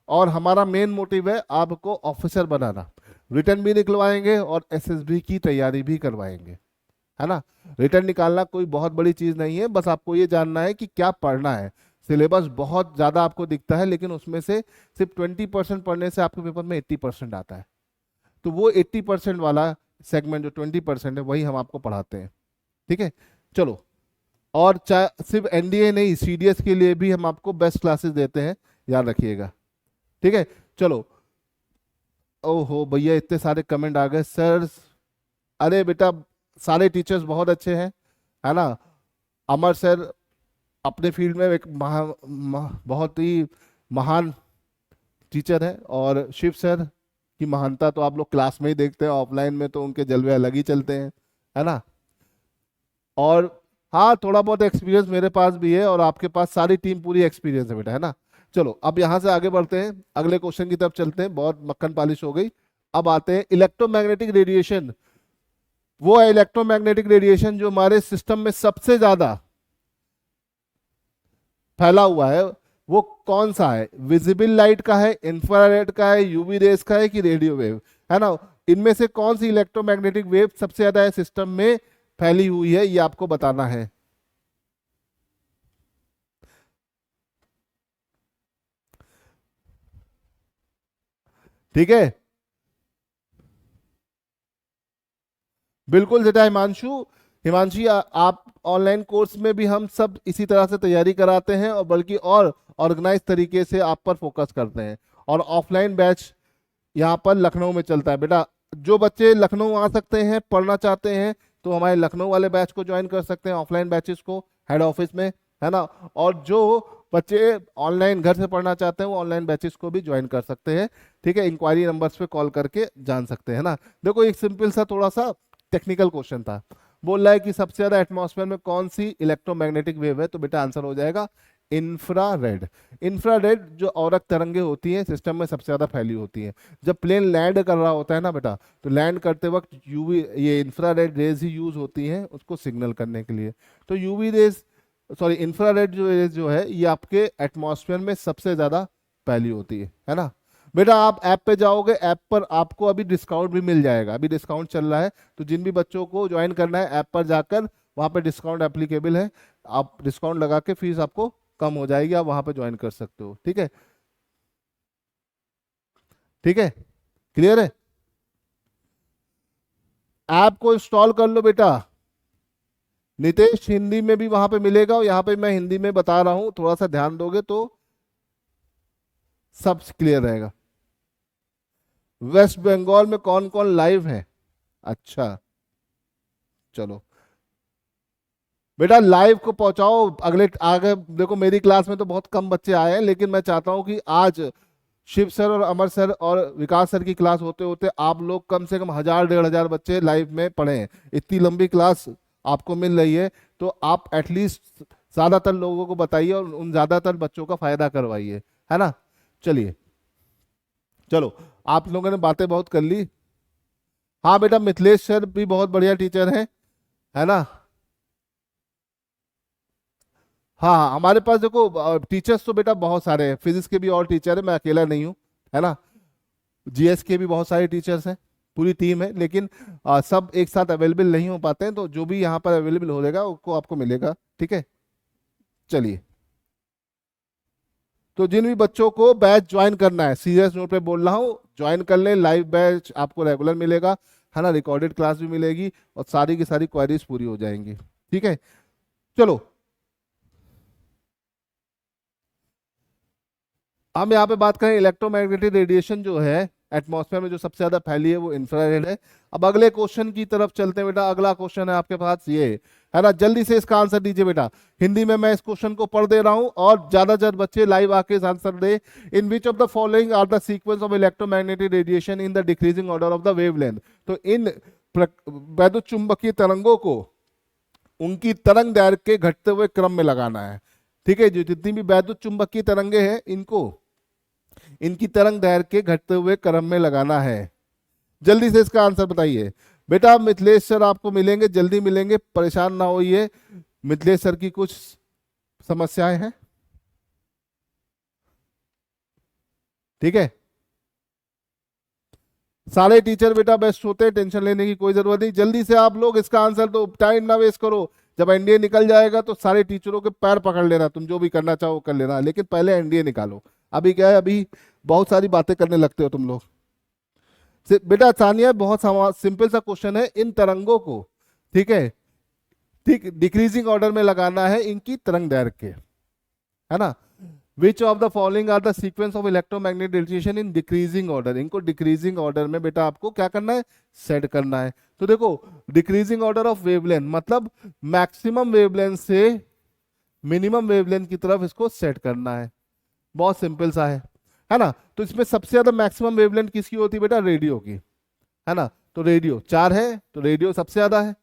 और हमारा मेन मोटिव है आपको ऑफिसर बनाना। रिटर्न भी निकलवाएंगे और एसएसबी की तैयारी भी करवाएंगे, है ना। रिटर्न निकालना कोई बहुत बड़ी चीज नहीं है, बस आपको ये जानना है कि क्या पढ़ना है। सिलेबस बहुत ज्यादा आपको दिखता है, लेकिन उसमें से सिर्फ 20% पढ़ने से आपके पेपर में 80% आता है। तो वो 80% वाला सेगमेंट जो 20% है वही हम आपको पढ़ाते हैं। ठीक है, चलो। और सिर्फ एनडीए नहीं, सीडीएस के लिए भी हम आपको बेस्ट क्लासेस देते हैं, याद रखिएगा। ठीक है, चलो। ओहो भैया, इतने सारे कमेंट आ गए सर। अरे बेटा, सारे टीचर्स बहुत अच्छे हैं, है ना। अमर सर अपने फील्ड में एक बहुत ही महान टीचर है, और शिव सर की महानता तो आप लोग क्लास में ही देखते हैं, ऑफलाइन में तो उनके जलवे अलग ही चलते हैं, है ना। और हाँ, थोड़ा बहुत एक्सपीरियंस मेरे पास भी है, और आपके पास सारी टीम पूरी एक्सपीरियंस है बेटा, है ना। चलो, अब यहाँ से आगे बढ़ते हैं, अगले क्वेश्चन की तरफ चलते हैं। बहुत मक्खन पॉलिश हो गई। अब आते हैं इलेक्ट्रोमैग्नेटिक रेडिएशन। वो है इलेक्ट्रोमैग्नेटिक रेडिएशन जो हमारे सिस्टम में सबसे ज्यादा फैला हुआ है, वो कौन सा है? विजिबल लाइट का है, इंफ्रारेड का है, यूवी रेस का है, कि रेडियो वेव, है ना। इनमें से कौन सी इलेक्ट्रोमैग्नेटिक वेव सबसे ज्यादा है सिस्टम में फैली हुई है, ये आपको बताना है। ठीक है, बिल्कुल बेटा हिमांशु। हिमांशी, आप ऑनलाइन कोर्स में भी हम सब इसी तरह से तैयारी कराते हैं, और बल्कि और ऑर्गेनाइज तरीके से आप पर फोकस करते हैं। और ऑफलाइन बैच यहाँ पर लखनऊ में चलता है बेटा। जो बच्चे लखनऊ आ सकते हैं, पढ़ना चाहते हैं, तो हमारे लखनऊ वाले बैच को ज्वाइन कर सकते हैं, ऑफलाइन बैचेस को हेड ऑफिस में, है ना। और जो बच्चे ऑनलाइन घर से पढ़ना चाहते हैं, वो ऑनलाइन बैचेस को भी ज्वाइन कर सकते हैं। ठीक है, इंक्वायरी नंबर्स पे कॉल करके जान सकते हैं ना। देखो, एक सिंपल सा थोड़ा सा टेक्निकल क्वेश्चन था। बोल रहा है कि सबसे ज्यादा एटमॉस्फेयर में कौन सी इलेक्ट्रोमैग्नेटिक वेव है, तो बेटा आंसर हो जाएगा इंफ्रारेड। इंफ्रारेड जो औरक तरंगे होती हैं सिस्टम में सबसे ज्यादा फैली होती हैं। जब प्लेन लैंड कर रहा होता है ना बेटा, तो लैंड करते वक्त यूवी, ये इंफ्रारेड रेज ही यूज होती हैं उसको सिग्नल करने के लिए। तो यूवी रेज, सॉरी, इंफ्रारेड जो रेज जो है, ये आपके एटमॉस्फेयर में सबसे ज्यादा फैली होती है ना। बेटा आप ऐप पे जाओगे, ऐप पर आपको अभी डिस्काउंट भी मिल जाएगा, अभी डिस्काउंट चल रहा है, तो जिन भी बच्चों को ज्वाइन करना है, ऐप पर जाकर वहाँ पे डिस्काउंट एप्लीकेबल है। आप डिस्काउंट लगा के फीस आपको कम हो जाएगी, आप वहाँ पे ज्वाइन कर सकते हो। ठीक है, ठीक है, क्लियर है। ऐप को इंस्टॉल कर लो बेटा। नितेश, हिंदी में भी वहां पे मिलेगा, और यहाँ पे मैं हिंदी में बता रहा हूँ, थोड़ा सा ध्यान दोगे तो सब क्लियर रहेगा। वेस्ट बंगाल में कौन कौन लाइव है? अच्छा, चलो बेटा, लाइव को पहुंचाओ अगले आगे। देखो, मेरी क्लास में तो बहुत कम बच्चे आए हैं, लेकिन मैं चाहता हूं कि आज शिव सर और अमर सर और विकास सर की क्लास होते होते आप लोग कम से कम 1000-1500 बच्चे लाइव में पढ़े। इतनी लंबी क्लास आपको मिल रही है, तो आप एटलीस्ट ज्यादातर लोगों को बताइए और उन ज्यादातर बच्चों का फायदा करवाइए, है ना। चलिए, चलो, आप लोगों ने बातें बहुत कर ली। हाँ बेटा, मिथिलेश सर भी बहुत बढ़िया टीचर हैं, है ना। हाँ हाँ, हमारे पास देखो टीचर्स तो बेटा बहुत सारे हैं, फिजिक्स के भी और टीचर है, मैं अकेला नहीं हूँ, है ना। जीएस के भी बहुत सारे टीचर्स हैं, पूरी टीम है, लेकिन सब एक साथ अवेलेबल नहीं हो पाते हैं, तो जो भी यहाँ पर अवेलेबल हो जाएगा उसको आपको मिलेगा। ठीक है, चलिए। तो जिन भी बच्चों को बैच ज्वाइन करना है, सीरियस नोट पे बोल रहा हूँ, ज्वाइन कर ले। लाइव बैच आपको रेगुलर मिलेगा, है ना, रिकॉर्डेड क्लास भी मिलेगी, और सारी की सारी क्वेरीज पूरी हो जाएंगी। ठीक है, चलो, हम यहाँ पे बात करें इलेक्ट्रोमैग्नेटिक रेडिएशन जो है एटमॉस्फेयर में जो सबसे ज्यादा फैली है, वो इंफ्रारेड है। अब अगले क्वेश्चन की तरफ चलते हैं बेटा। अगला क्वेश्चन है आपके पास ये, है ना। जल्दी से इसका आंसर दीजिए बेटा। हिंदी में मैं इस क्वेश्चन को पढ़ दे रहा हूं और ज्यादा से ज्यादा बच्चे लाइव आके इस आंसर दे। In which of the following are the sequence of electromagnetic radiation in the decreasing order of the wavelength. तो इन वैद्युत चुंबकीय तरंगों को उनकी तरंग दैर्घ्य के घटते हुए क्रम में लगाना है। ठीक है, जो जितनी भी वैद्युत चुंबकीय तरंगे हैं इनको इनकी तरंग दैर्घ्य के घटते हुए क्रम में लगाना है। जल्दी से इसका आंसर बताइए बेटा। मिथिलेश सर आपको मिलेंगे, जल्दी मिलेंगे, परेशान ना होइए। मिथिलेश सर की कुछ समस्याएं हैं, ठीक है। सारे टीचर बेटा बेस्ट होते हैं, टेंशन लेने की कोई जरूरत नहीं। जल्दी से आप लोग इसका आंसर दो, टाइम ना वेस्ट करो। जब एनडीए निकल जाएगा तो सारे टीचरों के पैर पकड़ लेना, तुम जो भी करना चाहो कर लेना, लेकिन पहले एनडीए निकालो। अभी क्या है, अभी बहुत सारी बातें करने लगते हो तुम लोग। बेटा सानिया बहुत सिंपल सा क्वेश्चन है। इन तरंगों को, ठीक है, ठीक डिक्रीजिंग ऑर्डर में लगाना है इनकी तरंग दैर्घ्य के, है ना। Which of the following are the sequence of electromagnetic radiation in decreasing order. इनको डिक्रीजिंग ऑर्डर में बेटा आपको क्या करना है, सेट करना है। तो देखो डिक्रीजिंग ऑर्डर ऑफ वेवलेंथ मतलब मैक्सिमम वेवलेंथ से मिनिमम वेवलेंथ की तरफ इसको सेट करना है। बहुत सिंपल सा है ना। तो इसमें सबसे ज्यादा मैक्सिमम वेवलेंथ किसकी होती है बेटा, रेडियो की, है ना। तो रेडियो 4 है, तो रेडियो सबसे ज्यादा है।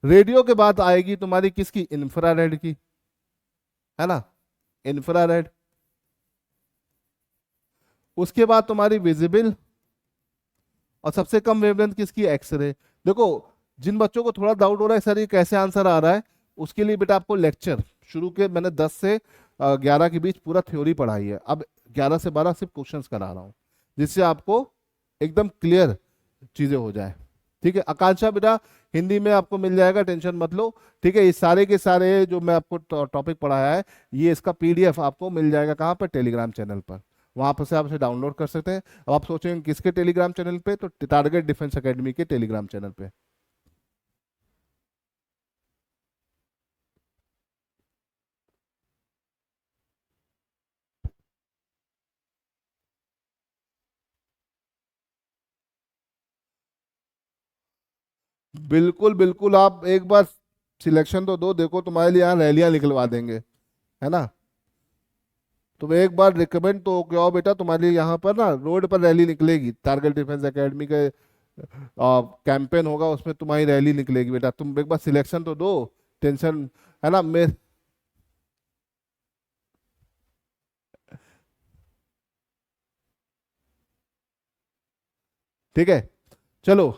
रेडियो के बाद आएगी तुम्हारी किसकी, इंफ्रारेड की, है ना, इंफ्रारेड। उसके बाद तुम्हारी विजिबल, और सबसे कम वेवलेंथ किसकी, एक्सरे। देखो जिन बच्चों को थोड़ा डाउट हो रहा है सर ये कैसे आंसर आ रहा है, उसके लिए बेटा आपको लेक्चर शुरू के मैंने 10 से 11 के बीच पूरा थ्योरी पढ़ाई है। अब 11 से 12 सिर्फ क्वेश्चंस करा रहा हूँ, जिससे आपको एकदम क्लियर चीजें हो जाए। ठीक है आकांक्षा बेटा, हिंदी में आपको मिल जाएगा, टेंशन मत लो। ठीक है, ये सारे के सारे जो मैं आपको टॉपिक पढ़ाया है, ये इसका पीडीएफ आपको मिल जाएगा कहाँ पर, टेलीग्राम चैनल पर। वहां पर से आप इसे डाउनलोड कर सकते हैं। अब आप सोचेंगे किसके टेलीग्राम चैनल पे, तो टारगेट डिफेंस एकेडमी के टेलीग्राम चैनल पे। बिल्कुल बिल्कुल, आप एक बार सिलेक्शन तो दो, देखो तुम्हारे लिए यहाँ रैलियां निकलवा देंगे, है ना। तुम एक बार रिकमेंड तो क्या बेटा, तुम्हारे लिए यहाँ पर ना रोड पर रैली निकलेगी, टारगेट डिफेंस एकेडमी के कैंपेन होगा, उसमें तुम्हारी रैली निकलेगी बेटा। तुम एक बार सिलेक्शन तो दो, टेंशन, है ना। मैं ठीक है, चलो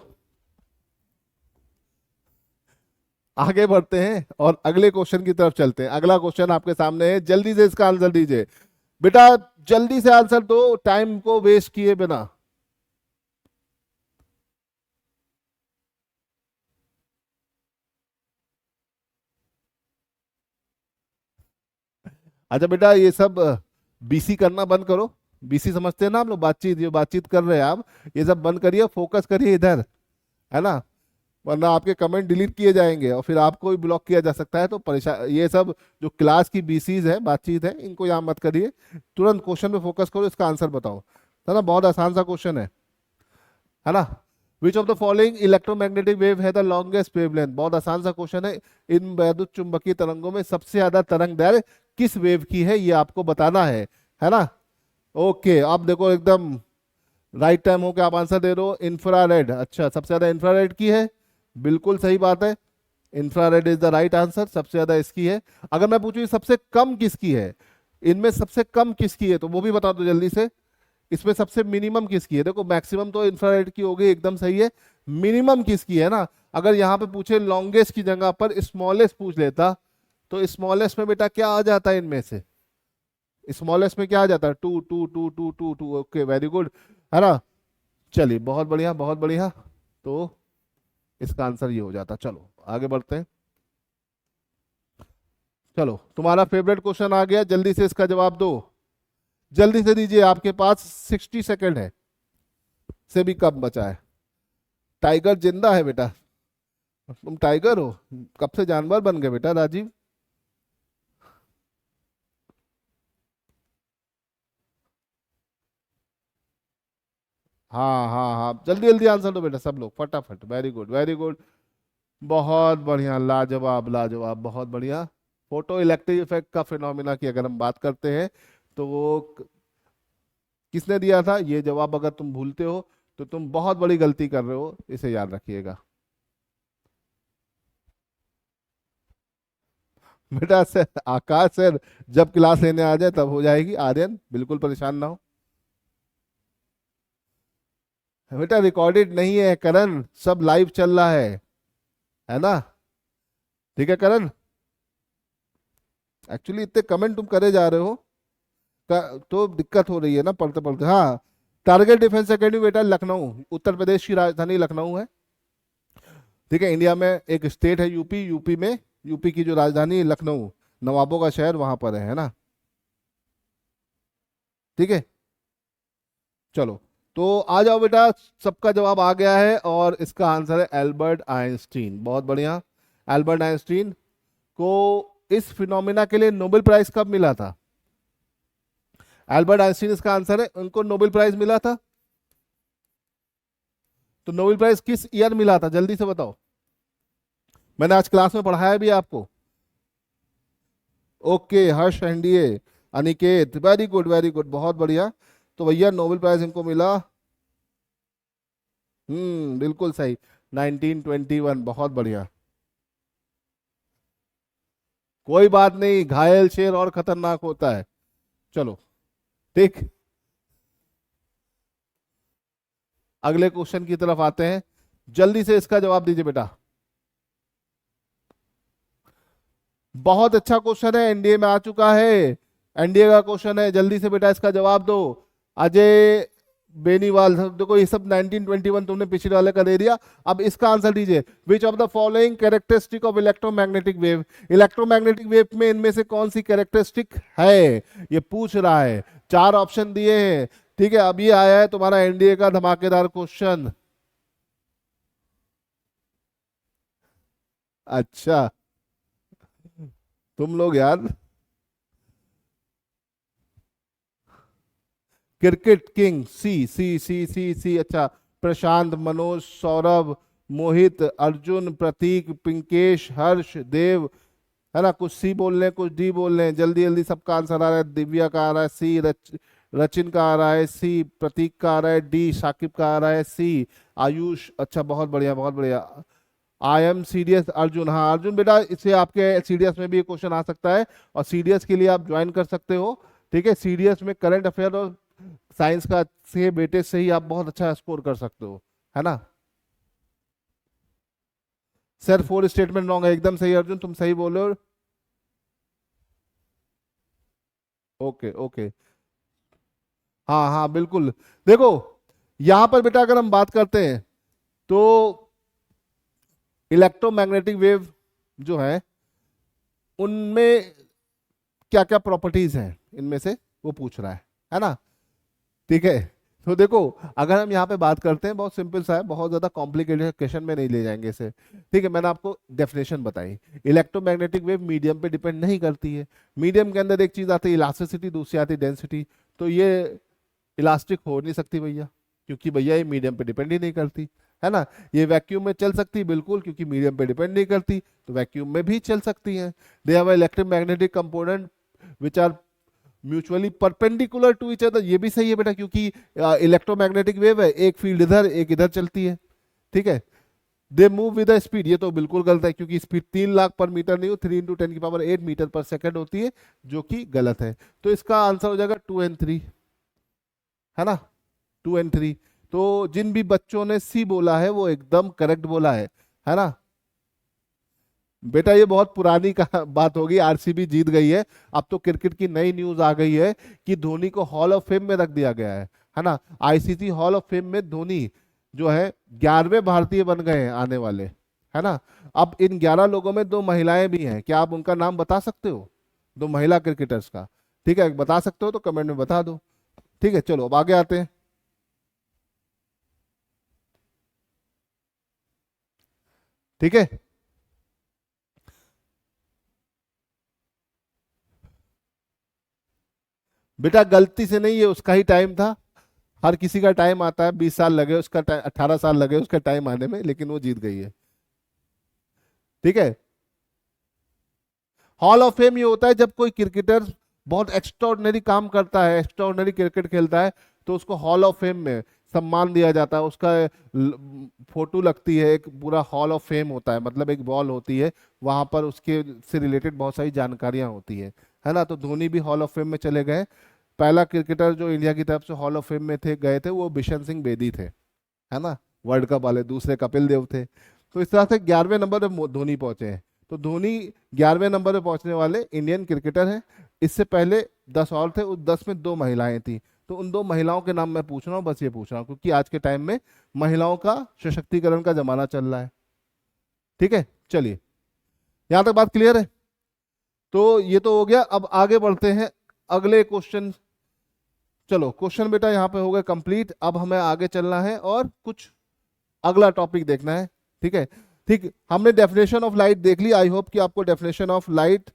आगे बढ़ते हैं और अगले क्वेश्चन की तरफ चलते हैं। अगला क्वेश्चन आपके सामने है, जल्दी से इसका आंसर दीजिए बेटा। जल्दी से आंसर दो, टाइम को वेस्ट किए बिना। अच्छा बेटा ये सब बीसी करना बंद करो। बीसी समझते हैं ना आप लोग, बातचीत, ये बातचीत कर रहे हैं आप, ये सब बंद करिए, फोकस करिए इधर, है ना। वरना आपके कमेंट डिलीट किए जाएंगे और फिर आपको भी ब्लॉक किया जा सकता है। तो परेशान, ये सब जो क्लास की बीसीज है, बातचीत है, इनको यहाँ मत करिए। तुरंत क्वेश्चन पे फोकस करो, इसका आंसर बताओ, है ना। बहुत आसान सा क्वेश्चन है ना। Which of the following electromagnetic wave है द लॉन्गेस्ट वेवलेंथ। बहुत आसान सा क्वेश्चन है। इन वैद्युत चुंबकीय तरंगों में सबसे ज्यादा तरंग दैर्घ्य किस वेव की है, ये आपको बताना है ना। ओके, अब देखो एकदम राइट टाइम हो के आप आंसर दे रहे हो, इंफ्रारेड। अच्छा, सबसे ज्यादा इंफ्रारेड की है, बिल्कुल सही बात है। Infrared is the right answer, सबसे ज्यादा इसकी है। अगर मैं पूछूं सबसे कम किसकी है, इनमें सबसे कम किसकी है, तो वो भी बता दो जल्दी से। इसमें सबसे मिनिमम किसकी है, देखो मैक्सिमम तो इंफ्रारेड की हो गई, एकदम सही है। मिनिमम किसकी है ना। अगर यहाँ पे पूछे लॉन्गेस्ट की जगह पर स्मॉलेस्ट पूछ लेता, तो स्मॉलेस्ट में बेटा क्या आ जाता है इनमें से, स्मॉलेस्ट में क्या आ जाता है, two two two two two two. Okay very good, है ना। चलिए बहुत बढ़िया बहुत बढ़िया। तो इसका आंसर ये हो जाता। चलो आगे बढ़ते हैं। चलो तुम्हारा फेवरेट क्वेश्चन आ गया, जल्दी से इसका जवाब दो। जल्दी से दीजिए, आपके पास 60 सेकेंड है, से भी कम बचा है। टाइगर जिंदा है बेटा, तुम टाइगर हो, कब से जानवर बन गए बेटा राजीव। हाँ हाँ हाँ, जल्दी जल्दी आंसर दो बेटा सब लोग, फटाफट। Very good very good. बहुत बढ़िया, लाजवाब लाजवाब, बहुत बढ़िया। फोटो इलेक्ट्रिक इफेक्ट का फिनोमिना की अगर हम बात करते हैं तो वो किसने दिया था ये जवाब? अगर तुम भूलते हो तो तुम बहुत बड़ी गलती कर रहे हो, इसे याद रखिएगा। बेटा सर, आकाश सर जब क्लास लेने आ जाए तब हो जाएगी, आर्यन बिल्कुल परेशान ना हो। बेटा रिकॉर्डेड नहीं है करण, सब लाइव चल रहा है ना? ठीक है करण, एक्चुअली इतने कमेंट तुम करे जा रहे हो तो दिक्कत हो रही है ना पढ़ते पढ़ते। हाँ, टारगेट डिफेंस एकेडमी बेटा लखनऊ, उत्तर प्रदेश की राजधानी लखनऊ है। ठीक है, इंडिया में एक स्टेट है यूपी, यूपी में यूपी की जो राजधानी है लखनऊ, नवाबों का शहर वहां पर है ना? ठीक है, चलो तो आ जाओ बेटा, सबका जवाब आ गया है और इसका आंसर है एल्बर्ट आइंस्टीन। बहुत बढ़िया। एल्बर्ट आइंस्टीन को इस फिनोमिना के लिए नोबेल प्राइज कब मिला था? एल्बर्ट आइंस्टीन इसका आंसर है, उनको नोबेल प्राइज मिला था। तो नोबेल प्राइज किस ईयर मिला था, जल्दी से बताओ। मैंने आज क्लास में पढ़ाया भी आपको। Okay, Harsh NDA, Aniket, very good very good, बहुत बढ़िया। तो भैया नोबेल प्राइज इनको मिला, बिल्कुल सही, 1921। बहुत बढ़िया। कोई बात नहीं, घायल शेर और खतरनाक होता है। चलो ठीक, अगले क्वेश्चन की तरफ आते हैं। जल्दी से इसका जवाब दीजिए बेटा। बहुत अच्छा क्वेश्चन है, एनडीए में आ चुका है, एनडीए का क्वेश्चन है, जल्दी से बेटा इसका जवाब दो। अजय बेनीवाल, देखो ये सब 1921 तुमने पिछले वाले का दे दिया। अब इसका आंसर दीजिए, विच of the following characteristic of electromagnetic wave, electromagnetic wave में इनमें से कौन सी कैरेक्टरिस्टिक है, ये पूछ रहा है। चार ऑप्शन दिए हैं। ठीक है, अब ये आया है तुम्हारा एनडीए का धमाकेदार क्वेश्चन। अच्छा, तुम लोग यार, क्रिकेट किंग, सी सी सी सी सी, अच्छा, प्रशांत, मनोज, सौरभ, मोहित, अर्जुन, प्रतीक, पिंकेश, हर्ष, देव, है ना? कुछ सी बोल रहे हैं, कुछ डी बोल रहे हैं, जल्दी जल्दी सबका आंसर आ रहा है। दिव्या का आ रहा है सी, रचिन का आ रहा है सी, प्रतीक का आ रहा है डी, साकिब का आ रहा है सी, आयुष, अच्छा बहुत बढ़िया बहुत बढ़िया। आई एम सीरियस अर्जुन, हाँ अर्जुन बेटा, इससे आपके सीडीएस में भी क्वेश्चन आ सकता है और सीडीएस के लिए आप ज्वाइन कर सकते हो। ठीक है, सीडीएस में करंट अफेयर और साइंस का से बेटे से ही आप बहुत अच्छा स्कोर कर सकते हो, है ना? सर फोर स्टेटमेंट रॉन्ग है, एकदम सही अर्जुन, तुम सही बोले हो। ओके ओके, हाँ हाँ बिल्कुल। देखो यहां पर बेटा अगर हम बात करते हैं तो इलेक्ट्रोमैग्नेटिक वेव जो है उनमें क्या क्या प्रॉपर्टीज हैं इनमें से, वो पूछ रहा है ना? ठीक है, तो देखो अगर हम यहाँ पे बात करते हैं, बहुत सिंपल सा है, बहुत ज्यादा कॉम्प्लिकेटेड क्वेश्चन में नहीं ले जाएंगे इसे। ठीक है, मैंने आपको डेफिनेशन बताई। इलेक्ट्रोमैग्नेटिक वेव मीडियम पे डिपेंड नहीं करती है। मीडियम के अंदर एक चीज आती है इलास्टिसिटी, दूसरी आती है डेंसिटी। तो ये इलास्टिक हो नहीं सकती भैया, क्योंकि भैया ये मीडियम पे डिपेंड ही नहीं करती, है ना? ये वैक्यूम में चल सकती है बिल्कुल, क्योंकि मीडियम पे डिपेंड नहीं करती, तो वैक्यूम में भी चल सकती है। They have electromagnetic component which are mutually perpendicular to each other, ये भी सही है बेटा, क्योंकि इलेक्ट्रोमैग्नेटिक वेव है, एक फील्ड इधर एक इधर चलती है। ठीक है, they move with the speed, ये तो बिल्कुल गलत है, क्योंकि स्पीड 3 लाख पर मीटर नहीं हो, 3 × 10⁻⁸ मीटर पर सेकंड होती है, जो कि गलत है। तो इसका आंसर हो जाएगा 2 और 3, है ना? 2 और 3। तो जिन भी बच्चों ने सी बोला है वो एकदम करेक्ट बोला है ना? बेटा ये बहुत पुरानी का बात होगी, आरसीबी जीत गई है। अब तो क्रिकेट की नई न्यूज आ गई है कि धोनी को हॉल ऑफ फेम में रख दिया गया है ना? आईसीसी हॉल ऑफ फेम में धोनी जो है 11वें भारतीय बन गए हैं आने वाले, है ना? अब इन 11 लोगों में 2 महिलाएं भी हैं, क्या आप उनका नाम बता सकते हो? 2 महिला क्रिकेटर्स का। ठीक है, बता सकते हो तो कमेंट में बता दो। ठीक है, चलो अब आगे आते हैं। ठीक है, बेटा गलती से नहीं, ये उसका ही टाइम था। हर किसी का टाइम आता है, 20 साल लगे उसका 18 साल लगे उसका टाइम आने में, लेकिन वो जीत गई है। ठीक है। हॉल ऑफ फेम ये होता है जब कोई क्रिकेटर बहुत एक्स्ट्राऑर्डिनरी काम करता है, एक्स्ट्राऑर्डिनरी क्रिकेट खेलता है, तो उसको हॉल ऑफ फेम में सम्मान दिया जाता है, उसका फोटो लगती है, एक पूरा हॉल ऑफ फेम होता है, मतलब एक वॉल होती है, वहां पर उसके से रिलेटेड बहुत सारी जानकारियां होती है ना। तो धोनी भी हॉल ऑफ फेम में चले गए। पहला क्रिकेटर जो इंडिया की तरफ से हॉल ऑफ फेम में थे गए थे वो बिशन सिंह बेदी थे, है ना, वर्ल्ड कप वाले। दूसरे कपिल देव थे। तो इस तरह से 11वें नंबर पे धोनी पहुंचे हैं। तो धोनी 11वें नंबर पे पहुंचने वाले इंडियन क्रिकेटर हैं। इससे पहले 10 और थे, उस 10 में 2 महिलाएं थी। तो उन 2 महिलाओं के नाम मैं पूछ रहा हूँ, बस ये पूछ रहा हूँ, क्योंकि आज के टाइम में महिलाओं का सशक्तिकरण का जमाना चल रहा है। ठीक है, चलिए, यहां तक बात क्लियर है। तो ये तो हो गया। अब आगे बढ़ते हैं अगले क्वेश्चन। चलो, क्वेश्चन बेटा यहाँ पे हो गए कंप्लीट। अब हमें आगे चलना है और कुछ अगला टॉपिक देखना है। ठीक है, ठीक। हमने डेफिनेशन ऑफ लाइट देख ली। आई होप कि आपको डेफिनेशन ऑफ लाइट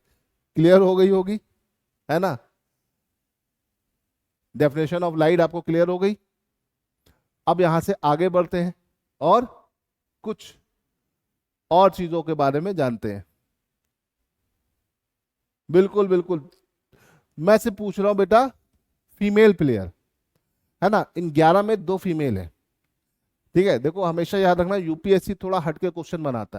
क्लियर हो गई होगी, है ना। डेफिनेशन ऑफ लाइट आपको क्लियर हो गई। अब यहां से आगे बढ़ते हैं और कुछ और चीजों के बारे में जानते हैं। बिल्कुल बिल्कुल, मैं से पूछ रहा हूं बेटा, फीमेल प्लेयर, है ना, इन 11 में 2 फीमेल है। ठीक है, देखो हमेशा याद रखना, यूपीएससी थोड़ा हटके क्वेश्चन बनाता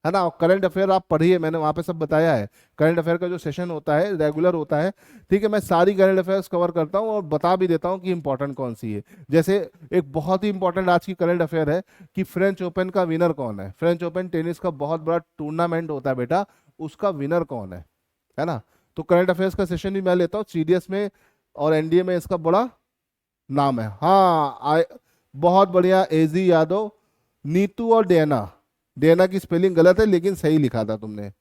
है ना। और करंट अफेयर आप पढ़िए, मैंने वहां पे सब बताया है। करंट अफेयर का जो सेशन होता है रेगुलर होता है। ठीक है, मैं सारी करंट अफेयर्स कवर करता हूँ और बता भी देता हूँ कि इंपॉर्टेंट कौन सी है। जैसे एक बहुत ही इंपॉर्टेंट आज की करंट अफेयर है कि फ्रेंच ओपन का विनर कौन है। फ्रेंच ओपन टेनिस का बहुत बड़ा टूर्नामेंट होता है बेटा, उसका विनर कौन है ना। तो करंट अफेयर्स का सेशन भी मैं लेता हूँ सीडीएस में, और एनडीए में इसका बड़ा नाम है। हाँ, बहुत बढ़िया, एजी यादव, नीतू और डेना। डेना की स्पेलिंग गलत है लेकिन सही लिखा था तुमने।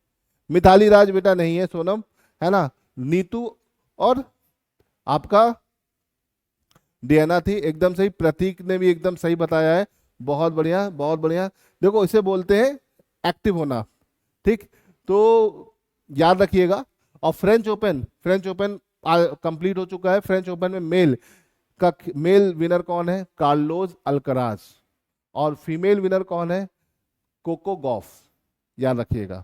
मिताली राज बेटा नहीं है, सोनम, है ना। नीतू और आपका डेना थी, एकदम सही। प्रतीक ने भी एकदम सही बताया है, बहुत बढ़िया बहुत बढ़िया। देखो इसे बोलते हैं एक्टिव होना। ठीक, तो याद रखिएगा। और French Open, French Open complete हो चुका है। फ्रेंच ओपन में मेल विनर कौन है? Carlos Alcaraz. और फीमेल विनर कौन है? Coco Gauff. याद रखिएगा।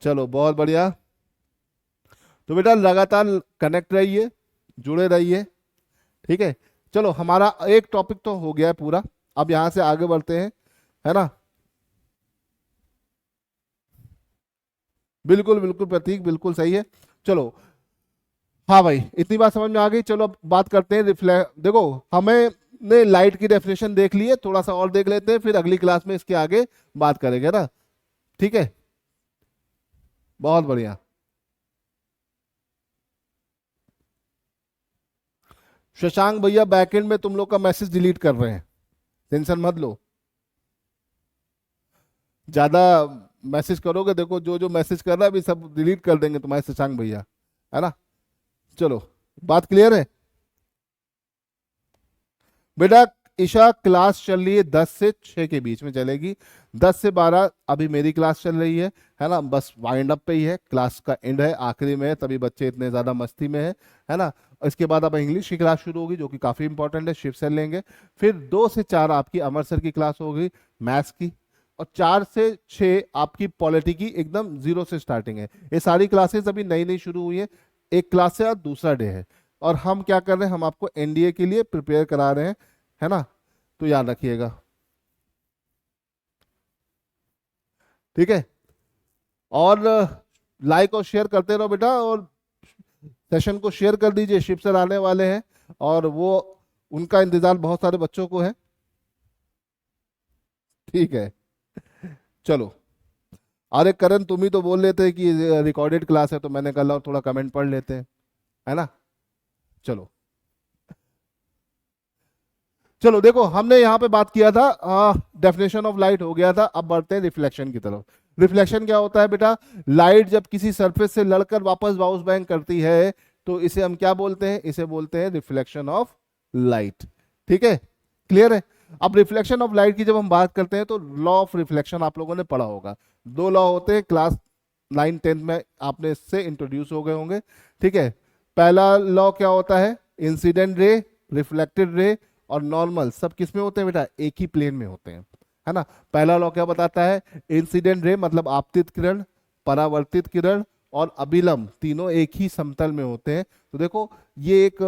चलो बहुत बढ़िया। तो बेटा लगातार कनेक्ट रहिए, जुड़े रहिए। ठीक है, चलो हमारा एक टॉपिक तो हो गया है पूरा। अब यहां से आगे बढ़ते हैं, है ना। बिल्कुल बिल्कुल प्रतीक, बिल्कुल सही है। चलो, हाँ भाई, इतनी बात समझ में आ गई। चलो अब बात करते हैं रिफ्लेक्ट। देखो हमें ने लाइट की डेफिनेशन देख ली है, थोड़ा सा और देख लेते हैं, फिर अगली क्लास में इसके आगे बात करेंगे ना। ठीक है, बहुत बढ़िया। शशांक भैया बैकएंड में तुम लोग का मैसेज डिलीट कर रहे हैं, टेंशन मत लो। ज्यादा मैसेज करोगे, देखो जो जो मैसेज कर रहा है अभी सब डिलीट कर देंगे तुम्हारे शशांक भैया, है ना। चलो, बात क्लियर है बेटा। ईशा क्लास चल रही है 10 से 6 के बीच में चलेगी। 10 से 12 अभी मेरी क्लास चल रही है ना। बस वाइंड अप पे ही है, क्लास का एंड है, आखिरी में है, तभी बच्चे इतने ज्यादा मस्ती में है ना। इसके बाद अब इंग्लिश की क्लास शुरू होगी जो कि काफी इंपॉर्टेंट है, शिव सर लेंगे। फिर 2 से 4 आपकी अमर सर की क्लास होगी मैथ्स की। और 4 से 6 आपकी पॉलिटी की, एकदम जीरो से स्टार्टिंग है। ये सारी क्लासेस अभी नई नई शुरू हुई है, एक क्लास से आज दूसरा डे है। और हम क्या कर रहे हैं, हम आपको एनडीए के लिए प्रिपेयर करा रहे हैं, है ना। तो याद रखिएगा, ठीक है। और लाइक और शेयर करते रहो बेटा, और सेशन को शेयर कर दीजिए। शिव सर आने वाले हैं और वो उनका इंतजार बहुत सारे बच्चों को है। ठीक है, चलो। अरे करण, तुम ही तो बोल लेते कि रिकॉर्डेड क्लास है, तो मैंने कहा लो थोड़ा कमेंट पढ़ लेते हैं, है ना। चलो चलो, देखो हमने यहाँ पे बात किया था, डेफिनेशन ऑफ लाइट हो गया था। अब बढ़ते हैं रिफ्लेक्शन की तरफ। रिफ्लेक्शन क्या होता है बेटा? लाइट जब किसी सरफेस से लड़कर वापस बाउंस बैक करती है तो इसे हम क्या बोलते हैं? इसे बोलते हैं रिफ्लेक्शन ऑफ लाइट। ठीक है, क्लियर है। अब रिफ्लेक्शन ऑफ लाइट की जब हम बात करते हैं तो लॉ ऑफ रिफ्लेक्शन आप लोगों ने पढ़ा होगा। 2 लॉ होते हैं, क्लास 9 10 में आपने इससे इंट्रोड्यूस हो गए होंगे। ठीक है, पहला लॉ क्या होता है, इंसिडेंट रे, रिफ्लेक्टेड रे और नॉर्मल सब किस में होते हैं बेटा, एक ही प्लेन में होते हैं, है ना। पहला लॉ क्या बताता है, इंसिडेंट रे मतलब आपतित किरण, परावर्तित किरण और अभिलंब तीनों एक ही समतल में होते हैं। तो देखो ये एक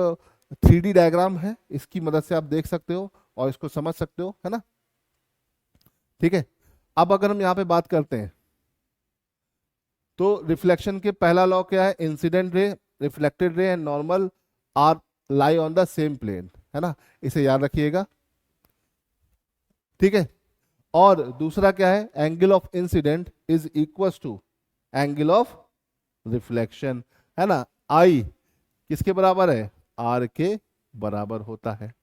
3D डायग्राम है, इसकी मदद से आप देख सकते हो और इसको समझ सकते हो, है ना। ठीक है, अब अगर हम यहाँ पे बात करते हैं तो रिफ्लेक्शन के पहला लॉ क्या है, incident ray, reflected ray and normal are lie on the same plane, है ना, इसे याद रखिएगा। ठीक है, और दूसरा क्या है, angle of incident is equal to angle of reflection, है ना। आई किसके बराबर है, आर के बराबर होता है।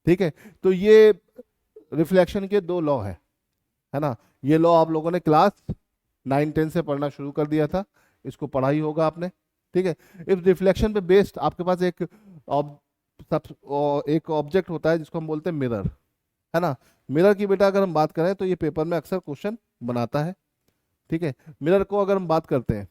ठीक है, तो ये रिफ्लेक्शन के दो लॉ है ना। ये लॉ आप लोगों ने क्लास 9-10 से पढ़ना शुरू कर दिया था, इसको पढ़ा ही होगा आपने। ठीक है, इस रिफ्लेक्शन पे बेस्ड आपके पास एक ऑब्जेक्ट होता है जिसको हम बोलते हैं मिरर, है ना। मिरर की बेटा अगर हम बात करें तो ये पेपर में अक्सर क्वेश्चन बनाता है। ठीक है, मिरर को अगर हम बात करते हैं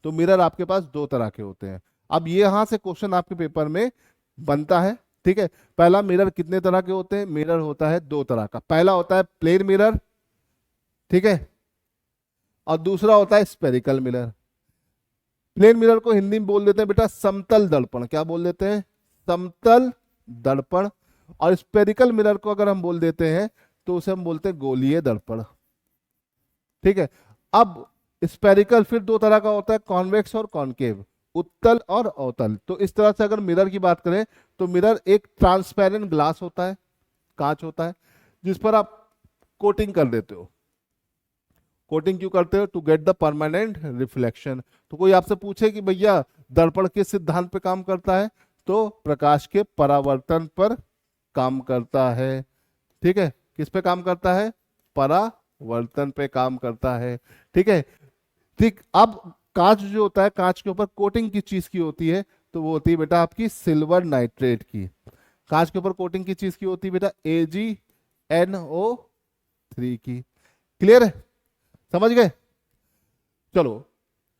तो मिरर आपके पास दो तरह के होते हैं। अब ये यहां से क्वेश्चन आपके पेपर में बनता है। ठीक है, पहला मिरर कितने तरह के होते हैं, मिरर होता है दो तरह का, पहला होता है प्लेन मिरर, ठीक है, और दूसरा होता है स्पेरिकल मिरर। प्लेन मिरर को हिंदी में बोल देते हैं बेटा समतल दर्पण, क्या बोल देते हैं, समतल दर्पण। और स्पेरिकल मिरर को अगर हम बोल देते हैं तो उसे हम बोलते हैं गोलीय दर्पण। ठीक है, अब स्पेरिकल फिर दो तरह का होता है, कॉन्वेक्स और कॉनकेव, उत्तल और अवतल। तो इस तरह से अगर मिरर की बात करें तो मिरर एक ट्रांसपेरेंट ग्लास होता है, कांच होता है, जिस पर आप कोटिंग कर देते हो। कोटिंग क्यों करते हो, to get the permanent reflection. तो कोई आपसे पूछे कि भैया दर्पण किस सिद्धांत पे काम करता है, तो प्रकाश के परावर्तन पर काम करता है। ठीक है, किस पे काम करता है, परावर्तन पे काम करता है। ठीक है, ठीक। अब कांच जो होता है, कांच के ऊपर कोटिंग किस चीज की होती है, तो वो होती है बेटा आपकी सिल्वर नाइट्रेट की। कांच के ऊपर कोटिंग किस चीज की होती है बेटा, AgNO3 की। क्लियर है, समझ गए। चलो,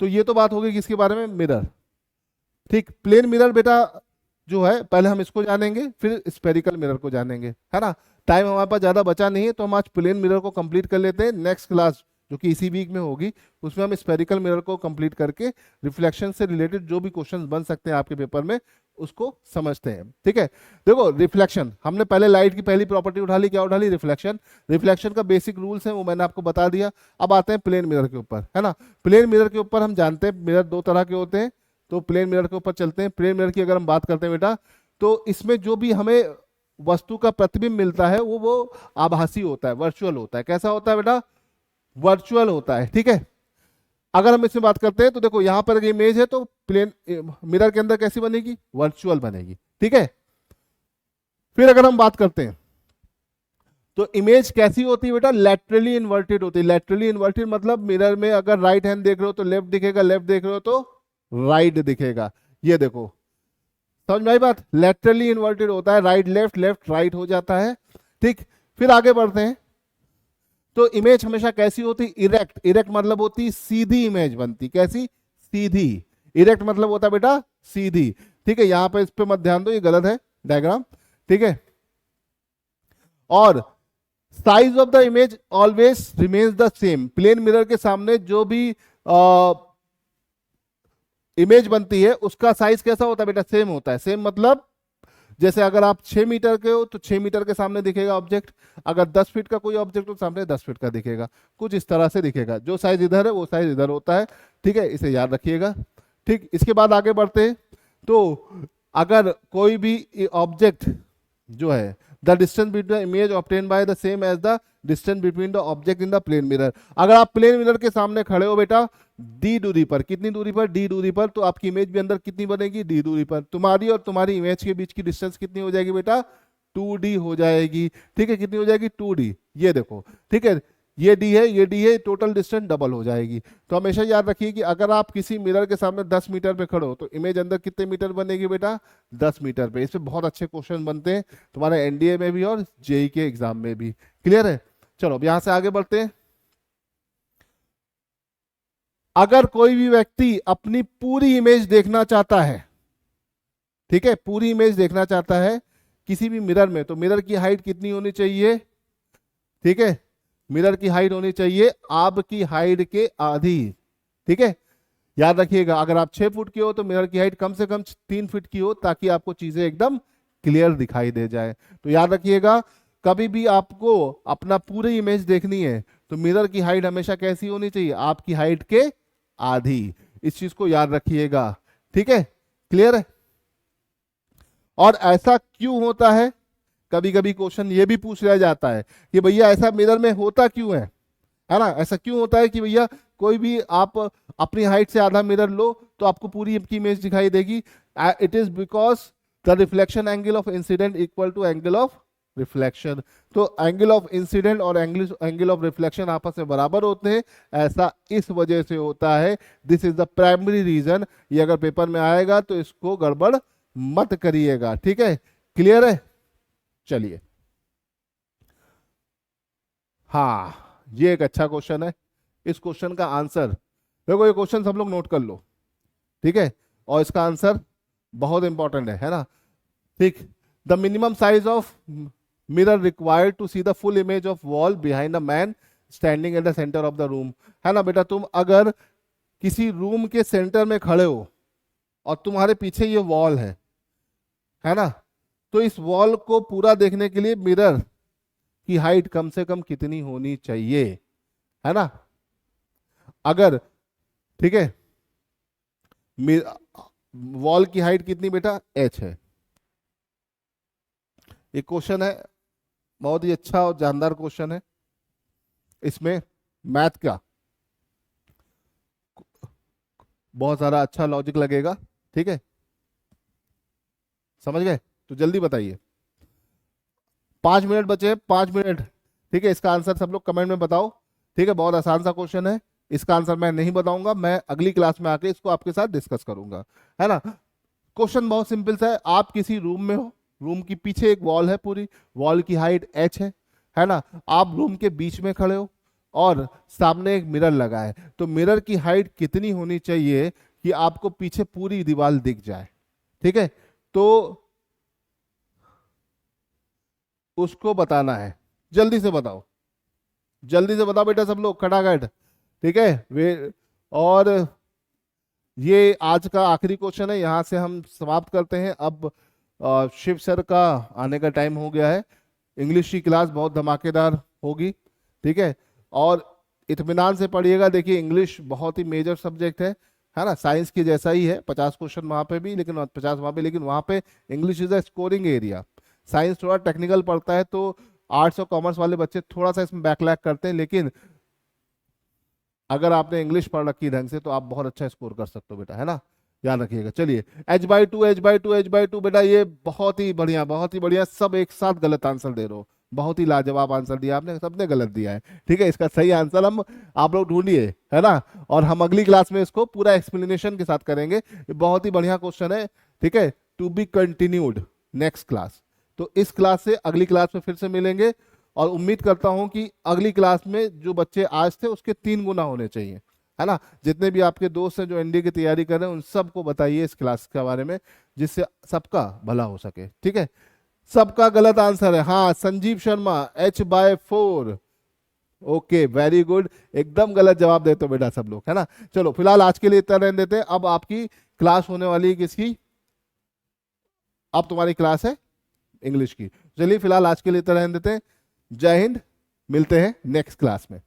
तो ये तो बात हो गई किसके बारे में, मिरर। ठीक, प्लेन मिरर बेटा जो है पहले हम इसको जानेंगे, फिर स्पेरिकल मिरर को जानेंगे, है ना। टाइम हमारे पास ज्यादा बचा नहीं है तो हम आज प्लेन मिरर को कंप्लीट कर लेते हैं। नेक्स्ट क्लास जो कि इसी वीक में होगी उसमें हम स्पेरिकल मिरर को कंप्लीट करके रिफ्लेक्शन से रिलेटेड जो भी क्वेश्चंस बन सकते हैं आपके पेपर में उसको समझते हैं। ठीक है, देखो रिफ्लेक्शन, हमने पहले लाइट की पहली प्रॉपर्टी उठा ली, क्या उठा ली, रिफ्लेक्शन। रिफ्लेक्शन का बेसिक रूल्स है वो मैंने आपको बता दिया। अब आते हैं प्लेन मिरर के ऊपर, है ना। प्लेन मिरर के ऊपर हम जानते हैं मिरर दो तरह के होते हैं, तो प्लेन मिरर के ऊपर चलते हैं। प्लेन मिरर की अगर हम बात करते हैं बेटा, तो इसमें जो भी हमें वस्तु का प्रतिबिंब मिलता है वो आभासी होता है, वर्चुअल होता है। कैसा होता है बेटा, वर्चुअल होता है। ठीक है, अगर हम इसमें बात करते हैं तो देखो यहां पर इमेज है तो प्लेन मिरर के अंदर कैसी बनेगी, वर्चुअल बनेगी। ठीक है, फिर अगर हम बात करते हैं तो इमेज कैसी होती है बेटा, लैटरली इन्वर्टेड होती है। लैटरली इन्वर्टेड मतलब मिरर में अगर राइट हैंड देख रहे हो तो लेफ्ट दिखेगा, लेफ्ट देख रहे हो तो राइट दिखेगा। ये देखो, समझ में आई बात, लैटरली इन्वर्टेड होता है, राइट लेफ्ट, लेफ्ट राइट हो जाता है। ठीक, फिर आगे बढ़ते हैं तो इमेज हमेशा कैसी होती, इरेक्ट। इरेक्ट मतलब होती सीधी इमेज बनती, कैसी, सीधी। इरेक्ट मतलब होता है बेटा सीधी। ठीक है, यहां पर इस पे मत ध्यान दो, ये गलत है डायग्राम। ठीक है, और size of the image always remains the same. Plane mirror के सामने जो भी इमेज बनती है उसका साइज कैसा होता है बेटा, सेम होता है। सेम मतलब जैसे अगर आप 6 मीटर के हो तो 6 मीटर के सामने दिखेगा ऑब्जेक्ट, अगर 10 फीट का कोई ऑब्जेक्ट हो सामने 10 फीट का दिखेगा, कुछ इस तरह से दिखेगा। जो साइज इधर है वो साइज इधर होता है। ठीक है, इसे याद रखिएगा। ठीक, इसके बाद आगे बढ़ते हैं तो अगर कोई भी ऑब्जेक्ट जो है, the distance between the image obtain by the same as the distance between the object in the plane mirror. अगर आप प्लेन मिरर के सामने खड़े हो बेटा डी दूरी पर, कितनी दूरी पर, डी दूरी पर, तो आपकी इमेज भी अंदर कितनी बनेगी, डी दूरी पर। तुम्हारी और तुम्हारी इमेज के बीच की डिस्टेंस कितनी हो जाएगी बेटा, 2D हो जाएगी। ठीक है, कितनी हो जाएगी, 2D। ये देखो, ठीक है, ये D है, ये D है, टोटल डिस्टेंस डबल हो जाएगी। तो हमेशा याद रखिए कि अगर आप किसी मिरर के सामने 10 मीटर पे खड़े हो तो इमेज अंदर कितने मीटर बनेगी बेटा, 10 मीटर पे। इससे बहुत अच्छे क्वेश्चन बनते हैं तुम्हारे एनडीए में भी और जेई के एग्जाम में भी। क्लियर है, चलो अब यहां से आगे बढ़ते हैं। अगर कोई भी व्यक्ति अपनी पूरी इमेज देखना चाहता है, ठीक है, पूरी इमेज देखना चाहता है किसी भी मिरर में, तो मिरर की हाइट कितनी होनी चाहिए? ठीक है, मिरर की हाइट होनी चाहिए आपकी हाइट के आधी। ठीक है, याद रखिएगा, अगर आप 6 फुट की हो तो मिरर की हाइट कम से कम 3 फीट की हो, ताकि आपको चीजें एकदम क्लियर दिखाई दे जाए। तो याद रखिएगा, कभी भी आपको अपना पूरी इमेज देखनी है तो मिरर की हाइट हमेशा कैसी होनी चाहिए? आपकी हाइट के आधी। इस चीज को याद रखिएगा। ठीक है, क्लियर है? और ऐसा क्यों होता है? कभी कभी क्वेश्चन ये भी पूछ लिया जाता है कि भैया ऐसा मिरर में होता क्यों है ना? ऐसा क्यों होता है कि भैया कोई भी आप अपनी हाइट से आधा मिरर लो तो आपको पूरी आपकी इमेज दिखाई देगी? It is because the reflection angle of incident equal to angle of reflection. तो एंगल ऑफ इंसिडेंट और एंगल ऑफ रिफ्लेक्शन आपस में बराबर होते हैं, ऐसा इस वजह से होता है। This is the primary reason. ये अगर पेपर में आएगा तो इसको गड़बड़ मत करिएगा। ठीक है, क्लियर है? चलिए, हाँ, ये एक अच्छा क्वेश्चन है। इस क्वेश्चन का आंसर देखो, ये क्वेश्चन सब लोग नोट कर लो। ठीक है, और इसका आंसर बहुत इंपॉर्टेंट है ना? ठीक, the minimum size of mirror required to see the full image of wall behind a man standing at the centre of the room. है ना बेटा, तुम अगर किसी रूम के सेंटर में खड़े हो और तुम्हारे पीछे ये वॉल है ना, तो इस वॉल को पूरा देखने के लिए मिरर की हाइट कम से कम कितनी होनी चाहिए? है ना? अगर, ठीक है, वॉल की हाइट कितनी बेटा? h है। एक क्वेश्चन है, बहुत ही अच्छा और जानदार क्वेश्चन है। इसमें मैथ का बहुत सारा अच्छा लॉजिक लगेगा। ठीक है, समझ गए? तो जल्दी बताइए, 5 मिनट बचे, 5 मिनट। ठीक है, इसका आंसर सब लोग कमेंट में बताओ। ठीक है, बहुत आसान सा क्वेश्चन है, इसका आंसर मैं नहीं बताऊंगा, मैं अगली क्लास में आके इसको आपके साथ डिस्कस करूंगा। है ना? क्वेश्चन बहुत सिंपल सा है। आप किसी रूम में हो, रूम के पीछे एक वॉल है, पूरी वॉल की हाइट h है ना? आप रूम के बीच में खड़े हो और सामने एक मिरर लगा है, तो मिरर की हाइट कितनी होनी चाहिए कि आपको पीछे पूरी दीवार दिख जाए? ठीक है, तो उसको बताना है। जल्दी से बताओ, जल्दी से बताओ बेटा, सब लोग खटाखट। ठीक है, वे, और ये आज का आखिरी क्वेश्चन है, यहां से हम समाप्त करते हैं। अब शिव सर का आने का टाइम हो गया है। इंग्लिश की क्लास बहुत धमाकेदार होगी। ठीक है, और इत्मीनान से पढ़िएगा। देखिए, इंग्लिश बहुत ही मेजर सब्जेक्ट है ना? साइंस की जैसा ही है, 50 क्वेश्चन वहां पे भी, लेकिन 50 वहां पे, लेकिन वहां पे English is a scoring area. Science थोड़ा टेक्निकल पड़ता है, तो आर्ट्स और कॉमर्स वाले बच्चे थोड़ा सा इसमें बैकलैग करते हैं, लेकिन अगर आपने इंग्लिश पढ़ रखी ढंग से तो आप बहुत अच्छा स्कोर कर सकते हो बेटा। है ना? याद रखिएगा। चलिए, h/2 h/2 h/2 बेटा, ये बहुत ही बढ़िया, बहुत ही बढ़िया। सब एक साथ गलत आंसर दे रहे हो, बहुत ही लाजवाब आंसर दिया आपने, सबने गलत दिया है। ठीक है, इसका सही आंसर हम आप लोग ढूंढिए। है ना? और हम अगली क्लास में इसको पूरा एक्सप्लेनेशन के साथ करेंगे। ये बहुत ही बढ़िया क्वेश्चन है। ठीक है, to be continued next class. तो इस क्लास से अगली क्लास में फिर से मिलेंगे, और उम्मीद करता हूं कि अगली क्लास में जो बच्चे आज थे उसके 3 गुना होने चाहिए। है ना? जितने भी आपके दोस्त हैं जो एनडीए की तैयारी कर रहे हैं, उन सबको बताइए इस क्लास के बारे में, जिससे सबका भला हो सके। ठीक है, सबका गलत आंसर है। हाँ, Sanjeev Sharma h/4। Okay, very good, एकदम गलत जवाब देते हो बेटा सब लोग। है ना? चलो, फिलहाल आज के लिए इतना रहने देते हैं। अब आपकी क्लास होने वाली है किसकी? अब तुम्हारी क्लास है इंग्लिश की। चलिए, फिलहाल आज के लिए इतना रहने देते हैं। जय हिंद, मिलते हैं नेक्स्ट क्लास में।